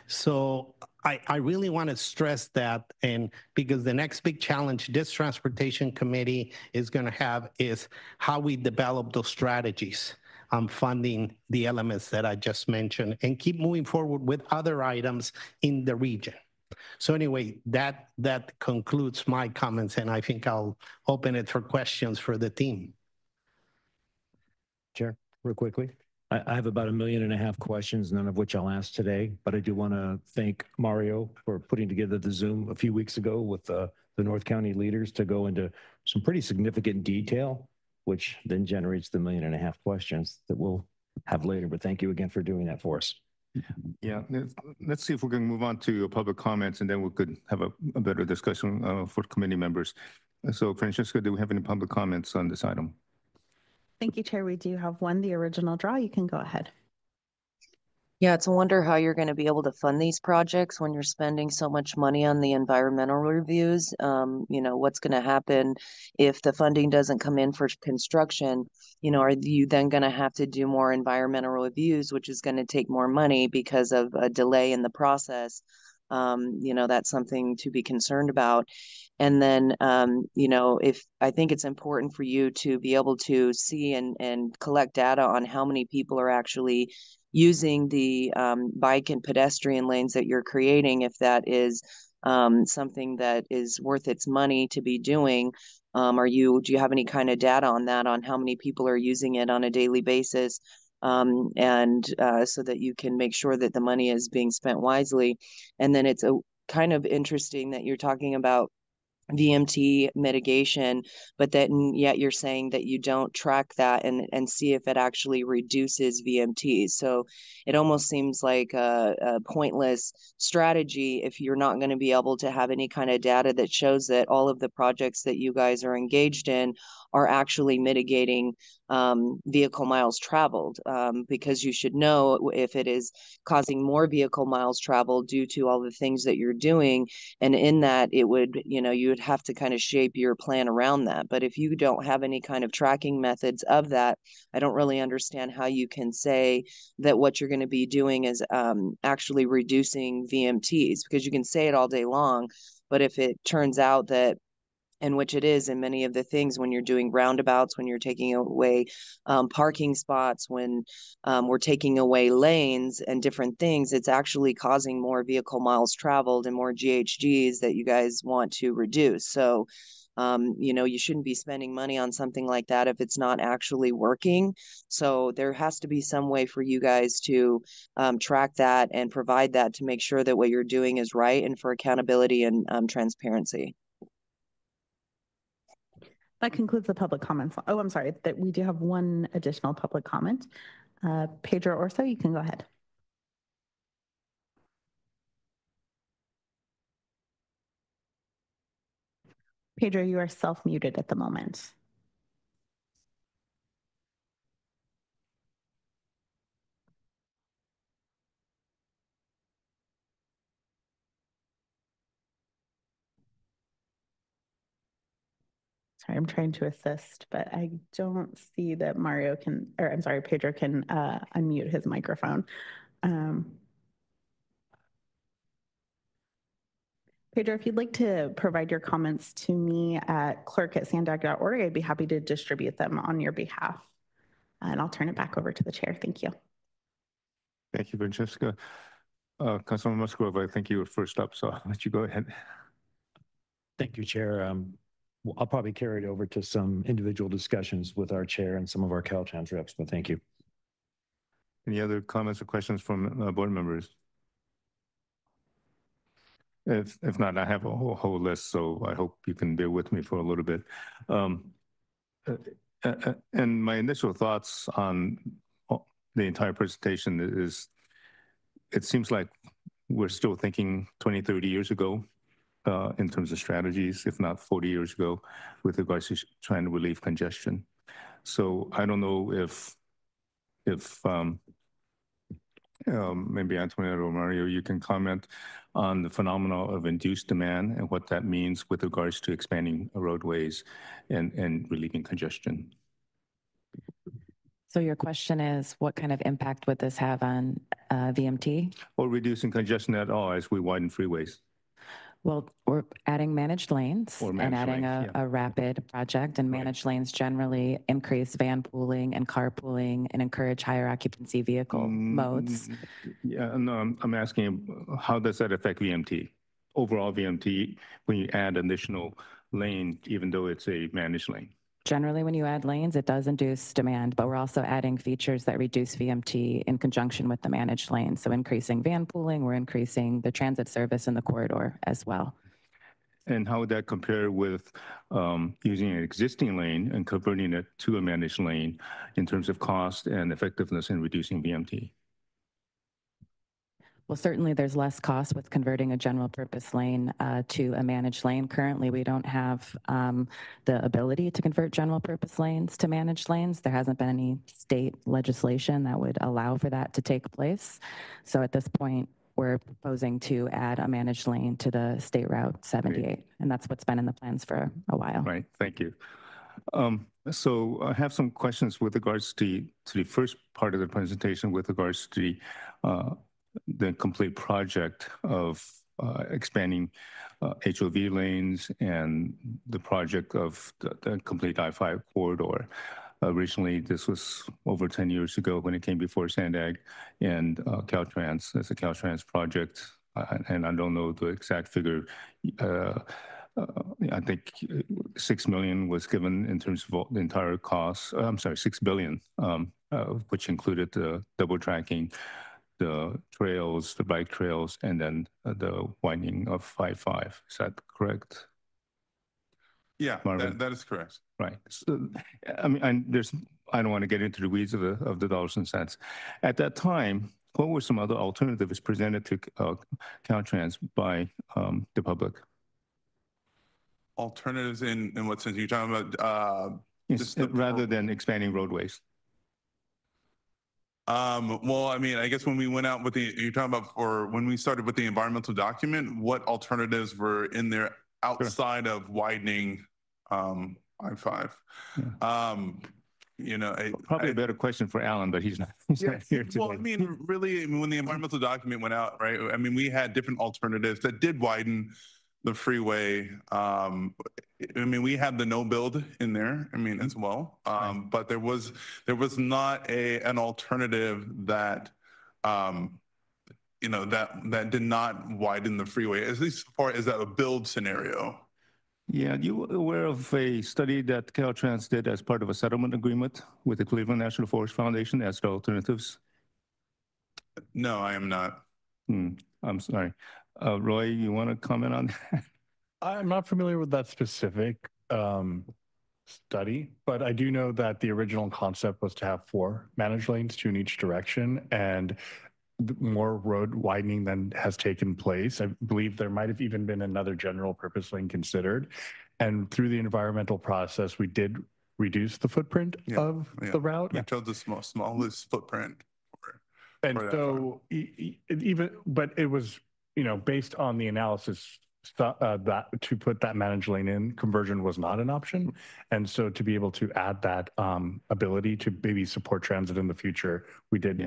Speaker 8: So I really want to stress that, and because the next big challenge this transportation committee is going to have is how we develop those strategies on funding the elements that I just mentioned and keep moving forward with other items in the region. So anyway, that concludes my comments, and I think I'll open it for questions for the team.
Speaker 15: Chair, real quickly. I have about 1.5 million questions, none of which I'll ask today, but I do want to thank Mario for putting together the Zoom a few weeks ago with the North County leaders to go into some pretty significant detail, which then generates the 1.5 million questions that we'll have later. But thank you again for doing that for us.
Speaker 1: Yeah, let's see if we can move on to public comments, and then we could have a better discussion for committee members. So, Francesca, do we have any public comments on this item?
Speaker 3: Thank you, Chair. We do have one, the original draw. You can go ahead.
Speaker 7: Yeah, it's a wonder how you're going to be able to fund these projects when you're spending so much money on the environmental reviews. You know, what's going to happen if the funding doesn't come in for construction? You know, are you then going to have to do more environmental reviews, which is going to take more money because of a delay in the process? You know, that's something to be concerned about. And then, you know, if I think it's important for you to be able to see and collect data on how many people are actually using the bike and pedestrian lanes that you're creating, if that is something that is worth its money to be doing. Do you have any kind of data on that, on how many people are using it on a daily basis? So that you can make sure that the money is being spent wisely. And then it's a kind of interesting that you're talking about VMT mitigation, but then yet you're saying that you don't track that and see if it actually reduces VMTs. So it almost seems like a pointless strategy if you're not going to be able to have any kind of data that shows that all of the projects that you guys are engaged in are actually mitigating vehicle miles traveled, because you should know if it is causing more vehicle miles traveled due to all the things that you're doing. And in that, it would, you know, you would have to kind of shape your plan around that. But if you don't have any kind of tracking methods of that, I don't really understand how you can say that what you're going to be doing is actually reducing VMTs, because you can say it all day long. But if it turns out that, and which it is in many of the things, when you're doing roundabouts, when you're taking away parking spots, when we're taking away lanes and different things, it's actually causing more vehicle miles traveled and more GHGs that you guys want to reduce. So, you know, you shouldn't be spending money on something like that if it's not actually working. So there has to be some way for you guys to track that and provide that to make sure that what you're doing is right, and for accountability and transparency.
Speaker 3: That concludes the public comments. Oh, I'm sorry, that we do have one additional public comment. Pedro Orso, you can go ahead. Pedro, you are self-muted at the moment. Sorry, I'm trying to assist, but I don't see that Pedro can unmute his microphone. Pedro, if you'd like to provide your comments to me at clerk@sandag.org, I'd be happy to distribute them on your behalf. And I'll turn it back over to the chair. Thank you.
Speaker 1: Thank you, Francesca. Councilman Musgrove, I think you were first up, so I'll let you go ahead.
Speaker 15: Thank you, Chair. I'll probably carry it over to some individual discussions with our chair and some of our Caltrans reps, but thank you.
Speaker 1: Any other comments or questions from board members? If not, I have a whole list, so I hope you can bear with me for a little bit. And my initial thoughts on the entire presentation is, it seems like we're still thinking 20, 30 years ago in terms of strategies, if not 40 years ago, with regards to trying to relieve congestion. So I don't know if maybe Antoinette or Mario, you can comment on the phenomenon of induced demand and what that means with regards to expanding roadways and relieving congestion.
Speaker 20: So your question is, what kind of impact would this have on VMT?
Speaker 1: Or reducing congestion at all as we widen freeways.
Speaker 20: Well, we're adding managed lanes and adding a rapid project, and managed lanes generally increase van pooling and carpooling and encourage higher occupancy vehicle modes.
Speaker 1: Yeah, no, I'm asking, how does that affect VMT? Overall VMT, when you add additional lane, even though it's a managed lane?
Speaker 20: Generally, when you add lanes, it does induce demand, but we're also adding features that reduce VMT in conjunction with the managed lanes. So increasing van pooling, we're increasing the transit service in the corridor as well.
Speaker 1: And how would that compare with using an existing lane and converting it to a managed lane in terms of cost and effectiveness in reducing VMT?
Speaker 20: Well, certainly there's less cost with converting a general purpose lane to a managed lane. Currently, we don't have the ability to convert general purpose lanes to managed lanes. There hasn't been any state legislation that would allow for that to take place. So at this point, we're proposing to add a managed lane to the State Route 78. Great. And that's what's been in the plans for a while.
Speaker 1: Right, thank you. So I have some questions with regards to the first part of the presentation with regards to the complete project of expanding HOV lanes and the project of the complete I-5 corridor. Originally, this was over 10 years ago when it came before SANDAG and Caltrans as a Caltrans project. And I don't know the exact figure. I think 6 million was given in terms of the entire cost. I'm sorry, 6 billion, which included the double tracking, the trails, the bike trails, and then the widening of I-5. Is that correct?
Speaker 4: Yeah, that is correct.
Speaker 1: Right. So, I mean, I don't want to get into the weeds of the dollars and cents. At that time, what were some other alternatives presented to Caltrans by the public?
Speaker 4: Alternatives in what sense? You're talking about
Speaker 1: rather than expanding roadways.
Speaker 4: Well, I mean, I guess when we went out with you're talking about when we started with the environmental document, what alternatives were in there outside of widening I-5? Yeah. You know,
Speaker 1: probably a better question for Alan, but he's not here today.
Speaker 4: Well, I mean, really, when the environmental document went out, right? I mean, we had different alternatives that did widen the freeway. I mean, we had the no build in there, I mean, as well. But there was not an alternative that, you know, that did not widen the freeway, at least as far as a build scenario.
Speaker 1: Yeah, you were aware of a study that Caltrans did as part of a settlement agreement with the Cleveland National Forest Foundation as to alternatives?
Speaker 4: No, I am not.
Speaker 1: I'm sorry. Roy, you want to comment on that?
Speaker 10: I'm not familiar with that specific study, but I do know that the original concept was to have 4 managed lanes, 2 in each direction, and more road widening than has taken place. I believe there might have even been another general purpose lane considered. And through the environmental process, we did reduce the footprint of the route.
Speaker 4: We chose the smallest footprint.
Speaker 10: And so but it was, you know, based on the analysis that to put that managed lane in, conversion was not an option. And so to be able to add that ability to maybe support transit in the future, we did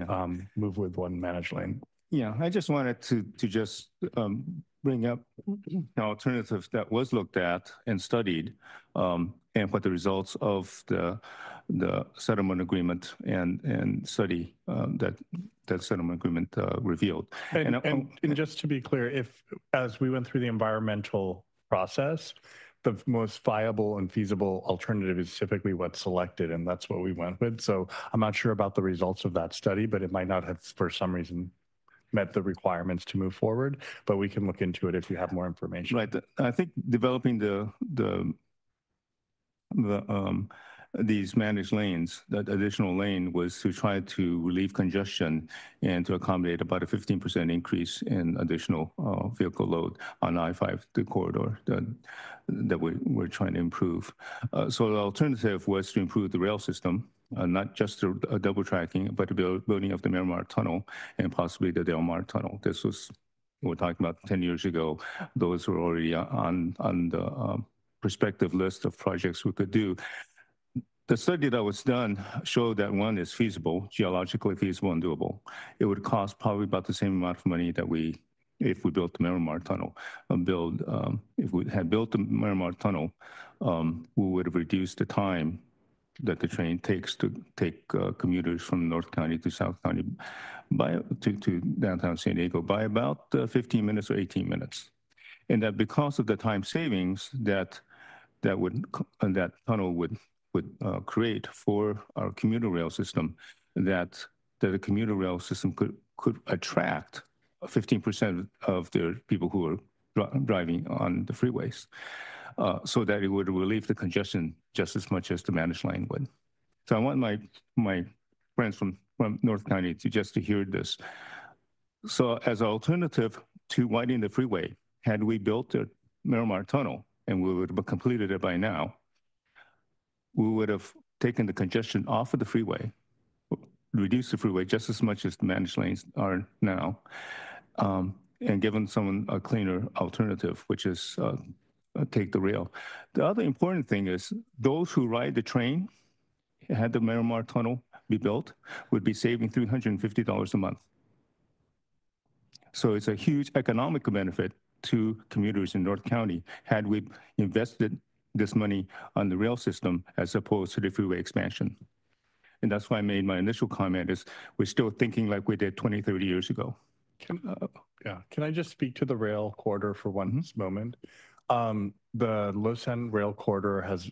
Speaker 10: move with 1 managed lane.
Speaker 1: Yeah, I just wanted to just bring up an alternative that was looked at and studied, and what the results of the settlement agreement and study that settlement agreement revealed.
Speaker 10: And just to be clear, as we went through the environmental process, the most viable and feasible alternative is typically what's selected, and that's what we went with. So I'm not sure about the results of that study, but it might not have, for some reason, met the requirements to move forward, but we can look into it if you have more information.
Speaker 1: Right. I think developing these managed lanes, that additional lane was to try to relieve congestion and to accommodate about a 15% increase in additional vehicle load on I-5, the corridor that we're trying to improve. So the alternative was to improve the rail system, not just a double tracking, but the building of the Miramar Tunnel and possibly the Del Mar Tunnel. This was, we're talking about 10 years ago. Those were already on the prospective list of projects we could do. The study that was done showed that one is feasible, geologically feasible and doable. It would cost probably about the same amount of money that if we built the Miramar Tunnel. If we had built the Miramar Tunnel, we would have reduced the time that the train takes to take commuters from North County to South County to downtown San Diego by about 15 minutes or 18 minutes. And that because of the time savings that tunnel would create for our commuter rail system, that the commuter rail system could attract 15% of the people who are driving on the freeways, so that it would relieve the congestion just as much as the managed lane would. So I want my friends from North County to hear this. So as an alternative to widening the freeway, had we built the Miramar Tunnel, and we would have completed it by now, we would have taken the congestion off of the freeway, reduced the freeway just as much as the managed lanes are now, and given someone a cleaner alternative, which is take the rail. The other important thing is those who ride the train, had the Miramar Tunnel be built, would be saving $350 a month. So it's a huge economic benefit to commuters in North County had we invested this money on the rail system as opposed to the freeway expansion. And that's why I made my initial comment is we're still thinking like we did 20, 30 years ago.
Speaker 10: Can I just speak to the rail corridor for one moment? The Lausanne rail corridor has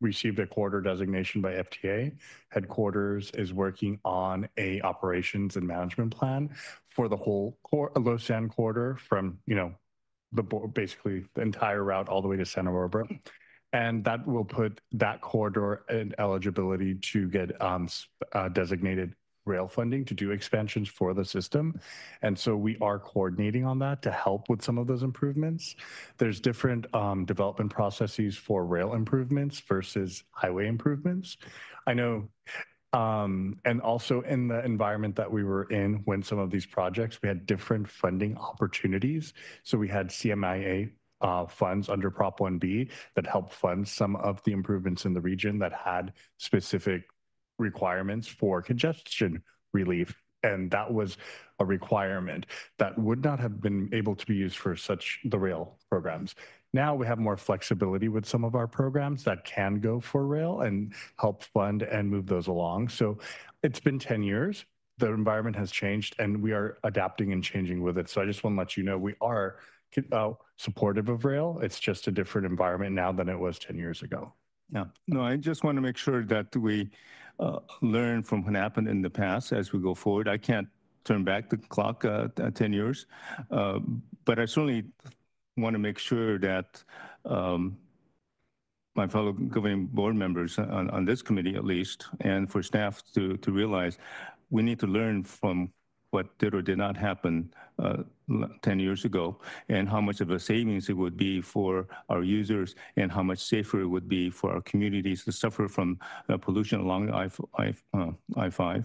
Speaker 10: received a corridor designation by FTA. Headquarters is working on a operations and management plan for the whole Lausanne corridor from, basically the entire route all the way to Santa Barbara. And that will put that corridor in eligibility to get designated rail funding to do expansions for the system. And so we are coordinating on that to help with some of those improvements. There's different development processes for rail improvements versus highway improvements. I know, and also in the environment that we were in when some of these projects, we had different funding opportunities. So we had CMIA funds under Prop 1B that helped fund some of the improvements in the region that had specific requirements for congestion relief. And that was a requirement that would not have been able to be used for the rail programs. Now we have more flexibility with some of our programs that can go for rail and help fund and move those along. So it's been 10 years. The environment has changed and we are adapting and changing with it. So I just want to let you know we are supportive of rail. It's just a different environment now than it was 10 years ago.
Speaker 1: Yeah, no, I just want to make sure that we learn from what happened in the past as we go forward. I can't turn back the clock 10 years, but I certainly want to make sure that my fellow governing board members on this committee at least, and for staff to realize we need to learn from what did or did not happen 10 years ago, and how much of a savings it would be for our users, and how much safer it would be for our communities to suffer from pollution along I-5.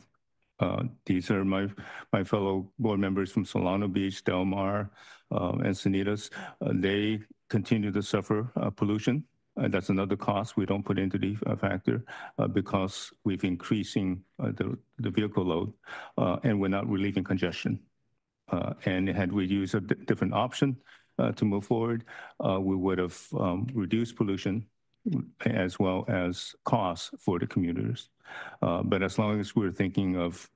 Speaker 1: These are my fellow board members from Solano Beach, Del Mar, Encinitas. They continue to suffer pollution. That's another cost we don't put into the factor because we've increasing the vehicle load and we're not relieving congestion. And had we used a different option to move forward, we would have reduced pollution as well as costs for the commuters. But as long as we're thinking of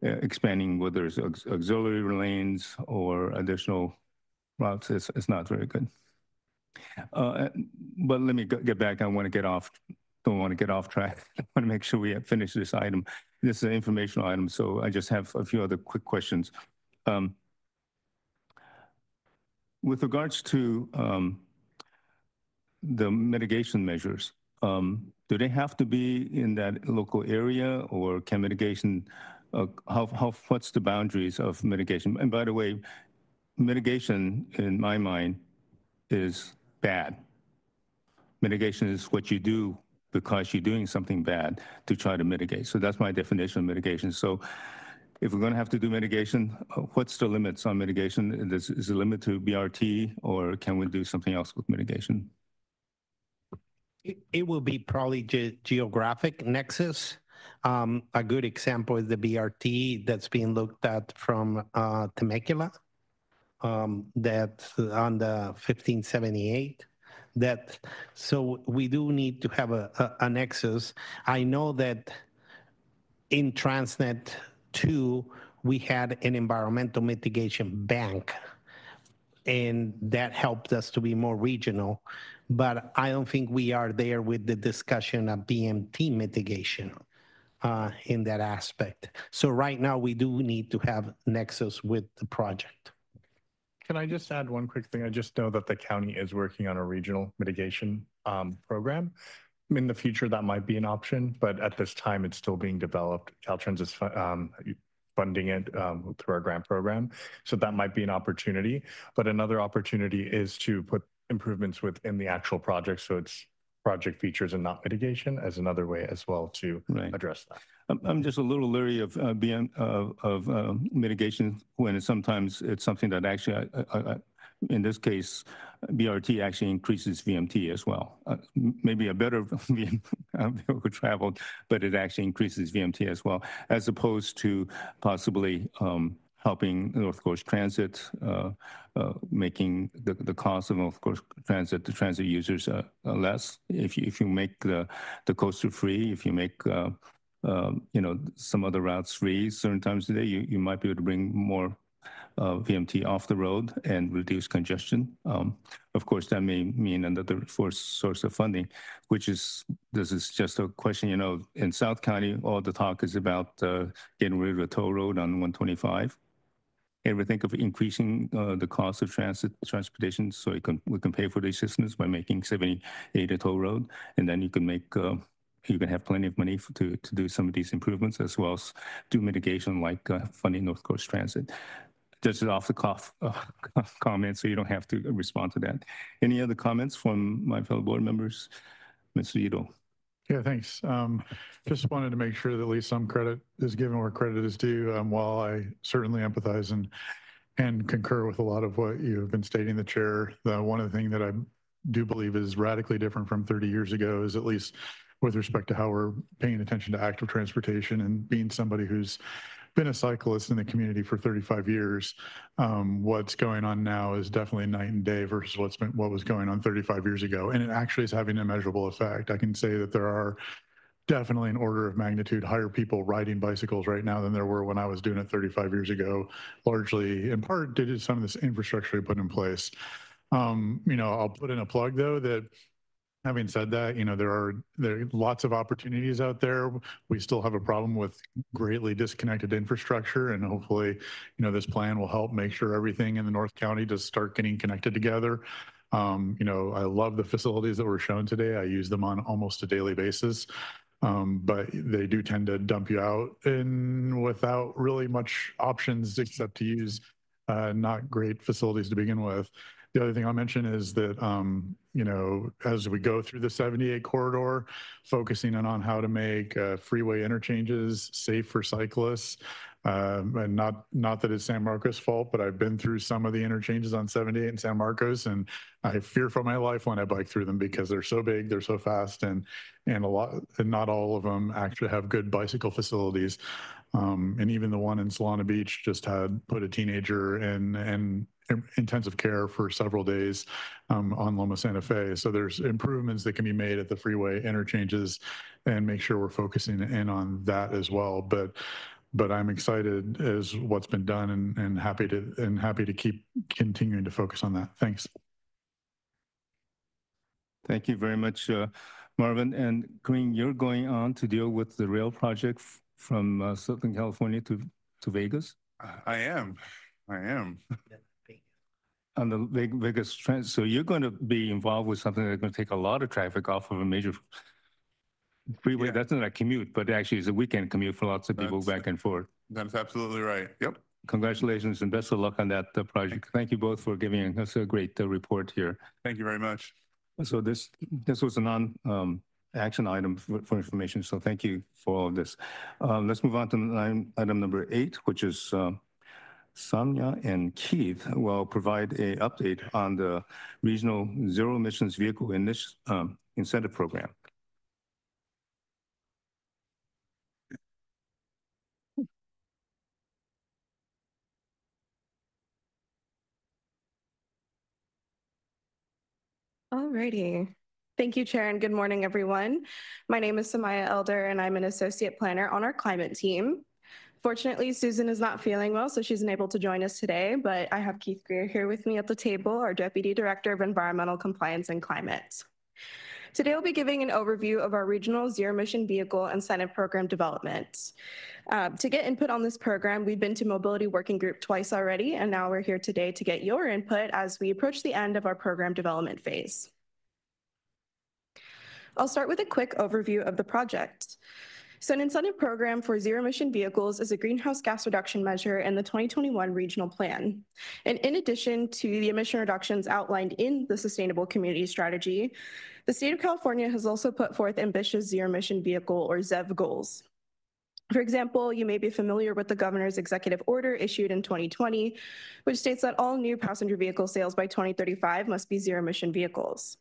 Speaker 1: expanding whether it's auxiliary lanes or additional routes, it's not very good. But let me get back. Don't want to get off track. I want to make sure we finish this item. This is an informational item, so I just have a few other quick questions. With regards to the mitigation measures, do they have to be in that local area, or can mitigation, what's the boundaries of mitigation? And by the way, mitigation, in my mind, is bad. Mitigation is what you do because you're doing something bad to try to mitigate. So that's my definition of mitigation. So if we're going to have to do mitigation, what's the limits on mitigation? Is it limit to BRT, or can we do something else with mitigation?
Speaker 8: It will be probably geographic nexus. A good example is the BRT that's being looked at from Temecula, that's on the 1578. So we do need to have a nexus. I know that in Transnet 2, we had an environmental mitigation bank, and that helped us to be more regional. But I don't think we are there with the discussion of BMT mitigation in that aspect. So right now, we do need to have nexus with the project.
Speaker 10: Can I just add one quick thing? I just know that the county is working on a regional mitigation program. In the future, that might be an option, but at this time, it's still being developed. Caltrans is funding it through our grant program. So that might be an opportunity. But another opportunity is to put improvements within the actual project. So it's project features and not mitigation as another way as well to address that.
Speaker 1: I'm just a little leery of mitigation when sometimes it's something that actually, in this case, BRT actually increases VMT as well. Maybe a better vehicle traveled, but it actually increases VMT as well, as opposed to possibly helping North Coast Transit, making the cost of North Coast Transit, the transit users less. If you make the coaster free, if you make some other routes free certain times of the day, you might be able to bring more VMT off the road and reduce congestion. Of course, that may mean another source of funding, this is just a question, in South County, all the talk is about getting rid of the toll road on 125. Ever think of increasing the cost of transportation so we can pay for these systems by making 78 a toll road, and then you can have plenty of money to do some of these improvements, as well as do mitigation like funding North Coast Transit. Just off the cuff comment, so you don't have to respond to that. Any other comments from my fellow board members? Mr. Ito.
Speaker 16: Yeah, thanks. Just wanted to make sure that at least some credit is given where credit is due. While I certainly empathize and concur with a lot of what you have been stating, the chair, one of the things that I do believe is radically different from 30 years ago is, at least with respect to how we're paying attention to active transportation, and being somebody who's been a cyclist in the community for 35 years, what's going on now is definitely night and day versus what was going on 35 years ago. And it actually is having a measurable effect. I can say that there are definitely an order of magnitude higher people riding bicycles right now than there were when I was doing it 35 years ago, largely in part due to some of this infrastructure we put in place. I'll put in a plug, though, that having said that, there are lots of opportunities out there. We still have a problem with greatly disconnected infrastructure, and hopefully, this plan will help make sure everything in the North County does start getting connected together. I love the facilities that were shown today. I use them on almost a daily basis, but they do tend to dump you out without really much options except to use not great facilities to begin with. The other thing I'll mention is that, as we go through the 78 corridor, focusing on how to make freeway interchanges safe for cyclists, and not that it's San Marcos' fault, but I've been through some of the interchanges on 78 in San Marcos, and I fear for my life when I bike through them because they're so big, they're so fast, and not all of them actually have good bicycle facilities. And even the one in Solana Beach just had put a teenager in intensive care for several days on Loma Santa Fe. So there's improvements that can be made at the freeway interchanges, and make sure we're focusing in on that as well. But I'm excited as what's been done, and happy to keep continuing to focus on that. Thanks.
Speaker 1: Thank you very much, Marvin. And Green, you're going on to deal with the rail project from Southern California to Vegas?
Speaker 4: I am.
Speaker 1: On the Vegas Transit. So you're going to be involved with something that's going to take a lot of traffic off of a major freeway. Yeah. That's not a commute, but actually it's a weekend commute for lots of people back and forth.
Speaker 4: That's absolutely right. Yep.
Speaker 1: Congratulations and best of luck on that project. Thank you both for giving us a great report here.
Speaker 4: Thank you very much.
Speaker 1: So this was a non-action item for information. So thank you for all of this. Let's move on to item number 8, which is Sonia and Keith will provide an update on the Regional Zero Emissions Vehicle Incentive Program.
Speaker 6: Alrighty. Thank you, Chair, and good morning, everyone. My name is Samaya Elder, and I'm an associate planner on our climate team. Fortunately, Susan is not feeling well, so she's unable to join us today, but I have Keith Greer here with me at the table, our Deputy Director of Environmental Compliance and Climate. Today, we'll be giving an overview of our Regional Zero Emission Vehicle Incentive Program development. To get input on this program, we've been to Mobility Working Group twice already, and now we're here today to get your input as we approach the end of our program development phase. I'll start with a quick overview of the project. So an incentive program for zero-emission vehicles is a greenhouse gas reduction measure in the 2021 regional plan. And in addition to the emission reductions outlined in the Sustainable Community Strategy, the state of California has also put forth ambitious zero-emission vehicle or ZEV goals. For example, you may be familiar with the governor's executive order issued in 2020, which states that all new passenger vehicle sales by 2035 must be zero-emission vehicles.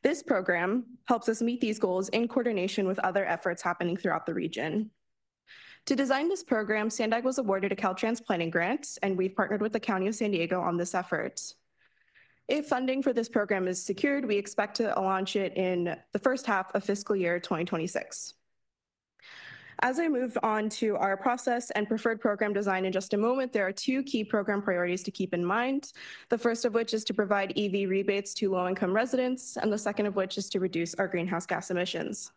Speaker 6: This program helps us meet these goals in coordination with other efforts happening throughout the region. To design this program, SANDAG was awarded a Caltrans planning grant, and we've partnered with the County of San Diego on this effort. If funding for this program is secured, we expect to launch it in the first half of fiscal year 2026. As I move on to our process and preferred program design in just a moment, there are two key program priorities to keep in mind. The first of which is to provide EV rebates to low-income residents, and the second of which is to reduce our greenhouse gas emissions.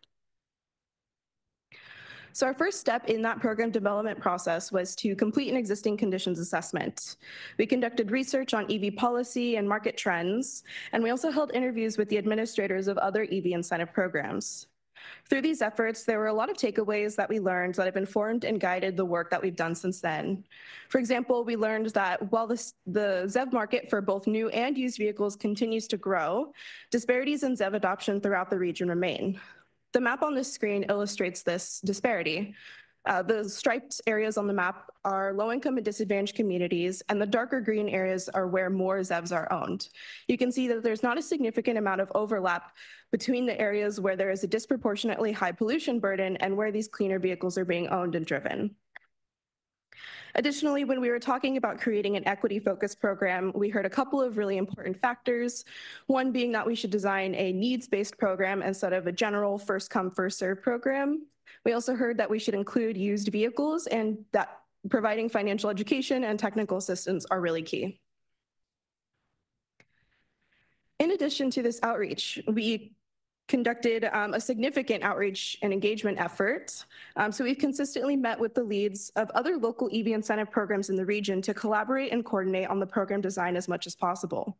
Speaker 6: So our first step in that program development process was to complete an existing conditions assessment. We conducted research on EV policy and market trends, and we also held interviews with the administrators of other EV incentive programs. Through these efforts, there were a lot of takeaways that we learned that have informed and guided the work that we've done since then. For example, we learned that while the ZEV market for both new and used vehicles continues to grow, disparities in ZEV adoption throughout the region remain. The map on this screen illustrates this disparity. The striped areas on the map are low-income and disadvantaged communities, and the darker green areas are where more ZEVs are owned. You can see that there's not a significant amount of overlap between the areas where there is a disproportionately high pollution burden and where these cleaner vehicles are being owned and driven. Additionally, when we were talking about creating an equity-focused program, we heard a couple of really important factors. One being that we should design a needs-based program instead of a general first-come, first-served program. We also heard that we should include used vehicles and that providing financial education and technical assistance are really key. In addition to this outreach, we conducted a significant outreach and engagement effort. So we've consistently met with the leads of other local EV incentive programs in the region to collaborate and coordinate on the program design as much as possible.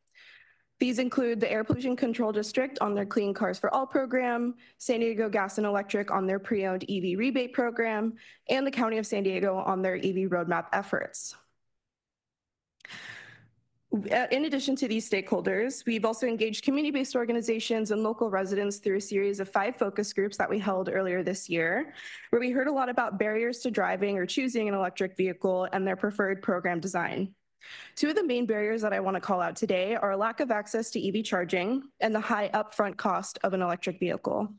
Speaker 6: These include the Air Pollution Control District on their Clean Cars for All program, San Diego Gas and Electric on their pre-owned EV rebate program, and the County of San Diego on their EV roadmap efforts. In addition to these stakeholders, we've also engaged community-based organizations and local residents through a series of 5 focus groups that we held earlier this year, where we heard a lot about barriers to driving or choosing an electric vehicle and their preferred program design. 2 of the main barriers that I want to call out today are a lack of access to EV charging and the high upfront cost of an electric vehicle.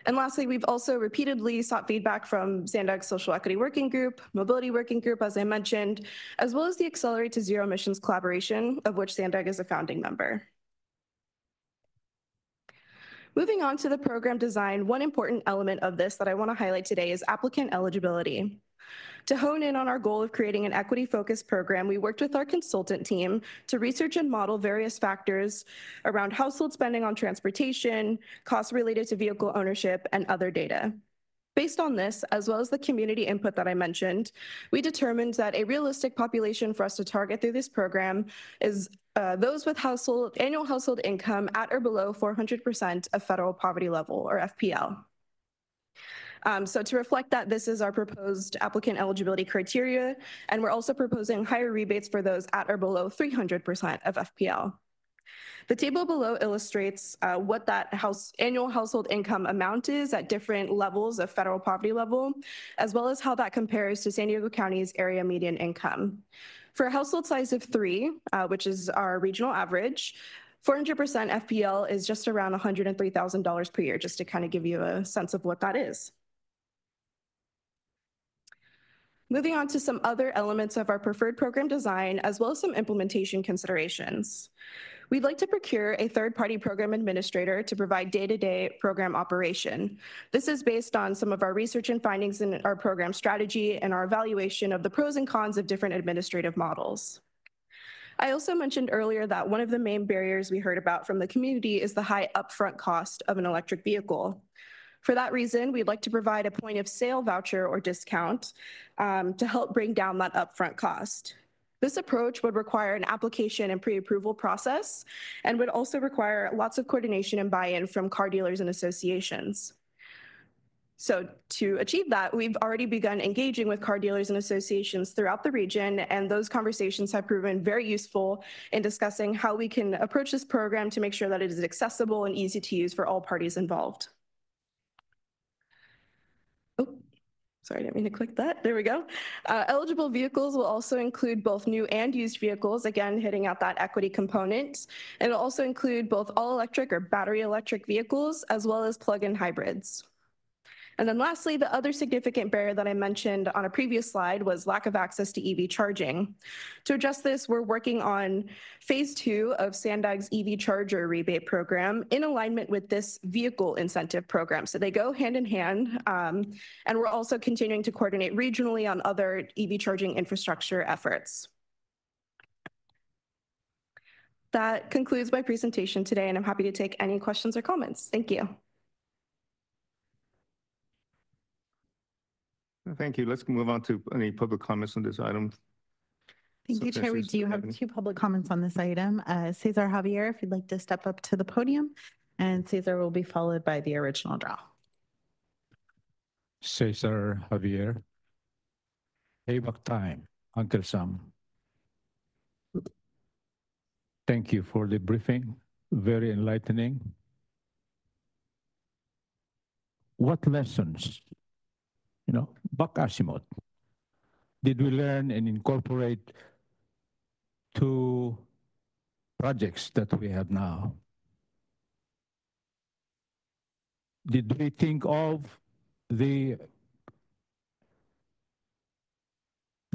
Speaker 6: And lastly, we've also repeatedly sought feedback from SANDAG's Social Equity Working Group, Mobility Working Group, as I mentioned, as well as the Accelerate to Zero Emissions Collaboration, of which SANDAG is a founding member. Moving on to the program design, one important element of this that I want to highlight today is applicant eligibility. To hone in on our goal of creating an equity-focused program, we worked with our consultant team to research and model various factors around household spending on transportation, costs related to vehicle ownership, and other data. Based on this, as well as the community input that I mentioned, we determined that a realistic population for us to target through this program is those with annual household income at or below 400% of federal poverty level, or FPL. So to reflect that, this is our proposed applicant eligibility criteria, and we're also proposing higher rebates for those at or below 300% of FPL. The table below illustrates what that annual household income amount is at different levels of federal poverty level, as well as how that compares to San Diego County's area median income. For a household size of 3, which is our regional average, 400% FPL is just around $103,000 per year, just to kind of give you a sense of what that is. Moving on to some other elements of our preferred program design, as well as some implementation considerations. We'd like to procure a third-party program administrator to provide day-to-day program operation. This is based on some of our research and findings in our program strategy and our evaluation of the pros and cons of different administrative models. I also mentioned earlier that one of the main barriers we heard about from the community is the high upfront cost of an electric vehicle. For that reason, we'd like to provide a point of sale voucher or discount to help bring down that upfront cost. This approach would require an application and pre-approval process and would also require lots of coordination and buy-in from car dealers and associations. So to achieve that, we've already begun engaging with car dealers and associations throughout the region, and those conversations have proven very useful in discussing how we can approach this program to make sure that it is accessible and easy to use for all parties involved. Oh, sorry, I didn't mean to click that. There we go. Eligible vehicles will also include both new and used vehicles, again, hitting out that equity component. And it'll also include both all-electric or battery electric vehicles, as well as plug-in hybrids. And then lastly, the other significant barrier that I mentioned on a previous slide was lack of access to EV charging. To address this, we're working on phase 2 of SANDAG's EV charger rebate program in alignment with this vehicle incentive program. So they go hand in hand, and we're also continuing to coordinate regionally on other EV charging infrastructure efforts. That concludes my presentation today, and I'm happy to take any questions or comments. Thank you.
Speaker 1: Thank you. Let's move on to any public comments on this item.
Speaker 3: Thank you, Chair. We do have 2 public comments on this item. Cesar Javier, if you'd like to step up to the podium, and Cesar will be followed by the original draw.
Speaker 11: Cesar Javier. Payback time, Uncle Sam. Thank you for the briefing. Very enlightening. What lessons, back Asimov, did we learn and incorporate to projects that we have now? Did we think of the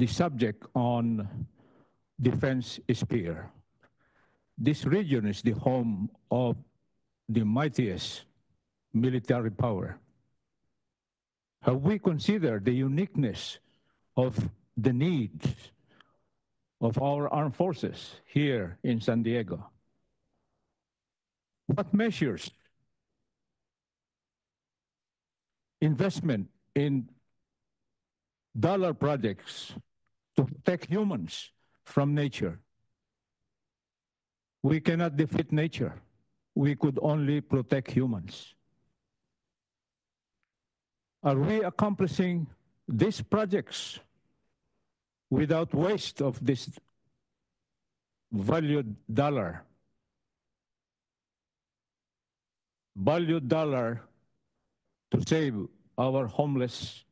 Speaker 11: subject on defense sphere? This region is the home of the mightiest military power. Have we considered the uniqueness of the needs of our armed forces here in San Diego? What measures, investment in dollar projects to protect humans from nature? We cannot defeat nature. We could only protect humans. Are we accomplishing these projects without waste of this valued dollar? Valued dollar to save our homeless,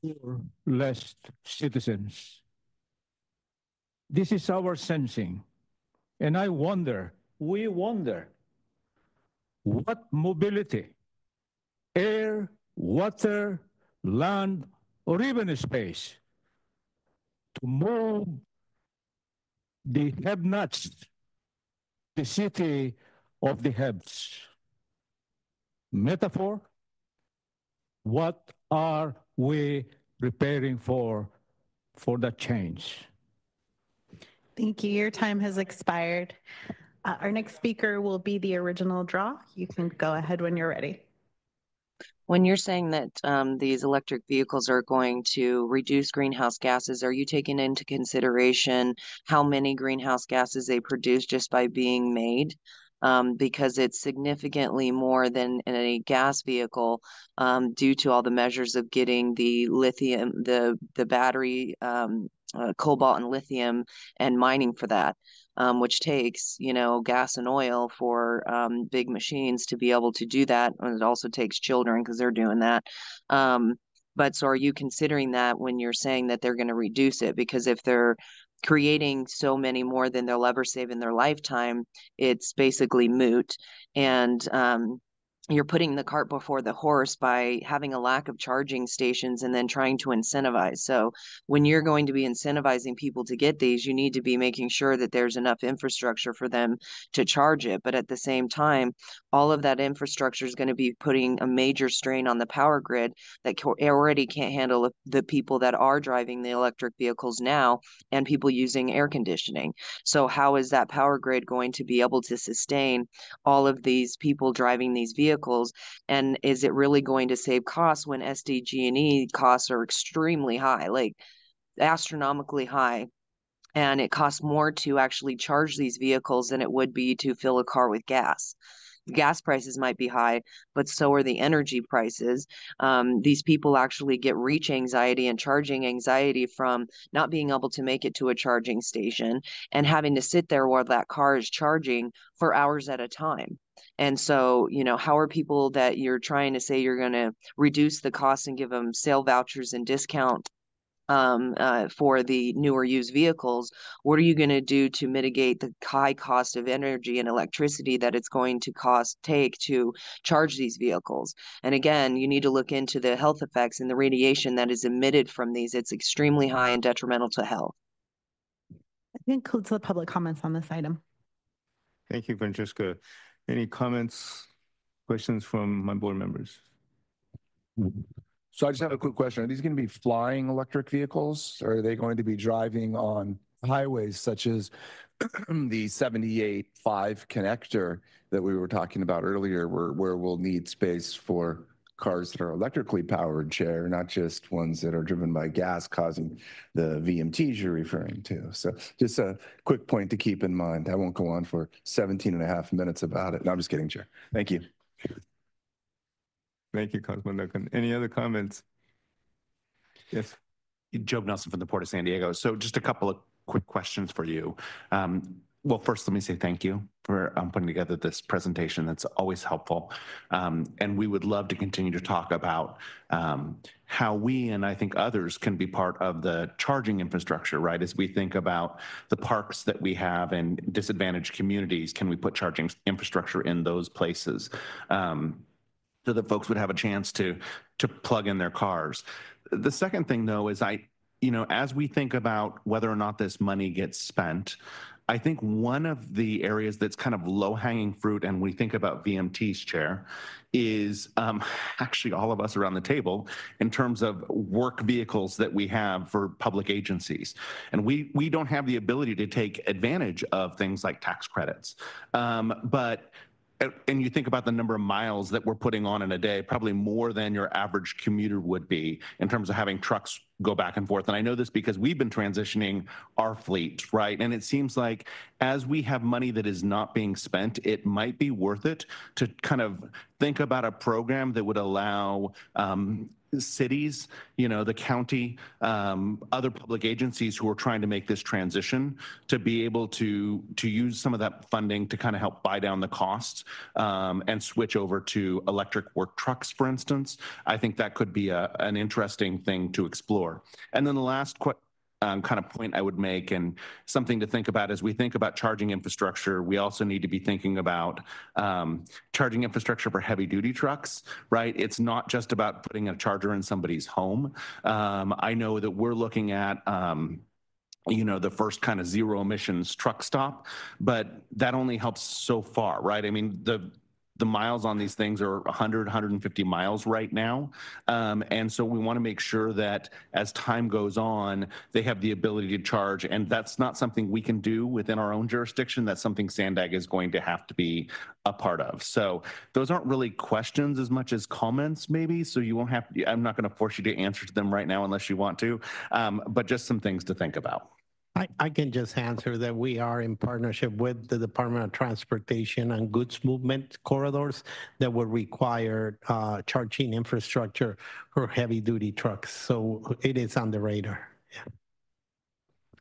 Speaker 11: poor, less citizens. This is our sensing. And I wonder, we wonder, what mobility, air, water, land, or even space, to move the have-nots, the city of the haves. Metaphor, what are we preparing for that change?
Speaker 3: Thank you. Your time has expired. Our next speaker will be the original draw. You can go ahead when you're ready.
Speaker 7: When you're saying that these electric vehicles are going to reduce greenhouse gases, are you taking into consideration how many greenhouse gases they produce just by being made? Because it's significantly more than in a gas vehicle due to all the measures of getting the lithium, the battery, cobalt and lithium, and mining for that. Which takes, gas and oil for big machines to be able to do that. And it also takes children because they're doing that. But so are you considering that when you're saying that they're going to reduce it? Because if they're creating so many more than they'll ever save in their lifetime, it's basically moot. And you're putting the cart before the horse by having a lack of charging stations and then trying to incentivize. So when you're going to be incentivizing people to get these, you need to be making sure that there's enough infrastructure for them to charge it. But at the same time, all of that infrastructure is going to be putting a major strain on the power grid that already can't handle the people that are driving the electric vehicles now and people using air conditioning. So how is that power grid going to be able to sustain all of these people driving these vehicles? And is it really going to save costs when SDG&E costs are extremely high, like astronomically high? And it costs more to actually charge these vehicles than it would be to fill a car with gas. gas prices might be high, but so are the energy prices. These people actually get reach anxiety and charging anxiety from not being able to make it to a charging station and having to sit there while that car is charging for hours at a time. And so, how are people that you're trying to say you're going to reduce the cost and give them sale vouchers and discount for the newer used vehicles? What are you going to do to mitigate the high cost of energy and electricity that it's going to take to charge these vehicles? And again, you need to look into the health effects and the radiation that is emitted from these. It's extremely high and detrimental to health.
Speaker 3: That concludes the public comments on this item.
Speaker 1: Thank you, Francesca. Any comments, questions from my board members?
Speaker 9: So I just have a quick question. Are these going to be flying electric vehicles, or are they going to be driving on highways such as the 78.5 connector that we were talking about earlier, where we'll need space for cars that are electrically powered, Chair, not just ones that are driven by gas causing the VMTs you're referring to? So just a quick point to keep in mind. I won't go on for 17.5 minutes about it. No, I'm just kidding, Chair. Thank you.
Speaker 1: Thank you, Councilman Duncan. Any other comments? Yes.
Speaker 12: Job Nelson from the Port of San Diego. So just a couple of quick questions for you. Well, first, let me say thank you for putting together this presentation. That's always helpful. And we would love to continue to talk about how we, and I think others, can be part of the charging infrastructure, right? As we think about the parks that we have in disadvantaged communities, can we put charging infrastructure in those places? So that folks would have a chance to plug in their cars. The second thing, though, is as we think about whether or not this money gets spent, I think one of the areas that's kind of low-hanging fruit, and we think about VMTs, Chair, is actually all of us around the table in terms of work vehicles that we have for public agencies. And we don't have the ability to take advantage of things like tax credits. And you think about the number of miles that we're putting on in a day, probably more than your average commuter would be in terms of having trucks go back and forth. And I know this because we've been transitioning our fleet, right? And it seems like as we have money that is not being spent, it might be worth it to kind of think about a program that would allow cities, the county, other public agencies who are trying to make this transition to be able to use some of that funding to kind of help buy down the costs and switch over to electric work trucks, for instance. I think that could be an interesting thing to explore. And then the last kind of point I would make, and something to think about as we think about charging infrastructure, we also need to be thinking about charging infrastructure for heavy duty trucks, right? It's not just about putting a charger in somebody's home. I know that we're looking at the first kind of zero emissions truck stop, but that only helps so far, right? I mean, the miles on these things are 100, 150 miles right now. And so we want to make sure that as time goes on, they have the ability to charge. And that's not something we can do within our own jurisdiction. That's something SANDAG is going to have to be a part of. So those aren't really questions as much as comments, maybe. So you won't have to, I'm not going to force you to answer to them right now unless you want to, but just some things to think about.
Speaker 8: I can just answer that we are in partnership with the Department of Transportation and goods movement corridors that will require charging infrastructure for heavy duty trucks. So it is on the radar. Yeah.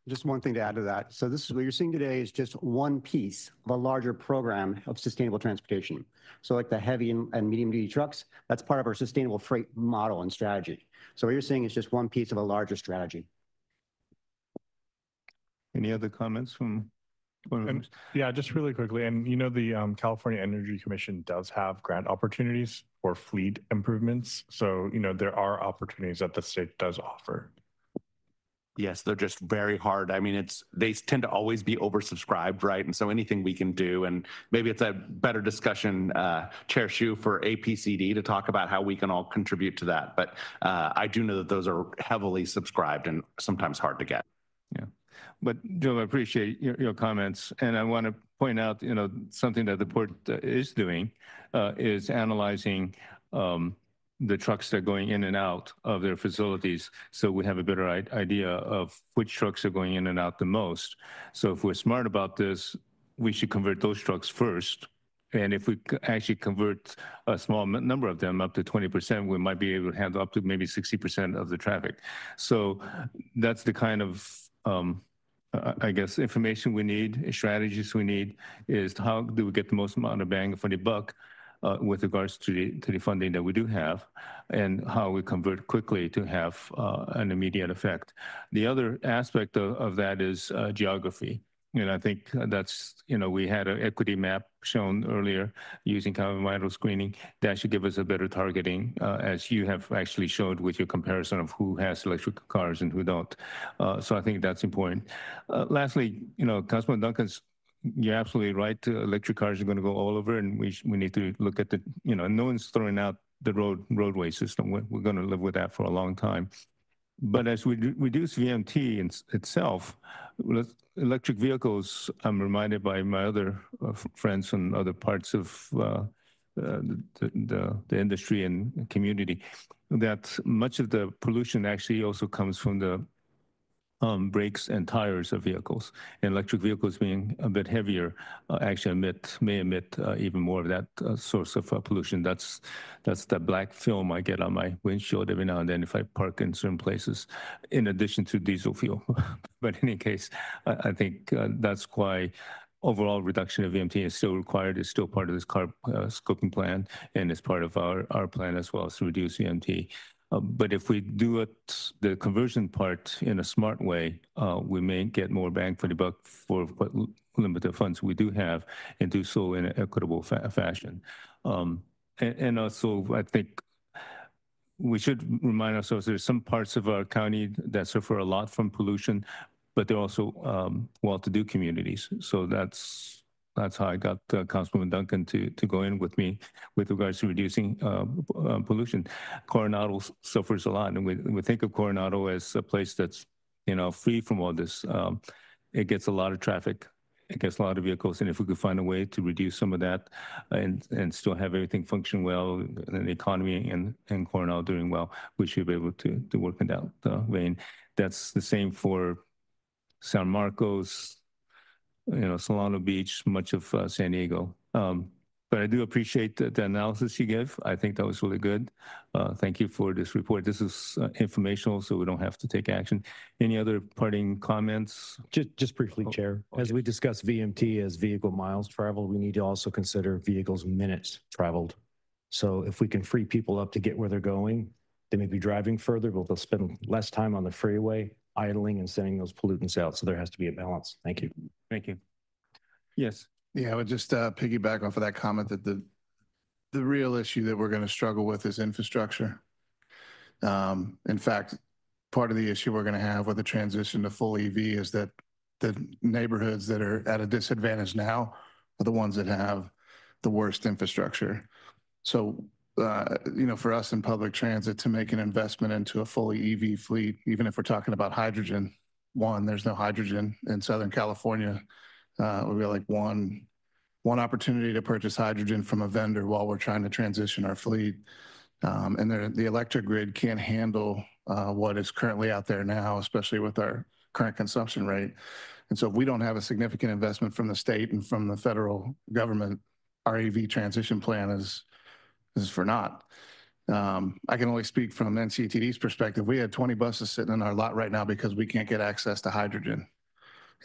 Speaker 13: Just one thing to add to that. So this is what you're seeing today is just one piece of a larger program of sustainable transportation. So like the heavy and medium duty trucks, that's part of our sustainable freight model and strategy. So what you're seeing is just one piece of a larger strategy.
Speaker 1: Any other comments from board members?
Speaker 10: Yeah, just really quickly. And the California Energy Commission does have grant opportunities for fleet improvements. So, there are opportunities that the state does offer.
Speaker 12: Yes, they're just very hard. I mean, they tend to always be oversubscribed, right? And so anything we can do, and maybe it's a better discussion, Chair Hsu, for APCD to talk about how we can all contribute to that. But I do know that those are heavily subscribed and sometimes hard to get.
Speaker 1: Yeah. But Joe, I appreciate your comments, and I want to point out, something that the port is doing is analyzing the trucks that are going in and out of their facilities, so we have a better idea of which trucks are going in and out the most. So if we're smart about this, we should convert those trucks first, And if we actually convert a small number of them up to 20%, we might be able to handle up to maybe 60% of the traffic. So that's the kind of, I guess, information we need, strategies we need, is how do we get the most amount of bang for the buck with regards to the funding that we do have, and how we convert quickly to have an immediate effect. The other aspect of that is geography. And I think that's, we had an equity map shown earlier using kind of vital screening. That should give us a better targeting, as you have actually showed with your comparison of who has electric cars and who don't. So I think that's important. Lastly, Councilman Duncan's, you're absolutely right. Electric cars are going to go all over, and we need to look at the, no one's throwing out the roadway system. We're going to live with that for a long time. But as we reduce VMT itself, electric vehicles, I'm reminded by my other friends from other parts of the industry and community, that much of the pollution actually also comes from the brakes and tires of vehicles. And electric vehicles being a bit heavier actually may emit even more of that source of pollution. That's the black film I get on my windshield every now and then if I park in certain places, in addition to diesel fuel. But in any case, I think that's why overall reduction of VMT is still required. It's still part of this CARB scoping plan, and it's part of our plan as well, to reduce VMT. But if we do it, the conversion part, in a smart way, we may get more bang for the buck for what limited funds we do have, and do so in an equitable fashion. And also, I think we should remind ourselves there's some parts of our county that suffer a lot from pollution, but they're also well-to-do communities. So that's how I got Councilwoman Duncan to go in with me with regards to reducing pollution. Coronado suffers a lot, and we think of Coronado as a place that's, free from all this. It gets a lot of traffic, it gets a lot of vehicles, and if we could find a way to reduce some of that and still have everything function well, and the economy and Coronado doing well, we should be able to work in that vein. That's the same for San Marcos, Solano Beach, much of San Diego. But I do appreciate the analysis you gave. I think that was really good. Thank you for this report. This is informational, so we don't have to take action. Any other parting comments?
Speaker 15: Just briefly, Chair. Okay. As we discuss VMT as vehicle miles traveled, we need to also consider vehicles minutes traveled. So if we can free people up to get where they're going, they may be driving further, but they'll spend less time on the freeway, idling and sending those pollutants out. So there has to be a balance. Thank you.
Speaker 1: Thank you. Yes.
Speaker 14: Yeah, I would just piggyback off of that comment that the real issue that we're going to struggle with is infrastructure. In fact, part of the issue we're going to have with the transition to full EV is that the neighborhoods that are at a disadvantage now are the ones that have the worst infrastructure. So, for us in public transit to make an investment into a fully EV fleet, even if we're talking about hydrogen, there's no hydrogen in Southern California. We'll be like one opportunity to purchase hydrogen from a vendor while we're trying to transition our fleet. And the electric grid can't handle what is currently out there now, especially with our current consumption rate. And so if we don't have a significant investment from the state and from the federal government, our EV transition plan is for naught. I can only speak from NCTD's perspective. We had 20 buses sitting in our lot right now because we can't get access to hydrogen.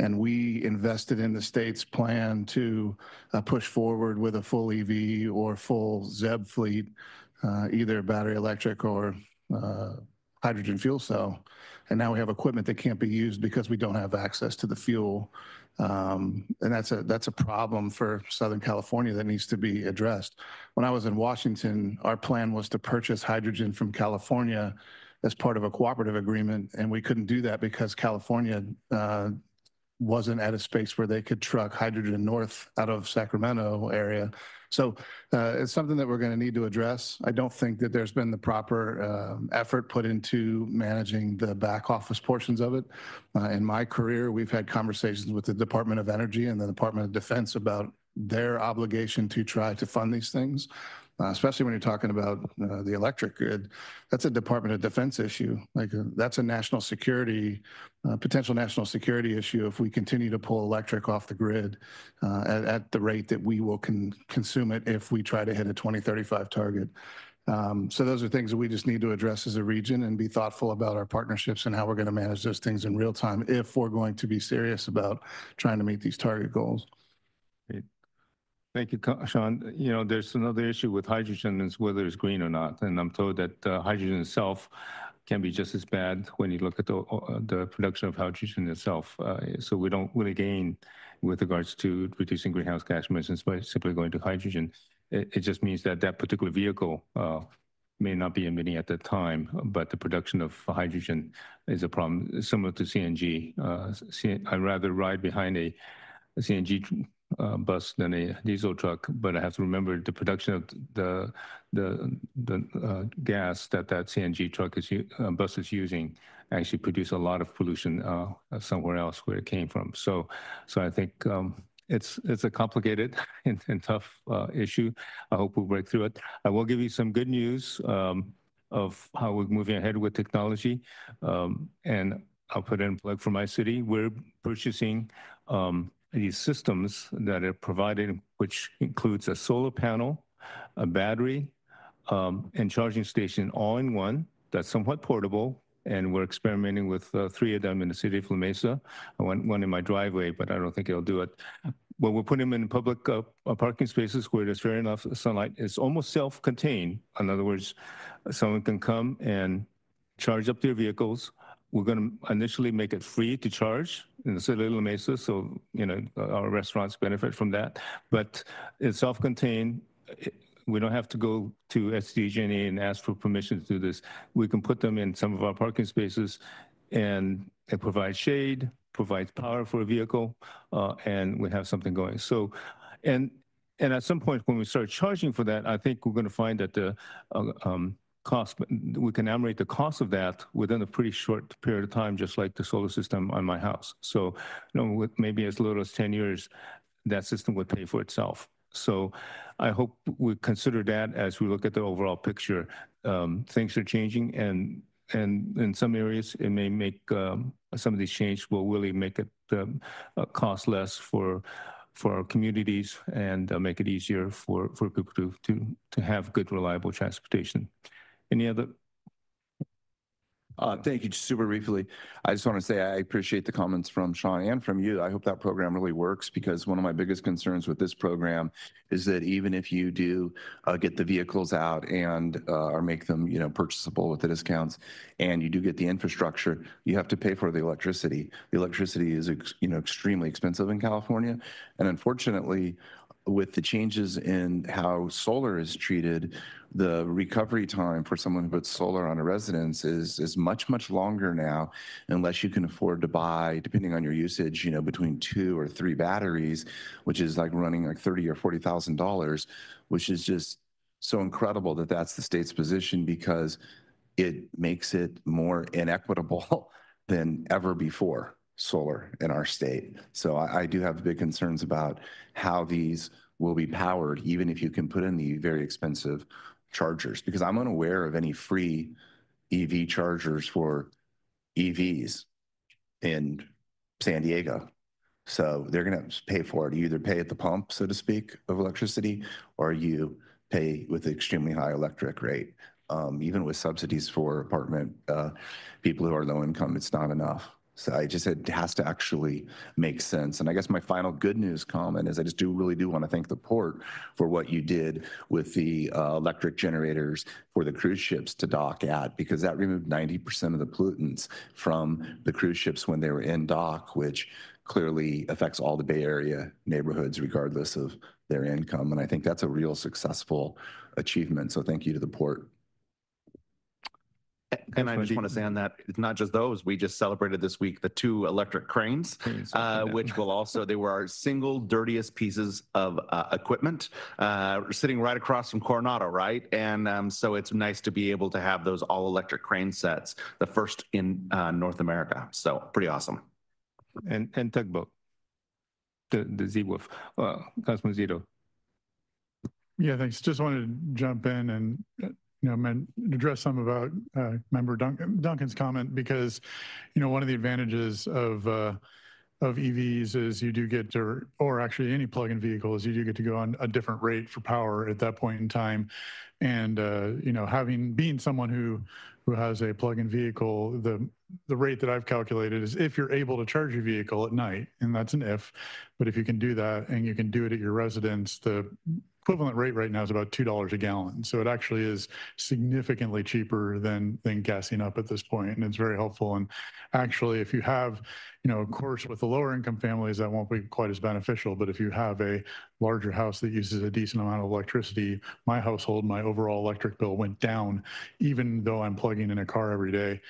Speaker 14: And we invested in the state's plan to push forward with a full EV or full ZEB fleet, either battery electric or hydrogen fuel cell. And now we have equipment that can't be used because we don't have access to the fuel. And that's a problem for Southern California that needs to be addressed. When I was in Washington, our plan was to purchase hydrogen from California as part of a cooperative agreement, and we couldn't do that because California wasn't at a space where they could truck hydrogen north out of Sacramento area. So it's something that we're going to need to address. I don't think that there's been the proper effort put into managing the back office portions of it. In my career, we've had conversations with the Department of Energy and the Department of Defense about their obligation to try to fund these things. especially when you're talking about the electric grid. That's a Department of Defense issue. Like that's a national security, potential national security issue if we continue to pull electric off the grid at the rate that we will consume it if we try to hit a 2035 target. So those are things that we just need to address as a region and be thoughtful about our partnerships and how we're going to manage those things in real time if we're going to be serious about trying to meet these target goals.
Speaker 1: Great. Thank you, Sean. You know, there's another issue with hydrogen is whether it's green or not. And I'm told that hydrogen itself can be just as bad when you look at the production of hydrogen itself. So we don't really gain with regards to reducing greenhouse gas emissions by simply going to hydrogen. It just means that that particular vehicle may not be emitting at the time, but the production of hydrogen is a problem similar to CNG. I'd rather ride behind a CNG bus than a diesel truck, but I have to remember the production of the gas that CNG truck bus is using actually produce a lot of pollution somewhere else where it came from. So I think it's a complicated and tough issue. I hope we'll break through it. I will give you some good news of how we're moving ahead with technology, and I'll put in a plug for my city. We're purchasing these systems that are provided, which includes a solar panel, a battery, and charging station all in one. That's somewhat portable, and we're experimenting with 3 of them in the city of La Mesa. One in my driveway, but I don't think it'll do it. Well, we'll put them in public parking spaces where there's fair enough sunlight. It's almost self-contained. In other words, someone can come and charge up their vehicles. We're going to initially make it free to charge in the city of La Mesa, so you know our restaurants benefit from that. But it's self-contained. We don't have to go to SDG&E and ask for permission to do this. We can put them in some of our parking spaces, and it provides shade, provides power for a vehicle, and we have something going. So, and at some point when we start charging for that, I think we're going to find that the cost, we can amortize the cost of that within a pretty short period of time, just like the solar system on my house. So, you know, with maybe as little as 10 years, that system would pay for itself. So I hope we consider that as we look at the overall picture. Things are changing, and in some areas, it may make some of these changes will really make it cost less for our communities and make it easier for people to have good, reliable transportation. Any other?
Speaker 9: Thank you. Just super briefly, I just want to say I appreciate the comments from Sean and from you. I hope that program really works, because one of my biggest concerns with this program is that even if you do get the vehicles out and or make them, you know, purchasable with the discounts, and you do get the infrastructure, you have to pay for the electricity. The electricity is, you know, extremely expensive in California, and unfortunately, with the changes in how solar is treated, the recovery time for someone who puts solar on a residence is much, much longer now, unless you can afford to buy, depending on your usage, you know, between 2 or 3 batteries, which is like running like $30,000 or $40,000, which is just so incredible that that's the state's position, because it makes it more inequitable than ever before, solar in our state. So I do have big concerns about how these will be powered, even if you can put in the very expensive chargers, because I'm unaware of any free EV chargers for EVs in San Diego. So they're going to pay for it. You either pay at the pump, so to speak, of electricity, or you pay with an extremely high electric rate. Even with subsidies for apartment people who are low income, it's not enough. So it has to actually make sense. And I guess my final good news comment is I just really do want to thank the port for what you did with the electric generators for the cruise ships to dock at, because that removed 90% of the pollutants from the cruise ships when they were in dock, which clearly affects all the Bay Area neighborhoods regardless of their income. And I think that's a real successful achievement. So thank you to the port.
Speaker 12: And I just want to say on that, it's not just those. We just celebrated this week the 2 electric cranes, which will also, they were our single dirtiest pieces of equipment, sitting right across from Coronado, right? And so it's nice to be able to have those all electric crane sets, the first in North America. So pretty awesome.
Speaker 1: And tugboat, the Z-Wolf, Cosmo Zito.
Speaker 16: Yeah, thanks. Just wanted to jump in and address some about Member Duncan's comment, because one of the advantages of EVs is you do get to, or actually any plug-in vehicle, is you do get to go on a different rate for power at that point in time. And being someone who has a plug-in vehicle, the rate that I've calculated is if you're able to charge your vehicle at night, and that's an if, but if you can do that and you can do it at your residence, the equivalent rate right now is about $2 a gallon. So it actually is significantly cheaper than gassing up at this point, and it's very helpful. And actually, if you have, of course, with the lower income families, that won't be quite as beneficial. But if you have a larger house that uses a decent amount of electricity, my household, my overall electric bill went down, even though I'm plugging in a car every day,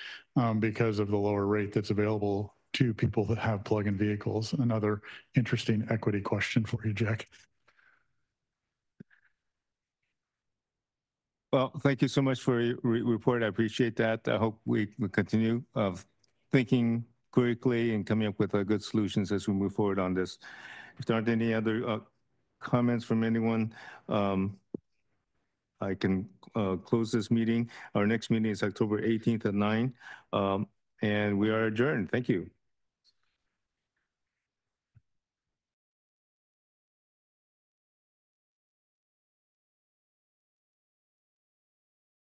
Speaker 16: because of the lower rate that's available to people that have plug-in vehicles. Another interesting equity question for you, Jack.
Speaker 1: Well, thank you so much for your report. I appreciate that. I hope we continue thinking critically and coming up with good solutions as we move forward on this. If there aren't any other comments from anyone, I can close this meeting. Our next meeting is October 18th at 9, and we are adjourned. Thank you.